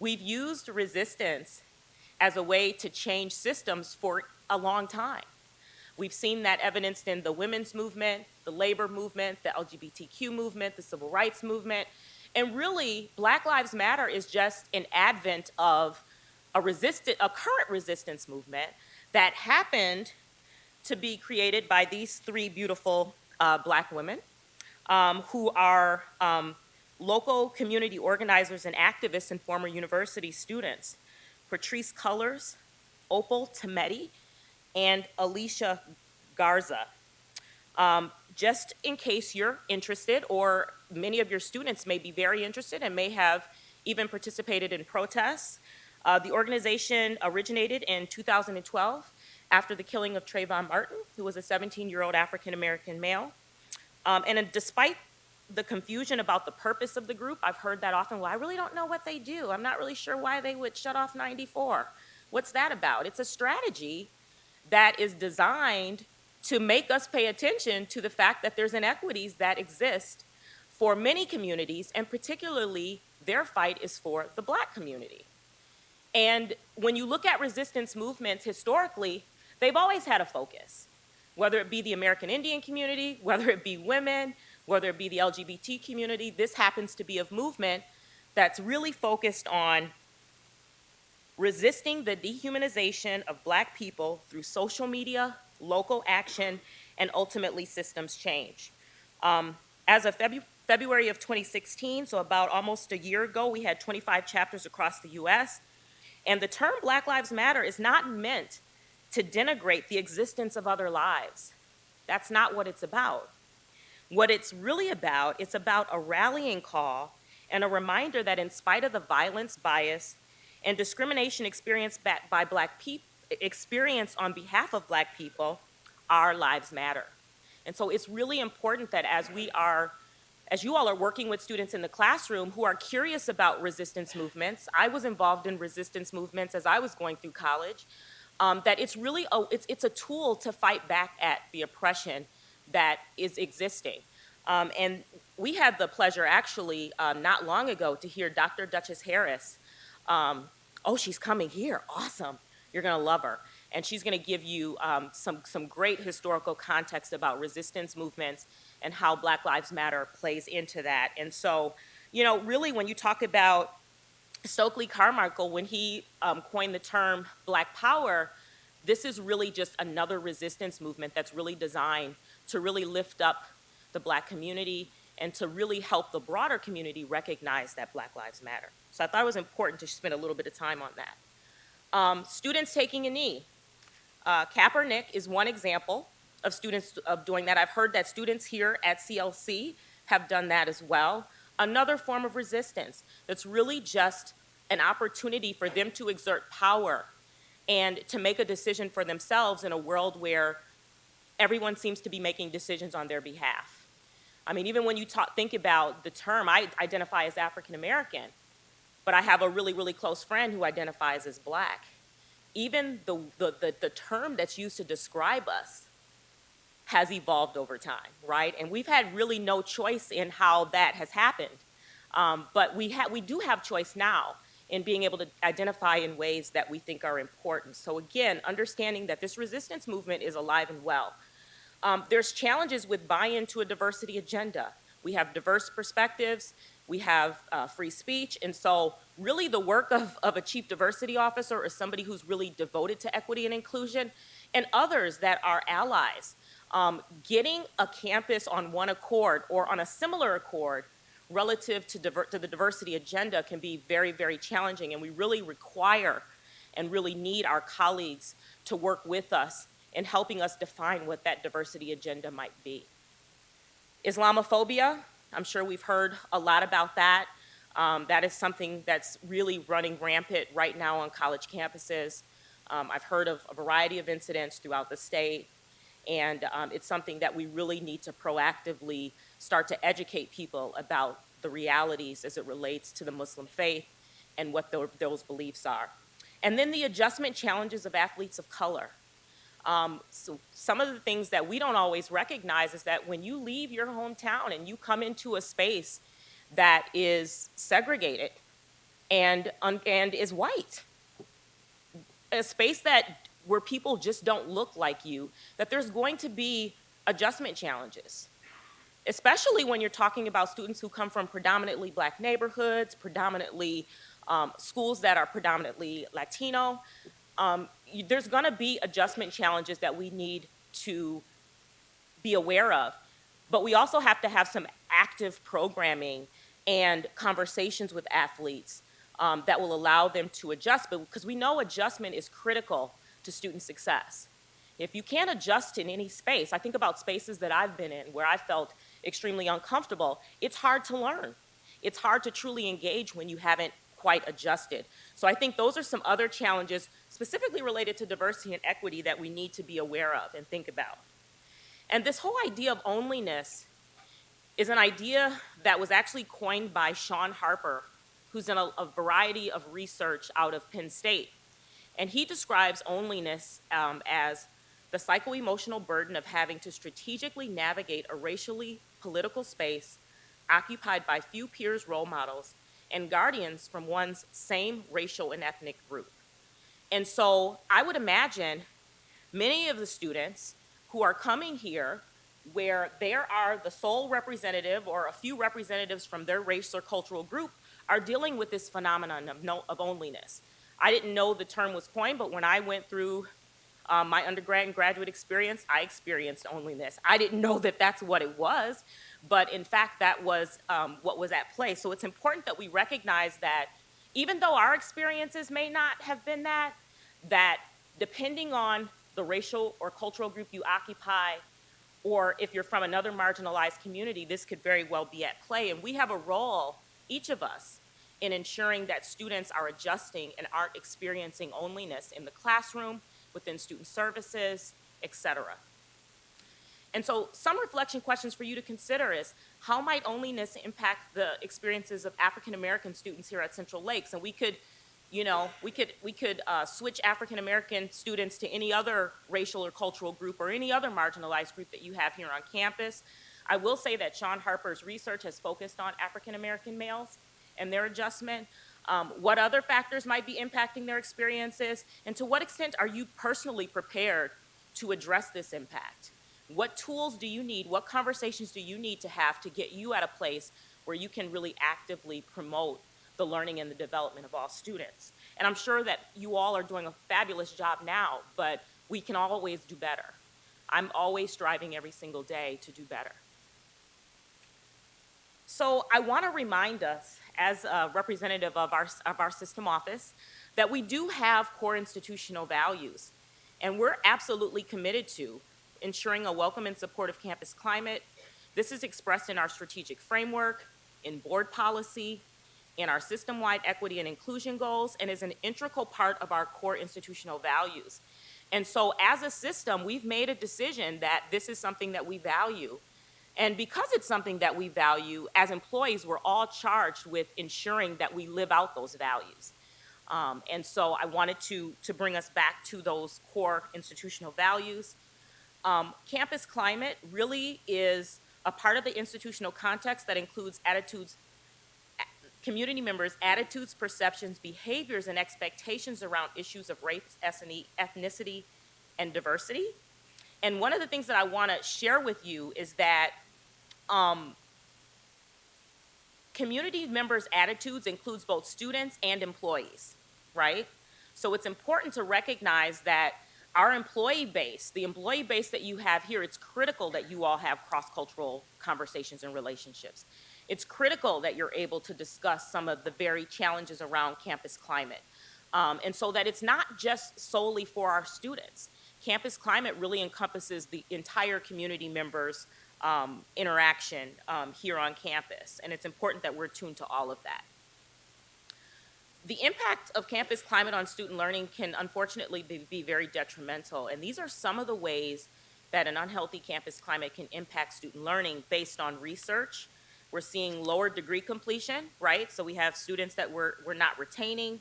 We've used resistance as a way to change systems for a long time. We've seen that evidenced in the women's movement, the labor movement, the LGBTQ movement, the civil rights movement, And really, Black Lives Matter is just an advent of a current resistance movement that happened to be created by these three beautiful Black women who are local community organizers and activists and former university students. Patrice Cullors, Opal Tometi, and Alicia Garza. Just in case you're interested, or many of your students may be very interested and may have even participated in protests, the organization originated in 2012 after the killing of Trayvon Martin, who was a 17-year-old African-American male. And despite the confusion about the purpose of the group, I've heard that often, well, I really don't know what they do. I'm not really sure why they would shut off 94. What's that about? It's a strategy that is designed to make us pay attention to the fact that there's inequities that exist for many communities, and particularly their fight is for the Black community. And when you look at resistance movements historically, they've always had a focus, whether it be the American Indian community, whether it be women, whether it be the LGBT community. This happens to be a movement that's really focused on resisting the dehumanization of Black people through social media, local action, and ultimately systems change. As of February of 2016, so about almost a year ago, we had 25 chapters across the US. And the term Black Lives Matter is not meant to denigrate the existence of other lives. That's not what it's about. What it's really about, it's about a rallying call and a reminder that in spite of the violence, bias, and discrimination experienced by Black people, experienced on behalf of Black people, our lives matter. And so it's really important that as you all are working with students in the classroom who are curious about resistance movements, I was involved in resistance movements as I was going through college, that it's really it's a tool to fight back at the oppression that is existing. And we had the pleasure actually not long ago to hear Dr. Duchess Harris. Oh, she's coming here, awesome. You're gonna love her. And she's gonna give you some great historical context about resistance movements and how Black Lives Matter plays into that. And so, you know, really when you talk about Stokely Carmichael, when he coined the term Black Power, this is really just another resistance movement that's really designed to really lift up the Black community and to really help the broader community recognize that Black Lives Matter. So I thought it was important to spend a little bit of time on that. Students taking a knee. Kaepernick is one example of students of doing that. I've heard that students here at CLC have done that as well. Another form of resistance that's really just an opportunity for them to exert power and to make a decision for themselves in a world where everyone seems to be making decisions on their behalf. I mean, even when you think about the term, I identify as African American, but I have a really, really close friend who identifies as Black. Even the term that's used to describe us has evolved over time, right? And we've had really no choice in how that has happened. But we do have choice now in being able to identify in ways that we think are important. So again, understanding that this resistance movement is alive and well. There's challenges with buy-in to a diversity agenda. We have diverse perspectives, we have free speech, and so really the work of a chief diversity officer or somebody who's really devoted to equity and inclusion, and others that are allies, getting a campus on one accord or on a similar accord relative to the diversity agenda can be very, very challenging, and we really require and really need our colleagues to work with us in helping us define what that diversity agenda might be. Islamophobia, I'm sure we've heard a lot about that. That is something that's really running rampant right now on college campuses. I've heard of a variety of incidents throughout the state, and it's something that we really need to proactively start to educate people about the realities as it relates to the Muslim faith and what those beliefs are. And then the adjustment challenges of athletes of color. So some of the things that we don't always recognize is that when you leave your hometown and you come into a space that is segregated and is white, a space where people just don't look like you, that there's going to be adjustment challenges, especially when you're talking about students who come from predominantly black neighborhoods, predominantly schools that are predominantly Latino. There's going to be adjustment challenges that we need to be aware of, but we also have to have some active programming and conversations with athletes that will allow them to adjust, because we know adjustment is critical to student success. If you can't adjust in any space, I think about spaces that I've been in where I felt extremely uncomfortable, it's hard to learn. It's hard to truly engage when you haven't quite adjusted. So I think those are some other challenges specifically related to diversity and equity that we need to be aware of and think about. And this whole idea of onlyness is an idea that was actually coined by Sean Harper, who's in a variety of research out of Penn State. And he describes onlyness as the psycho-emotional burden of having to strategically navigate a racially political space occupied by few peers, role models, and guardians from one's same racial and ethnic group. And so I would imagine many of the students who are coming here where there are the sole representative or a few representatives from their race or cultural group are dealing with this phenomenon of onlyness. I didn't know the term was coined, but when I went through my undergrad and graduate experience, I experienced onlyness. I didn't know that that's what it was, but in fact, that was what was at play. So it's important that we recognize that even though our experiences may not have been that depending on the racial or cultural group you occupy, or if you're from another marginalized community, this could very well be at play. And we have a role, each of us, in ensuring that students are adjusting and aren't experiencing onlyness in the classroom, within student services, et cetera. And so some reflection questions for you to consider is, how might onlyness impact the experiences of African American students here at Central Lakes? And we could, switch African American students to any other racial or cultural group or any other marginalized group that you have here on campus. I will say that Sean Harper's research has focused on African American males and their adjustment. What other factors might be impacting their experiences, and to what extent are you personally prepared to address this impact? What tools do you need? What conversations do you need to have to get you at a place where you can really actively promote the learning and the development of all students? And I'm sure that you all are doing a fabulous job now, but we can always do better. I'm always striving every single day to do better. So I want to remind us, as a representative of our system office, that we do have core institutional values, and we're absolutely committed to ensuring a welcome and supportive campus climate. This is expressed in our strategic framework, in board policy, in our system-wide equity and inclusion goals, and is an integral part of our core institutional values. And so as a system, we've made a decision that this is something that we value. And because it's something that we value, as employees, we're all charged with ensuring that we live out those values. And so I wanted to bring us back to those core institutional values. Campus climate really is a part of the institutional context that includes attitudes, community members' attitudes, perceptions, behaviors, and expectations around issues of race, ethnicity, and diversity. And one of the things that I want to share with you is that community members' attitudes includes both students and employees, right? So it's important to recognize that our employee base, the employee base that you have here, it's critical that you all have cross-cultural conversations and relationships. It's critical that you're able to discuss some of the very challenges around campus climate. And so that it's not just solely for our students. Campus climate really encompasses the entire community members' interaction here on campus, and it's important that we're tuned to all of that. The impact of campus climate on student learning can unfortunately be very detrimental, and these are some of the ways that an unhealthy campus climate can impact student learning based on research. We're seeing lower degree completion, right? So we have students that we're not retaining.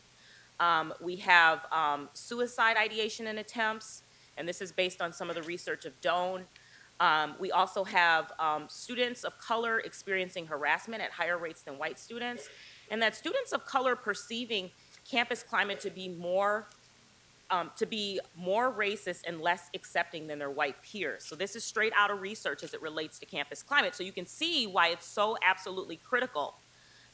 We have suicide ideation and attempts, and this is based on some of the research of Doan. We also have students of color experiencing harassment at higher rates than white students, and that students of color perceiving campus climate to be more to be more racist and less accepting than their white peers. So this is straight out of research as it relates to campus climate. So you can see why it's so absolutely critical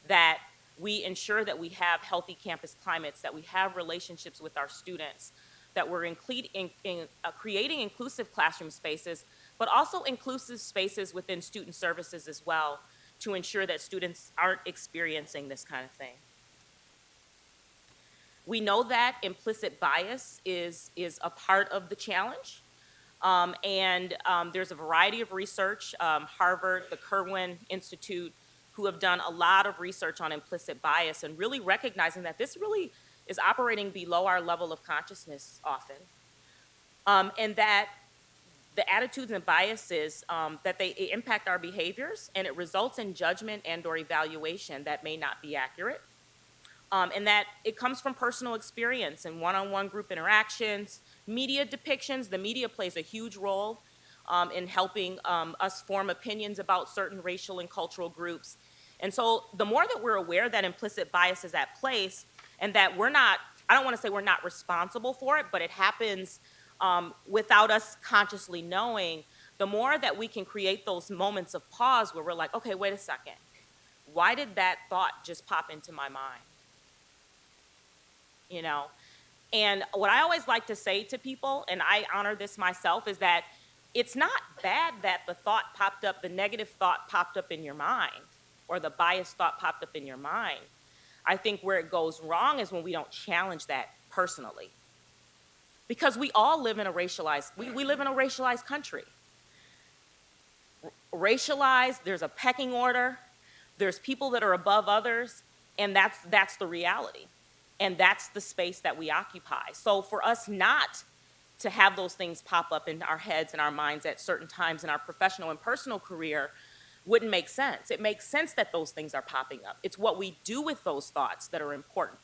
that we ensure that we have healthy campus climates, that we have relationships with our students, that we're creating inclusive classroom spaces, but also inclusive spaces within student services as well to ensure that students aren't experiencing this kind of thing. We know that implicit bias is a part of the challenge. There's a variety of research, Harvard, the Kirwan Institute, who have done a lot of research on implicit bias and really recognizing that this really is operating below our level of consciousness often. And that the attitudes and biases, that they impact our behaviors and it results in judgment and or evaluation that may not be accurate. And that it comes from personal experience and one-on-one group interactions, media depictions. The media plays a huge role in helping us form opinions about certain racial and cultural groups. And so the more that we're aware that implicit bias is at place and that we're not, I don't want to say we're not responsible for it, but it happens without us consciously knowing, the more that we can create those moments of pause where we're like, okay, wait a second. Why did that thought just pop into my mind? You know? And what I always like to say to people, and I honor this myself, is that it's not bad that the thought popped up, the negative thought popped up in your mind, or the biased thought popped up in your mind. I think where it goes wrong is when we don't challenge that personally. Because we all live in a racialized, we live in a racialized country. Racialized, there's a pecking order, there's people that are above others, and that's the reality. And that's the space that we occupy. So for us not to have those things pop up in our heads and our minds at certain times in our professional and personal career wouldn't make sense. It makes sense that those things are popping up. It's what we do with those thoughts that are important.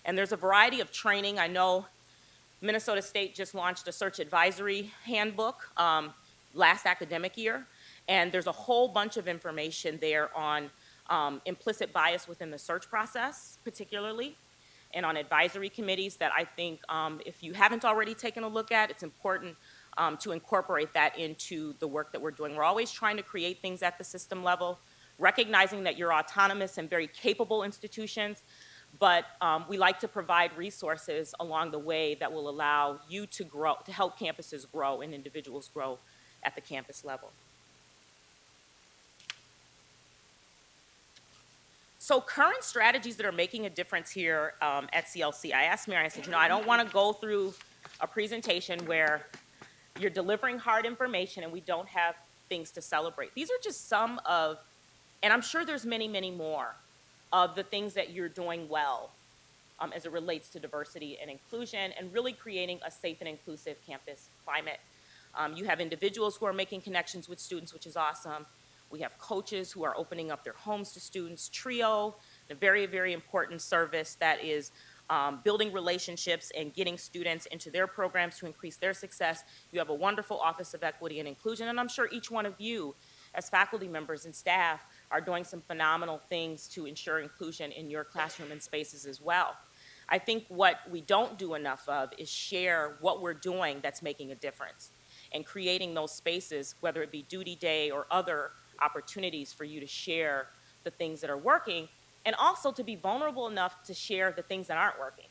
And there's a variety of training. I know Minnesota State just launched a search advisory handbook last academic year. And there's a whole bunch of information there on implicit bias within the search process, particularly, and on advisory committees that I think if you haven't already taken a look at, it's important to incorporate that into the work that we're doing. We're always trying to create things at the system level, recognizing that you're autonomous and very capable institutions, but we like to provide resources along the way that will allow you to grow, to help campuses grow and individuals grow at the campus level. So current strategies that are making a difference here at CLC, I asked Mary, I said, you know, I don't want to go through a presentation where you're delivering hard information and we don't have things to celebrate. These are just some of, and I'm sure there's many, many more of the things that you're doing well as it relates to diversity and inclusion and really creating a safe and inclusive campus climate. You have individuals who are making connections with students, which is awesome. We have coaches who are opening up their homes to students. TRIO, a very, very important service that is building relationships and getting students into their programs to increase their success. You have a wonderful Office of Equity and Inclusion, and I'm sure each one of you as faculty members and staff are doing some phenomenal things to ensure inclusion in your classroom and spaces as well. I think what we don't do enough of is share what we're doing that's making a difference and creating those spaces, whether it be Duty Day or other opportunities for you to share the things that are working and also to be vulnerable enough to share the things that aren't working.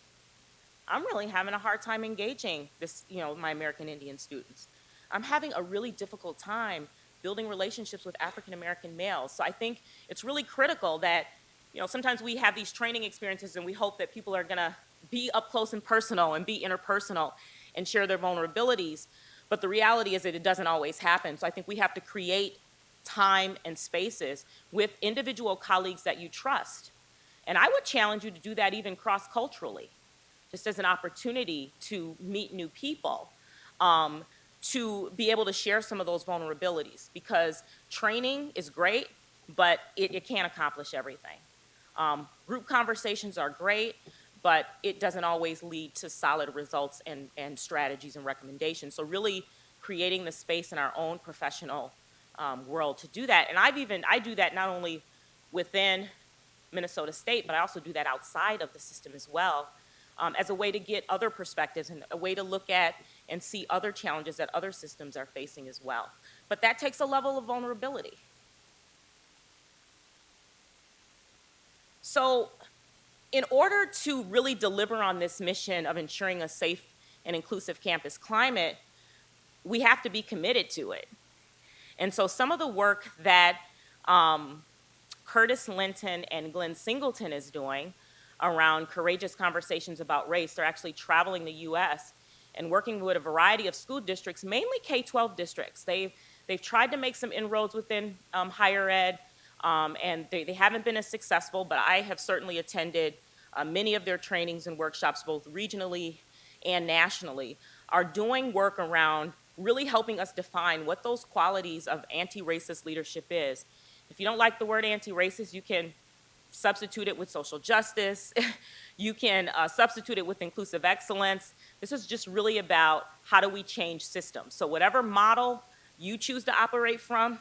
I'm really having a hard time engaging this, you know, my American Indian students. I'm having a really difficult time building relationships with African American males. So I think it's really critical that, you know, sometimes we have these training experiences and we hope that people are gonna be up close and personal and be interpersonal and share their vulnerabilities. But the reality is that it doesn't always happen. So I think we have to create time and spaces with individual colleagues that you trust. And I would challenge you to do that even cross-culturally, just as an opportunity to meet new people, to be able to share some of those vulnerabilities, because training is great, but it can't accomplish everything. Group conversations are great, but it doesn't always lead to solid results and strategies and recommendations. So really creating the space in our own professional world to do that. And I do that not only within Minnesota State, but I also do that outside of the system as well. as a way to get other perspectives and a way to look at and see other challenges that other systems are facing as well. But that takes a level of vulnerability. So in order to really deliver on this mission of ensuring a safe and inclusive campus climate, we have to be committed to it. And so some of the work that Curtis Linton and Glenn Singleton is doing around courageous conversations about race, they're actually traveling the U.S. and working with a variety of school districts, mainly K-12 districts. They've tried to make some inroads within higher ed, and they haven't been as successful, but I have certainly attended many of their trainings and workshops, both regionally and nationally, are doing work around really helping us define what those qualities of anti-racist leadership is. If you don't like the word anti-racist, you can substitute it with social justice. You can substitute it with inclusive excellence. This is just really about how do we change systems. So whatever model you choose to operate from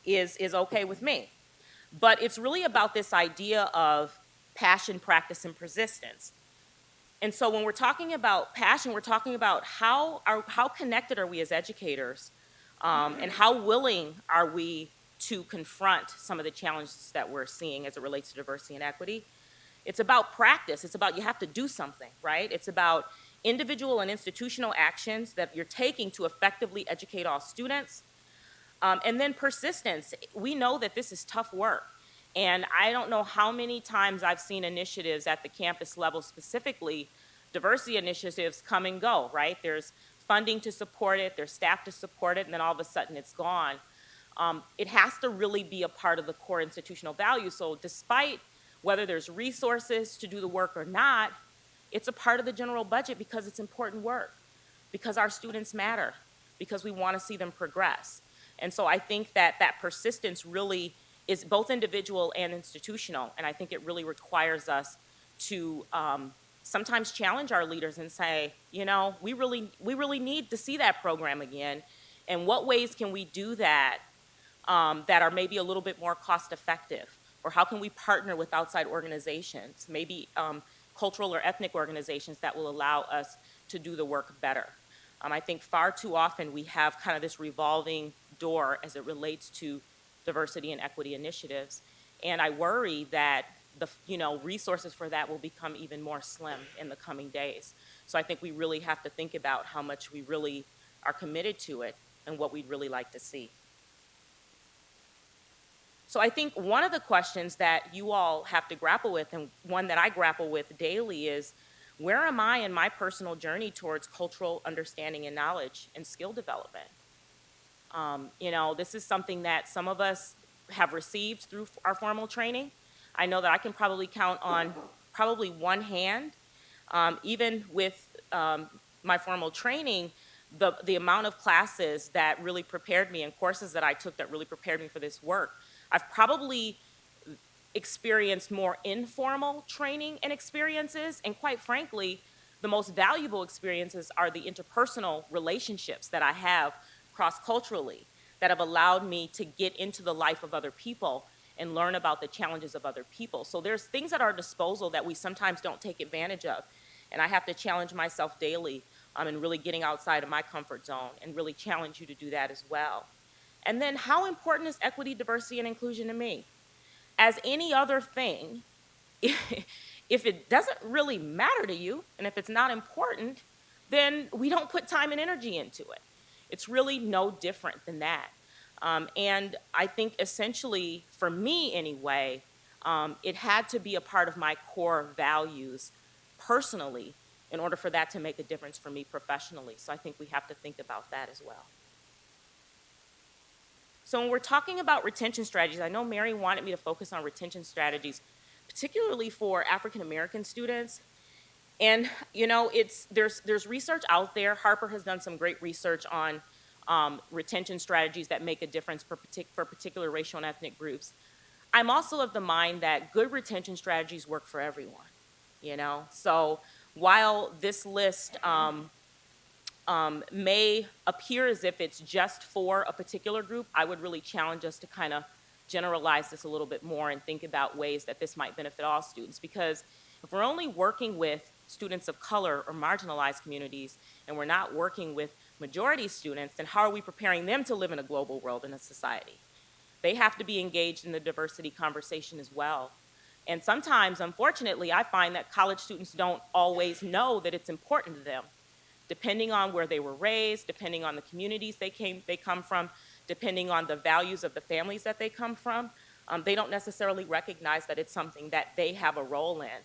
is okay with me. But it's really about this idea of passion, practice, and persistence. And so when we're talking about passion, we're talking about how connected are we as educators, and how willing are we to confront some of the challenges that we're seeing as it relates to diversity and equity. It's about practice. It's about you have to do something, right? It's about individual and institutional actions that you're taking to effectively educate all students. And then persistence. We know that this is tough work. And I don't know how many times I've seen initiatives at the campus level, specifically diversity initiatives, come and go, right? There's funding to support it, there's staff to support it, and then all of a sudden it's gone. It has to really be a part of the core institutional values. So despite whether there's resources to do the work or not, it's a part of the general budget because it's important work, because our students matter, because we want to see them progress. And so I think that that persistence really is both individual and institutional, and I think it really requires us to sometimes challenge our leaders and say, you know, we really need to see that program again, and what ways can we do that that are maybe a little bit more cost effective, or how can we partner with outside organizations, maybe cultural or ethnic organizations that will allow us to do the work better. I think far too often we have kind of this revolving door as it relates to diversity and equity initiatives, and I worry that the resources for that will become even more slim in the coming days. So I think we really have to think about how much we really are committed to it and what we'd really like to see. So I think one of the questions that you all have to grapple with, and one that I grapple with daily, is where am I in my personal journey towards cultural understanding and knowledge and skill development? This is something that some of us have received through our formal training. I know that I can probably count on probably one hand, even with my formal training, the amount of classes that really prepared me and courses that I took that really prepared me for this work. I've probably experienced more informal training and experiences, and quite frankly, the most valuable experiences are the interpersonal relationships that I have cross-culturally that have allowed me to get into the life of other people and learn about the challenges of other people. So there's things at our disposal that we sometimes don't take advantage of, and I have to challenge myself daily in really getting outside of my comfort zone and really challenge you to do that as well. And then how important is equity, diversity, and inclusion to me? As any other thing, if it doesn't really matter to you, and if it's not important, then we don't put time and energy into it. It's really no different than that. And I think essentially, for me anyway, it had to be a part of my core values personally in order for that to make a difference for me professionally. So I think we have to think about that as well. So when we're talking about retention strategies, I know Mary wanted me to focus on retention strategies, particularly for African American students. And there's research out there. Harper has done some great research on retention strategies that make a difference for particular racial and ethnic groups. I'm also of the mind that good retention strategies work for everyone. So while this list may appear as if it's just for a particular group, I would really challenge us to kind of generalize this a little bit more and think about ways that this might benefit all students. Because if we're only working with students of color or marginalized communities, and we're not working with majority students, then how are we preparing them to live in a global world and a society? They have to be engaged in the diversity conversation as well. And sometimes, unfortunately, I find that college students don't always know that it's important to them. Depending on where they were raised, depending on the communities they come from, depending on the values of the families that they come from, they don't necessarily recognize that it's something that they have a role in.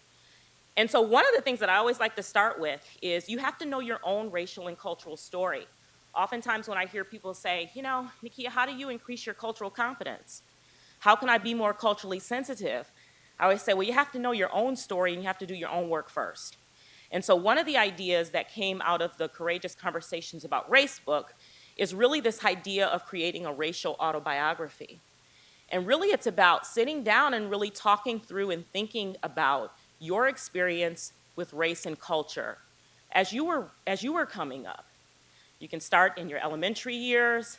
And so one of the things that I always like to start with is you have to know your own racial and cultural story. Oftentimes when I hear people say, you know, Nakia, how do you increase your cultural confidence? How can I be more culturally sensitive? I always say, well, you have to know your own story and you have to do your own work first. And so one of the ideas that came out of the Courageous Conversations About Race book is really this idea of creating a racial autobiography. And really it's about sitting down and really talking through and thinking about your experience with race and culture as you were coming up. You can start in your elementary years,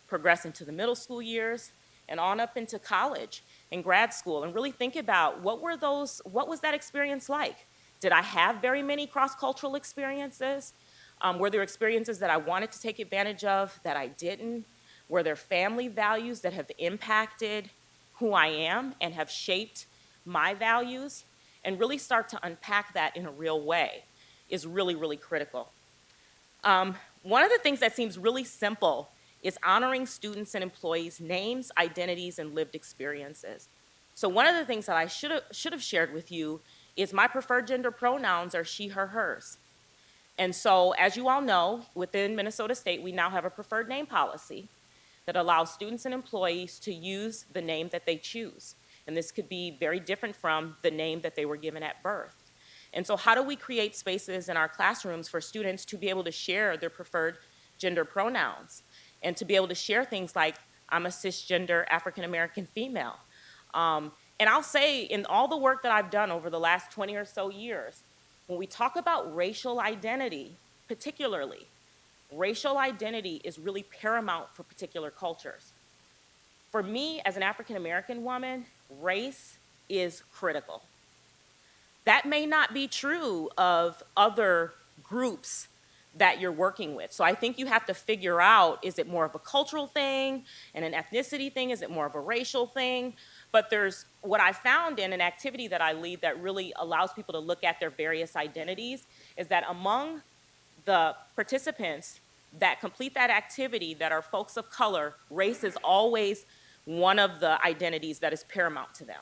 progress into the middle school years, and on up into college and grad school, and really think about what was that experience like? Did I have very many cross-cultural experiences? Were there experiences that I wanted to take advantage of that I didn't? Were there family values that have impacted who I am and have shaped my values? And really start to unpack that in a real way is really, really critical. One of the things that seems really simple is honoring students and employees' names, identities, and lived experiences. So one of the things that I should have shared with you is my preferred gender pronouns are she, her, hers. And so as you all know, within Minnesota State, we now have a preferred name policy that allows students and employees to use the name that they choose. And this could be very different from the name that they were given at birth. And so how do we create spaces in our classrooms for students to be able to share their preferred gender pronouns and to be able to share things like, I'm a cisgender African-American female. And I'll say in all the work that I've done over the last 20 or so years, when we talk about racial identity, particularly, racial identity is really paramount for particular cultures. For me, as an African-American woman, race is critical. That may not be true of other groups that you're working with. So I think you have to figure out, is it more of a cultural thing and an ethnicity thing? Is it more of a racial thing? But there's what I found in an activity that I lead that really allows people to look at their various identities is that among the participants that complete that activity that are folks of color, race is always one of the identities that is paramount to them.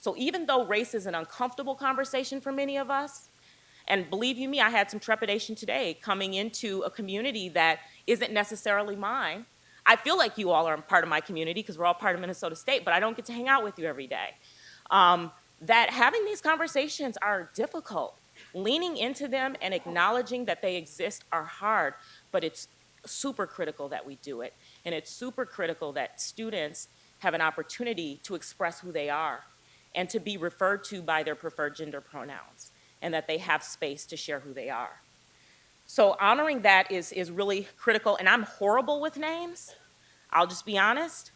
So even though race is an uncomfortable conversation for many of us, and believe you me, I had some trepidation today coming into a community that isn't necessarily mine. I feel like you all are part of my community because we're all part of Minnesota State, but I don't get to hang out with you every day. That having these conversations are difficult. Leaning into them and acknowledging that they exist are hard, but it's super critical that we do it. And it's super critical that students have an opportunity to express who they are and to be referred to by their preferred gender pronouns, and that they have space to share who they are. So honoring that is really critical, and I'm horrible with names, I'll just be honest.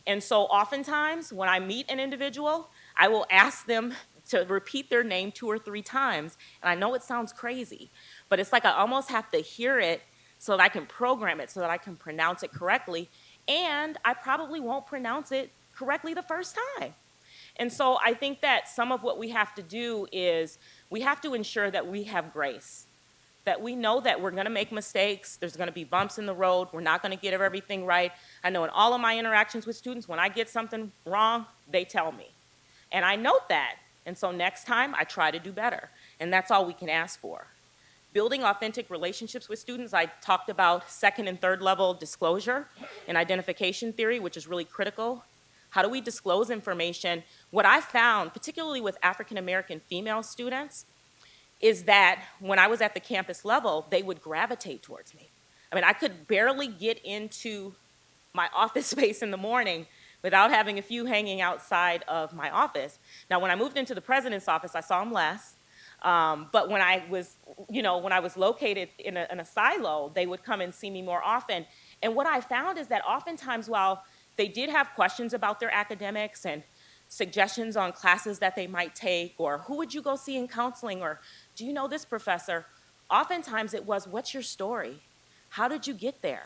And so oftentimes when I meet an individual, I will ask them to repeat their name 2 or 3 times, and I know it sounds crazy, but it's like I almost have to hear it so that I can program it, so that I can pronounce it correctly, and I probably won't pronounce it correctly the first time. And so I think that some of what we have to do is we have to ensure that we have grace, that we know that we're going to make mistakes, there's going to be bumps in the road, we're not going to get everything right. I know in all of my interactions with students, when I get something wrong, they tell me. And I note that. And so next time, I try to do better. And that's all we can ask for. Building authentic relationships with students, I talked about 2nd and 3rd level disclosure and identification theory, which is really critical. How do we disclose information? What I found, particularly with African-American female students, is that when I was at the campus level, they would gravitate towards me. I mean, I could barely get into my office space in the morning without having a few hanging outside of my office. Now, when I moved into the president's office, I saw them less. But when I was located in a silo, they would come and see me more often. And what I found is that oftentimes, while they did have questions about their academics and suggestions on classes that they might take, or who would you go see in counseling, or do you know this professor? Oftentimes it was, what's your story? How did you get there?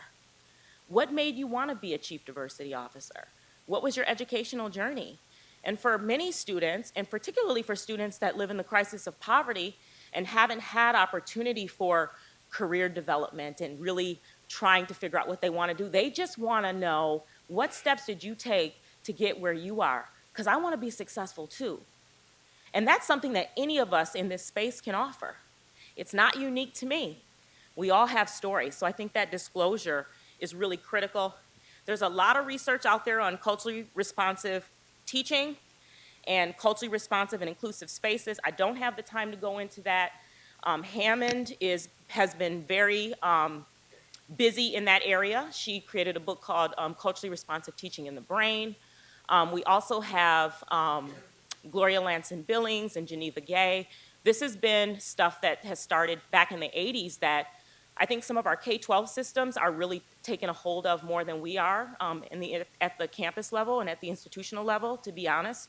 What made you want to be a chief diversity officer? What was your educational journey? And for many students, and particularly for students that live in the crisis of poverty and haven't had opportunity for career development and really trying to figure out what they want to do, they just want to know, what steps did you take to get where you are? Because I want to be successful too. And that's something that any of us in this space can offer. It's not unique to me. We all have stories, so I think that disclosure is really critical. There's a lot of research out there on culturally responsive teaching and culturally responsive and inclusive spaces. I don't have the time to go into that. Hammond has been very busy in that area. She created a book called Culturally Responsive Teaching in the Brain. We also have Gloria Lanson-Billings and Geneva Gay. This has been stuff that has started back in the 80s that I think some of our K-12 systems are really taking a hold of more than we are at the campus level and at the institutional level, to be honest.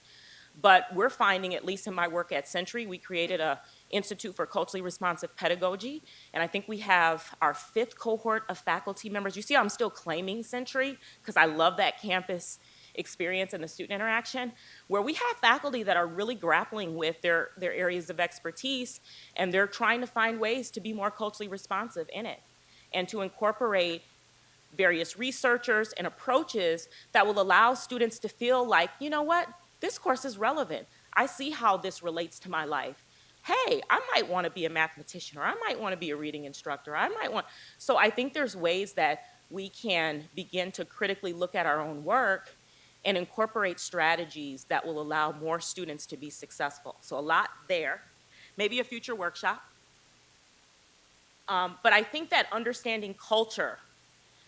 But we're finding, at least in my work at Century, we created an Institute for Culturally Responsive Pedagogy, and I think we have our 5th cohort of faculty members. You see, I'm still claiming Century because I love that campus experience and the student interaction, where we have faculty that are really grappling with their areas of expertise, and they're trying to find ways to be more culturally responsive in it and to incorporate various researchers and approaches that will allow students to feel like, you know what, this course is relevant. I see how this relates to my life. Hey, I might want to be a mathematician, or I might want to be a reading instructor. So I think there's ways that we can begin to critically look at our own work and incorporate strategies that will allow more students to be successful. So a lot there, maybe a future workshop. But I think that understanding culture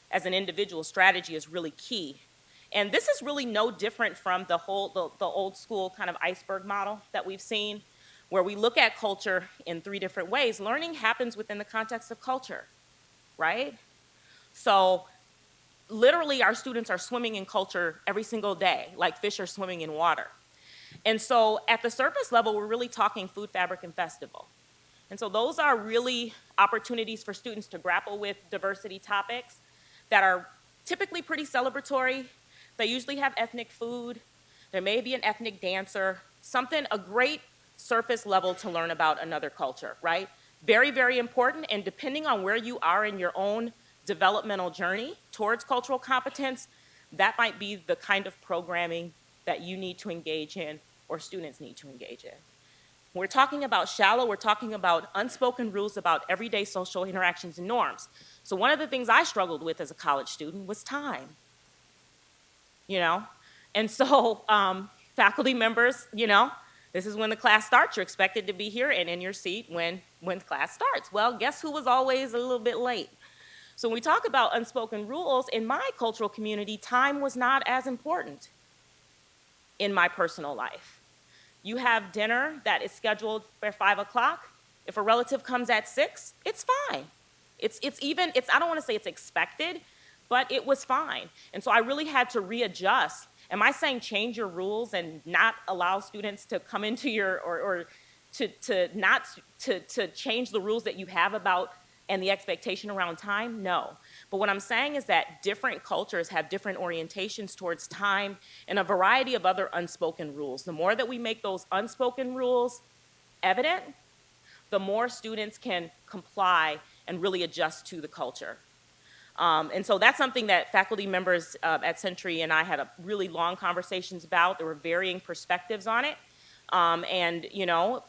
as an individual strategy is really key. And this is really no different from the old school kind of iceberg model that we've seen, where we look at culture in 3 different ways. Learning happens within the context of culture, right? So literally our students are swimming in culture every single day, like fish are swimming in water. And so at the surface level, we're really talking food, fabric, and festival. And so those are really opportunities for students to grapple with diversity topics that are typically pretty celebratory. They usually have ethnic food. There may be an ethnic dancer, a great surface level to learn about another culture, right? Very, very important, and depending on where you are in your own developmental journey towards cultural competence, that might be the kind of programming that you need to engage in or students need to engage in. We're talking about shallow, we're talking about unspoken rules about everyday social interactions and norms. So one of the things I struggled with as a college student was time, you know? And so faculty members, you know, this is when the class starts, you're expected to be here and in your seat when class starts. Well, guess who was always a little bit late? So when we talk about unspoken rules, in my cultural community, time was not as important in my personal life. You have dinner that is scheduled for 5 o'clock. If a relative comes at 6, it's fine. I don't want to say it's expected, but it was fine. And so I really had to readjust. Am I saying change your rules and not allow students to come into your, or to change the rules that you have about and the expectation around time? No. But what I'm saying is that different cultures have different orientations towards time and a variety of other unspoken rules. The more that we make those unspoken rules evident, the more students can comply and really adjust to the culture. And so that's something that faculty members at Century and I had really long conversations about. There were varying perspectives on it. And, you know,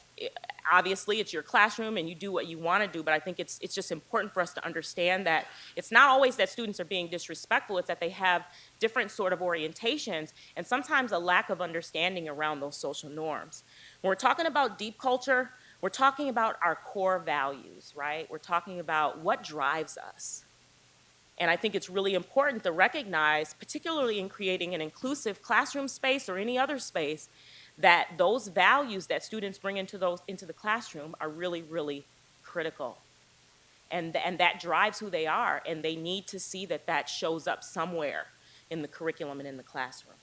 obviously it's your classroom and you do what you want to do, but I think it's just important for us to understand that it's not always that students are being disrespectful, it's that they have different sort of orientations and sometimes a lack of understanding around those social norms. When we're talking about deep culture, we're talking about our core values, right? We're talking about what drives us. And I think it's really important to recognize, particularly in creating an inclusive classroom space or any other space, that those values that students bring into the classroom are really, really critical. And that drives who they are, and they need to see that that shows up somewhere in the curriculum and in the classroom.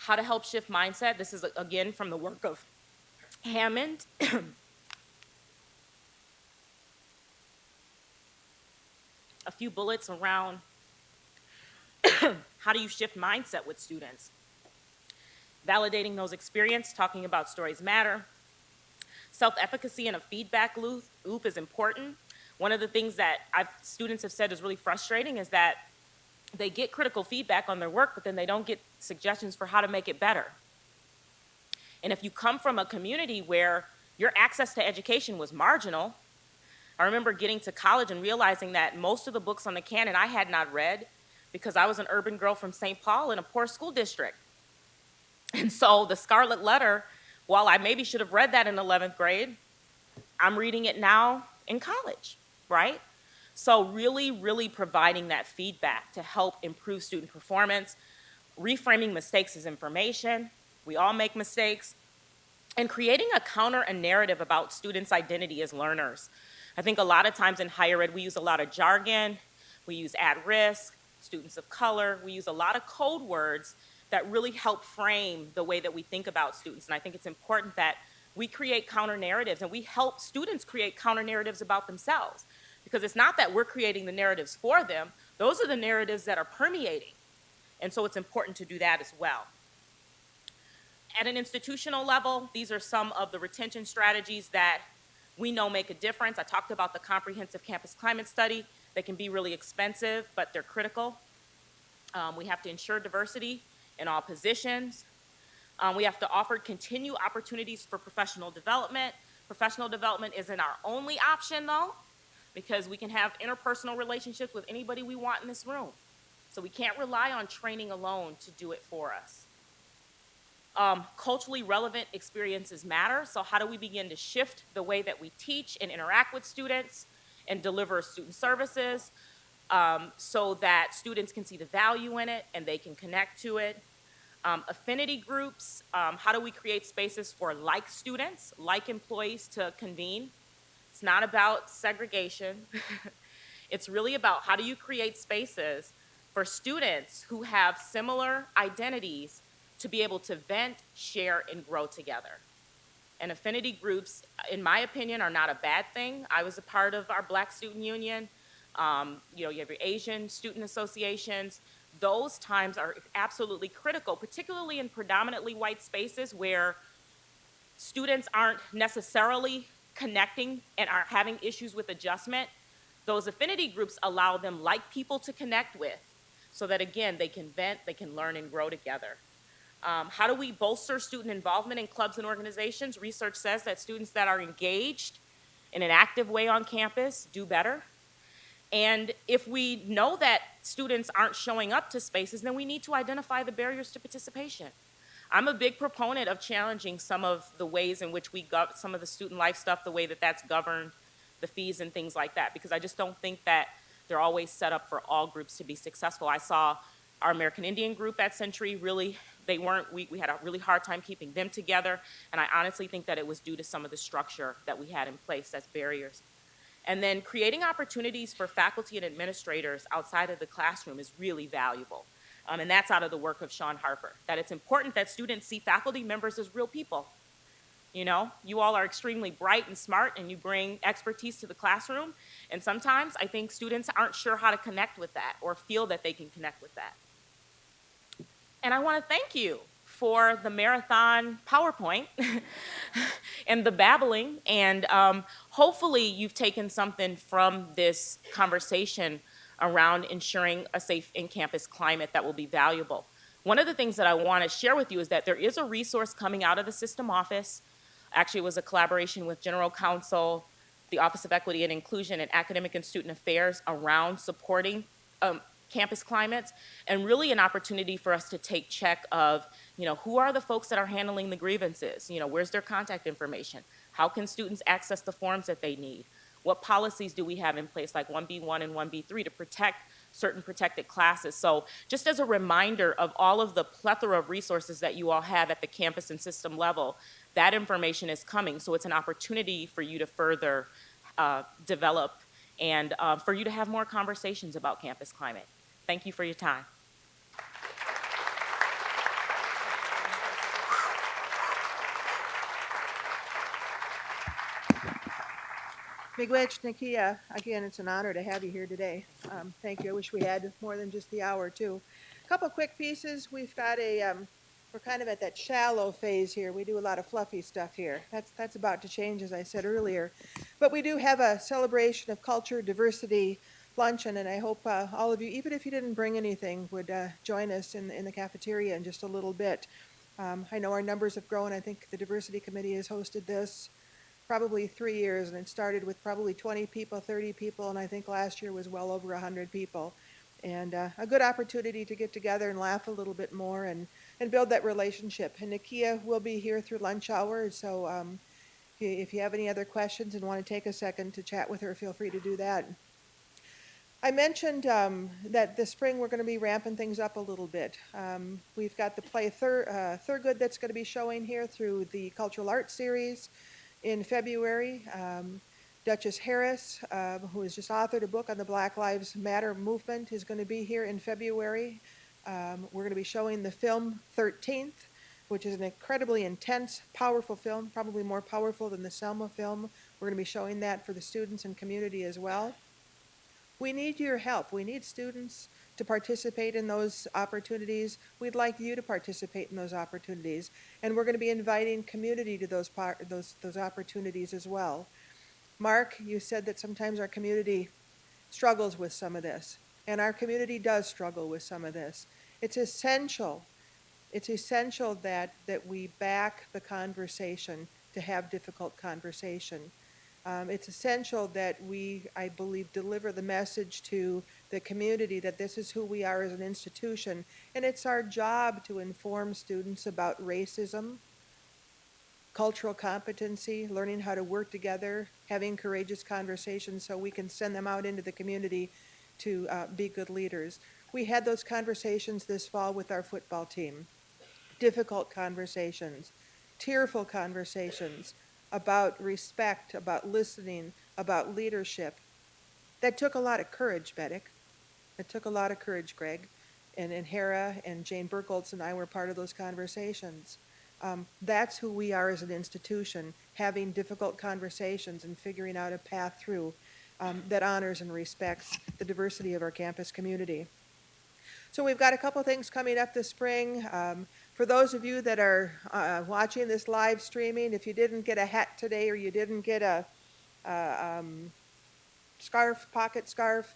How to help shift mindset. This is, again, from the work of Hammond. A few bullets around how do you shift mindset with students. Validating those experiences, talking about stories matter. Self-efficacy and a feedback loop is important. One of the things that students have said is really frustrating is that they get critical feedback on their work, but then they don't get suggestions for how to make it better. And if you come from a community where your access to education was marginal, I remember getting to college and realizing that most of the books on the canon I had not read because I was an urban girl from St. Paul in a poor school district. And so the Scarlet Letter, while I maybe should have read that in 11th grade, I'm reading it now in college, right? So really, really providing that feedback to help improve student performance, reframing mistakes as information. We all make mistakes. And creating a narrative about students' identity as learners. I think a lot of times in higher ed, we use a lot of jargon, we use at risk, students of color, we use a lot of code words that really help frame the way that we think about students. And I think it's important that we create counter narratives and we help students create counter narratives about themselves. Because it's not that we're creating the narratives for them, those are the narratives that are permeating. And so it's important to do that as well. At an institutional level, these are some of the retention strategies that we know make a difference. I talked about the comprehensive campus climate study. They can be really expensive, but they're critical. We have to ensure diversity in all positions. We have to offer continued opportunities for professional development. Professional development isn't our only option, though, because we can have interpersonal relationships with anybody we want in this room. So we can't rely on training alone to do it for us. Culturally relevant experiences matter. So how do we begin to shift the way that we teach and interact with students and deliver student services so that students can see the value in it and they can connect to it? Affinity groups, how do we create spaces for like students, like employees to convene? It's not about segregation. It's really about how do you create spaces for students who have similar identities to be able to vent, share, and grow together. And affinity groups, in my opinion, are not a bad thing. I was a part of our Black Student Union. You have your Asian student associations. Those times are absolutely critical, particularly in predominantly white spaces where students aren't necessarily connecting and are having issues with adjustment. Those affinity groups allow them like people to connect with so that, again, they can vent, they can learn and grow together. How do we bolster student involvement in clubs and organizations? Research says that students that are engaged in an active way on campus do better. And if we know that students aren't showing up to spaces, then we need to identify the barriers to participation. I'm a big proponent of challenging some of the ways in which we some of the student life stuff, the way that that's governed, the fees and things like that, because I just don't think that they're always set up for all groups to be successful. I saw our American Indian group at Century really, we had a really hard time keeping them together, and I honestly think that it was due to some of the structure that we had in place as barriers. And then creating opportunities for faculty and administrators outside of the classroom is really valuable. And that's out of the work of Sean Harper, that it's important that students see faculty members as real people. You know, you all are extremely bright and smart and you bring expertise to the classroom. And sometimes I think students aren't sure how to connect with that or feel that they can connect with that. And I want to thank you for the marathon PowerPoint and the babbling. And hopefully you've taken something from this conversation around ensuring a safe in-campus climate that will be valuable. One of the things that I want to share with you is that there is a resource coming out of the system office. Actually, it was a collaboration with General Counsel, the Office of Equity and Inclusion, and Academic and Student Affairs around supporting campus climates, and really an opportunity for us to take check of, who are the folks that are handling the grievances? Where's their contact information? How can students access the forms that they need? What policies do we have in place, like 1B1 and 1B3, to protect certain protected classes? So just as a reminder of all of the plethora of resources that you all have at the campus and system level, that information is coming. So it's an opportunity for you to further develop and for you to have more conversations about campus climate. Thank you for your time. Miigwech, Nakia, again, it's an honor to have you here today. Thank you. I wish we had more than just the hour, too. A couple quick pieces. We've got we're kind of at that shallow phase here. We do a lot of fluffy stuff here. That's about to change, as I said earlier. But we do have a celebration of culture, diversity luncheon, and I hope all of you, even if you didn't bring anything, would join us in the cafeteria in just a little bit. I know our numbers have grown. I think the diversity committee has hosted this probably 3 years, and it started with probably 20 people, 30 people, and I think last year was well over 100 people. And a good opportunity to get together and laugh a little bit more and build that relationship. And Nakia will be here through lunch hour, so if you have any other questions and want to take a second to chat with her, feel free to do that. I mentioned that this spring we're going to be ramping things up a little bit. We've got the play Thurgood that's going to be showing here through the Cultural Arts Series in February. Duchess Harris, who has just authored a book on the Black Lives Matter movement, is going to be here in February. We're going to be showing the film 13th, which is an incredibly intense, powerful film, probably more powerful than the Selma film. We're going to be showing that for the students and community as well. We need your help. We need students to participate in those opportunities. We'd like you to participate in those opportunities. And we're going to be inviting community to those opportunities as well. Mark, you said that sometimes our community struggles with some of this. And our community does struggle with some of this. It's essential that we back the conversation to have difficult conversation. It's essential that we, I believe, deliver the message to the community that this is who we are as an institution, and it's our job to inform students about racism, cultural competency, learning how to work together, having courageous conversations so we can send them out into the community to be good leaders. We had those conversations this fall with our football team. Difficult conversations, tearful conversations about respect, about listening, about leadership. That took a lot of courage, Bedek. It took a lot of courage, Greg. And Hera and Jane Burkholtz and I were part of those conversations. That's who we are as an institution, having difficult conversations and figuring out a path through that honors and respects the diversity of our campus community. So we've got a couple things coming up this spring. For those of you that are watching this live streaming, if you didn't get a hat today or you didn't get a scarf, pocket scarf,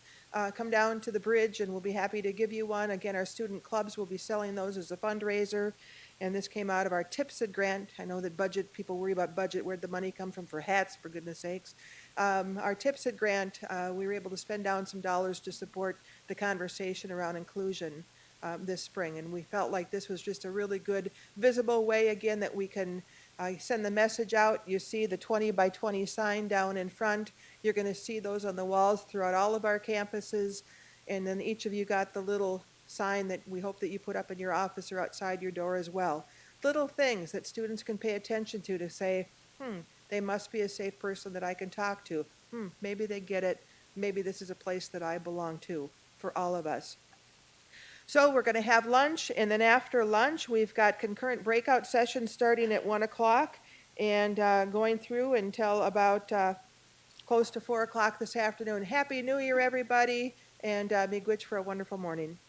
come down to the bridge and we'll be happy to give you one. Again, our student clubs will be selling those as a fundraiser. And this came out of our TIPSID grant. I know that budget, people worry about budget, where'd the money come from for hats, for goodness sakes. Our TIPSID grant, we were able to spend down some dollars to support the conversation around inclusion this spring. And we felt like this was just a really good, visible way, again, that we can send the message out. You see the 20 by 20 sign down in front. You're going to see those on the walls throughout all of our campuses. And then each of you got the little sign that we hope that you put up in your office or outside your door as well. Little things that students can pay attention to say, they must be a safe person that I can talk to. Maybe they get it. Maybe this is a place that I belong to, for all of us. So we're going to have lunch, and then after lunch, we've got concurrent breakout sessions starting at 1 o'clock and going through until about close to 4 o'clock this afternoon. Happy New Year, everybody, and miigwech for a wonderful morning.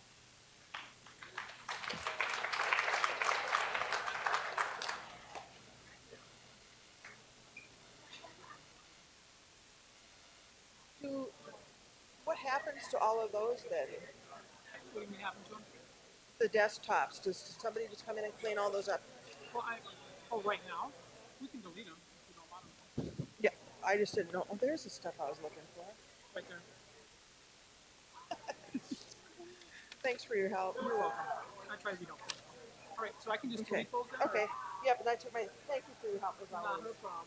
What happens to all of those then? What do you mean happen to them? The desktops, does somebody just come in and clean all those up? Well, right now? We can delete them if you don't want them. Yeah, I just didn't know. Oh, there's the stuff I was looking for. Right there. Thanks for your help. You're welcome. I try to be helpful. All right, so I can just Okay. delete those then? Okay. Yeah, but that's my. Thank you for your help as Not always. no problem.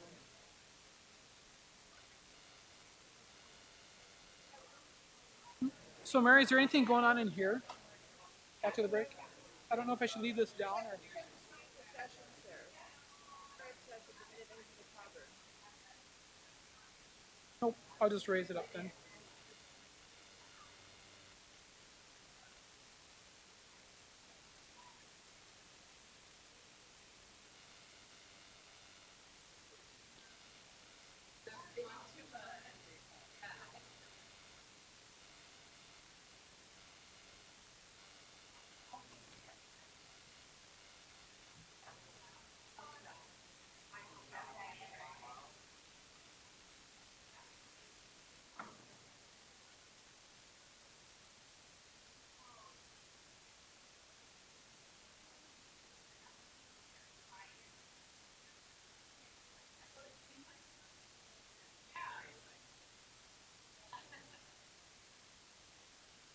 So, Mary, is there anything going on in here after the break? I don't know if I should leave this down or. Nope, I'll just raise it up then.